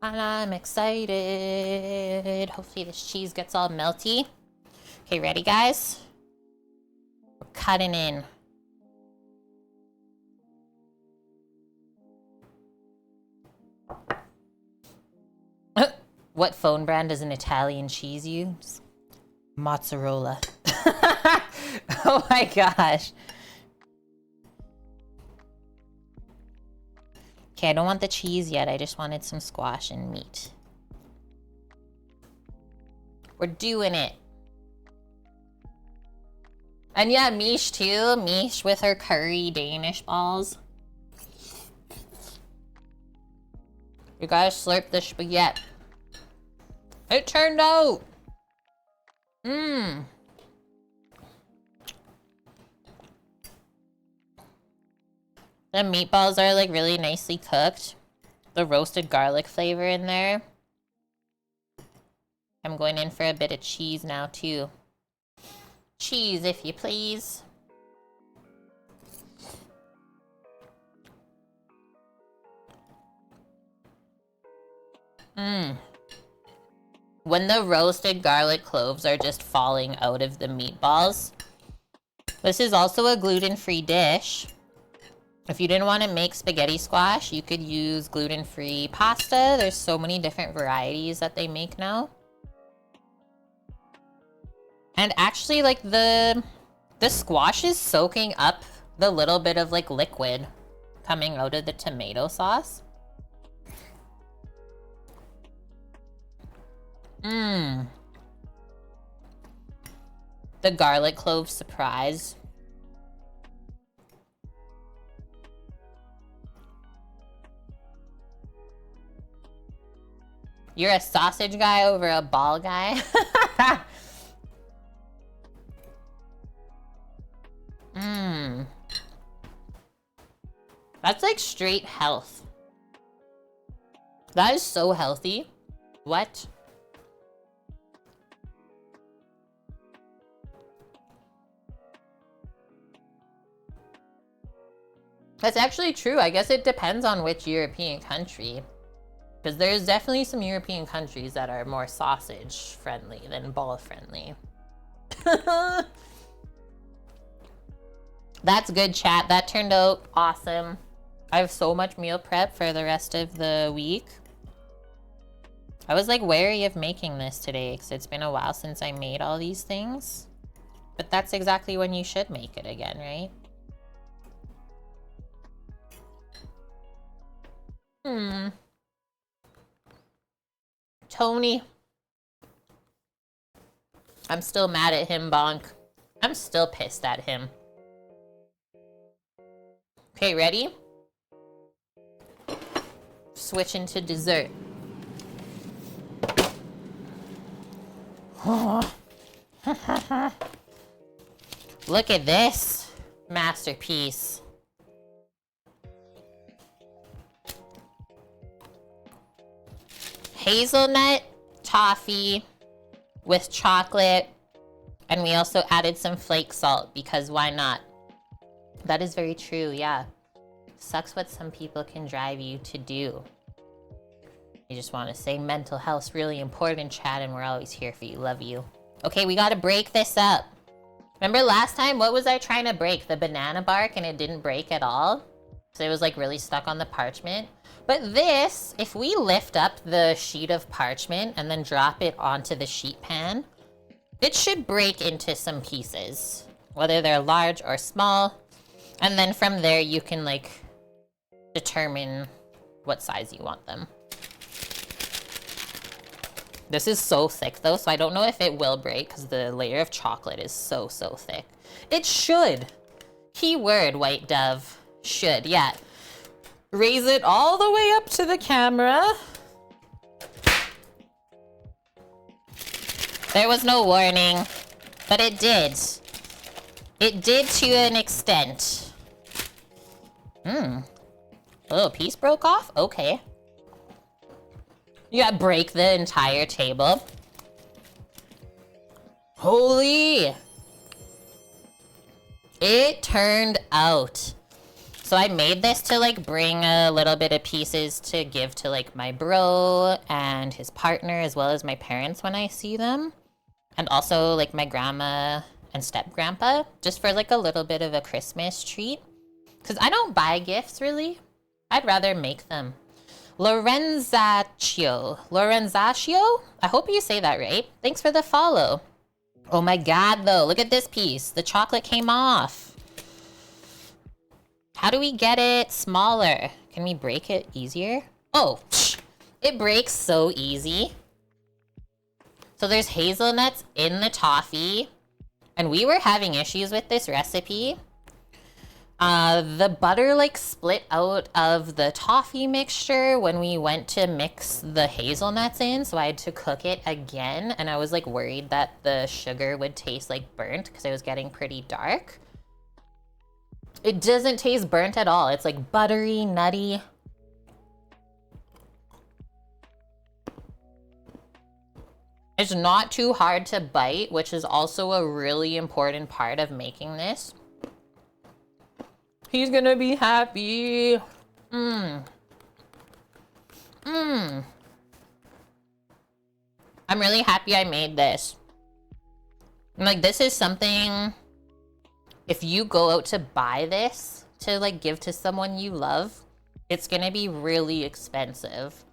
And I'm excited. Hopefully this cheese gets all melty. Okay, ready guys? We're cutting in. What phone brand does an Italian cheese use? Mozzarella. Oh my gosh. Okay, I don't want the cheese yet. I just wanted some squash and meat. We're doing it. And yeah, Mish too. Mish with her curry Danish balls. You gotta slurp the spaghetti. It turned out. Mmm. The meatballs are like really nicely cooked. The roasted garlic flavor in there. I'm going in for a bit of cheese now too. Cheese, if you please. Mmm. When the roasted garlic cloves are just falling out of the meatballs. This is also a gluten-free dish. If you didn't want to make spaghetti squash, you could use gluten-free pasta. There's so many different varieties that they make now. And actually, like, the squash is soaking up the little bit of, like, liquid coming out of the tomato sauce. Mmm. The garlic clove surprise. You're a sausage guy over a ball guy? Mmm. That's like straight health. That is so healthy. What? That's actually true. I guess it depends on which European country. Because there's definitely some European countries that are more sausage friendly than ball friendly. That's good, chat. That turned out awesome. I have so much meal prep for the rest of the week. I was like wary of making this today because it's been a while since I made all these things. But that's exactly when you should make it again, right? Tony. I'm still mad at him, Bonk. I'm still pissed at him. Okay, ready? Switch into dessert. Look at this masterpiece. Hazelnut toffee with chocolate, and we also added some flake salt because why not? That is very true, yeah. Sucks what some people can drive you to do. You just want to say mental health's really important, chat, and we're always here for you. Love you. Okay, we gotta break this up. Remember last time, what was I trying to break? The banana bark, and it didn't break at all? So it was like really stuck on the parchment. But this, if we lift up the sheet of parchment and then drop it onto the sheet pan, it should break into some pieces, whether they're large or small. And then from there, you can like determine what size you want them. This is so thick though, so I don't know if it will break because the layer of chocolate is so thick. It should. Keyword, white dove. Should, yeah. Raise it all the way up to the camera. There was no warning, but it did. It did to an extent. Oh, a piece broke off? Okay. You gotta break the entire table. Holy! It turned out. So I made this to like bring a little bit of pieces to give to like my bro and his partner as well as my parents when I see them. And also like my grandma and step grandpa, just for like a little bit of a Christmas treat. Cause I don't buy gifts really. I'd rather make them. Lorenzaccio. I hope you say that right. Thanks for the follow. Oh my God though, look at this piece. The chocolate came off. How do we get it smaller? Can we break it easier? Oh, it breaks so easy. So there's hazelnuts in the toffee. And we were having issues with this recipe. The butter like split out of the toffee mixture when we went to mix the hazelnuts in. So I had to cook it again. And I was like worried that the sugar would taste like burnt because it was getting pretty dark. It doesn't taste burnt at all. It's like buttery, nutty. It's not too hard to bite, which is also a really important part of making this. He's gonna be happy. I'm really happy I made this. Like, this is something, if you go out to buy this, to like give to someone you love, it's gonna be really expensive.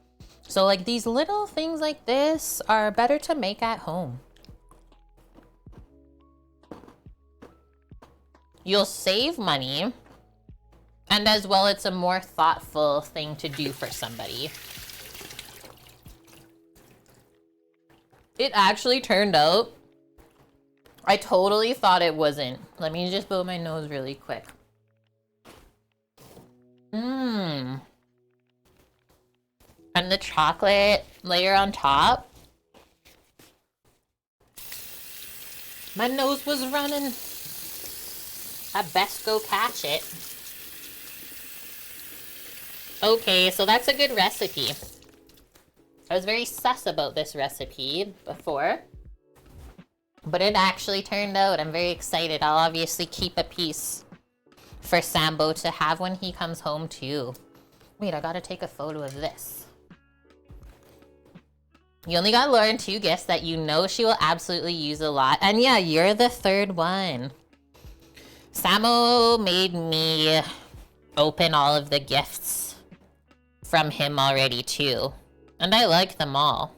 So like these little things like this are better to make at home. You'll save money, and as well, it's a more thoughtful thing to do for somebody. It actually turned out, I totally thought it wasn't. Let me just blow my nose really quick. Mmm. And the chocolate layer on top. My nose was running. I best go catch it. Okay, so that's a good recipe. I was very sus about this recipe before, but it actually turned out. I'm very excited. I'll obviously keep a piece for Sambo to have when he comes home too. Wait, I gotta take a photo of this. You only got Lauren 2 gifts that you know she will absolutely use a lot. And yeah, you're the third one. Samo made me open all of the gifts from him already too. And I like them all.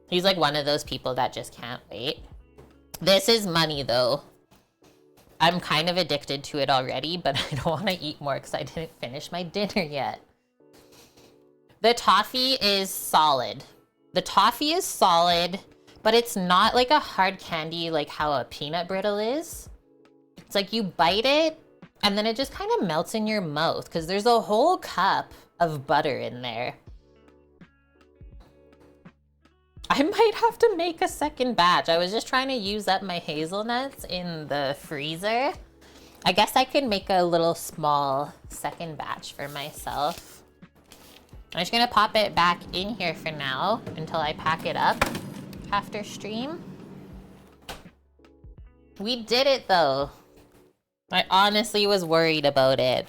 He's like one of those people that just can't wait. This is money though. I'm kind of addicted to it already, but I don't want to eat more because I didn't finish my dinner yet. The toffee is solid. The toffee is solid, but it's not like a hard candy like how a peanut brittle is. It's like you bite it and then it just kind of melts in your mouth because there's a whole cup of butter in there. I might have to make a second batch. I was just trying to use up my hazelnuts in the freezer. I guess I could make a little small second batch for myself. I'm just gonna pop it back in here for now until I pack it up after stream. We did it though. I honestly was worried about it.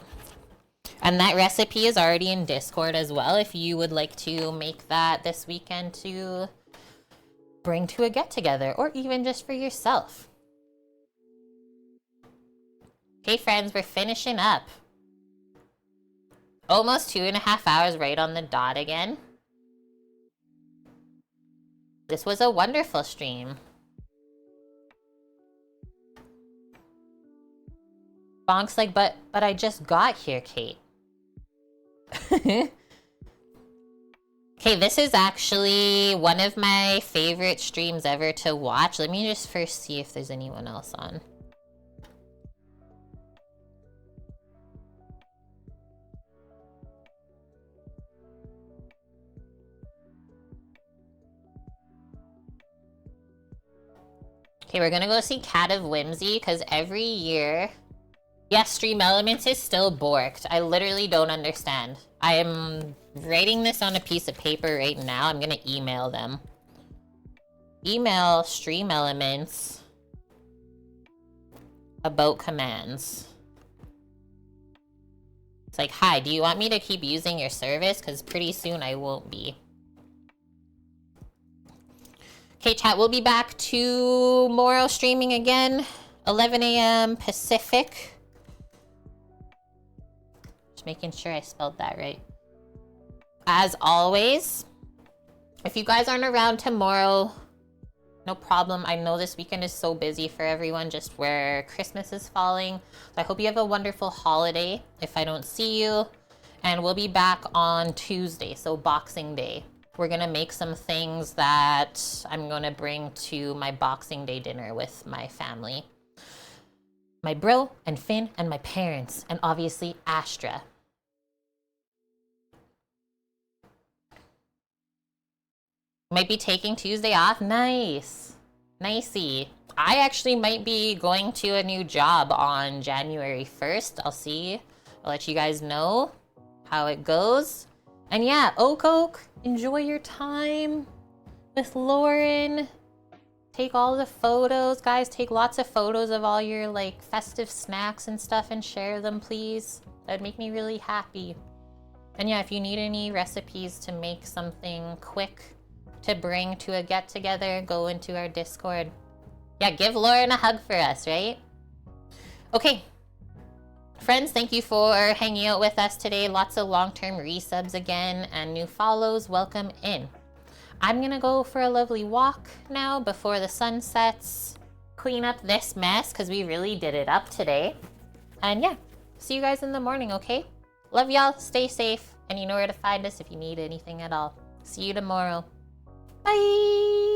And that recipe is already in Discord as well if you would like to make that this weekend to bring to a get-together or even just for yourself. Okay, friends, we're finishing up. Almost 2.5 hours right on the dot again. This was a wonderful stream. Bonk's like, but I just got here, Kate. Okay, this is actually one of my favorite streams ever to watch. Let me just first see if there's anyone else on. Okay, we're gonna go see Cat of Whimsy because every year... Yes, Stream Elements is still borked. I literally don't understand. I am writing this on a piece of paper right now. I'm gonna email them. Email Stream Elements about commands. It's like, hi, do you want me to keep using your service? Because pretty soon I won't be. Okay, chat, we'll be back tomorrow streaming again. 11 a.m. Pacific. Just making sure I spelled that right. As always, if you guys aren't around tomorrow, no problem. I know this weekend is so busy for everyone just where Christmas is falling. So I hope you have a wonderful holiday if I don't see you. And we'll be back on Tuesday, so Boxing Day. We're gonna make some things that I'm gonna bring to my Boxing Day dinner with my family. My bro and Finn and my parents and obviously Astra. Might be taking Tuesday off. Nice. Nicey. I actually might be going to a new job on January 1st. I'll see. I'll let you guys know how it goes. And yeah, Oak, enjoy your time with Lauren. Take all the photos. Guys, take lots of photos of all your like festive snacks and stuff and share them, please. That'd make me really happy. And yeah, if you need any recipes to make something quick to bring to a get-together, go into our Discord. Yeah, give Lauren a hug for us, right? Okay. Friends, thank you for hanging out with us today. Lots of long-term resubs again and new follows. Welcome in. I'm gonna go for a lovely walk now before the sun sets. Clean up this mess because we really did it up today. And yeah, see you guys in the morning, okay? Love y'all, stay safe, and you know where to find us if you need anything at all. See you tomorrow. Bye!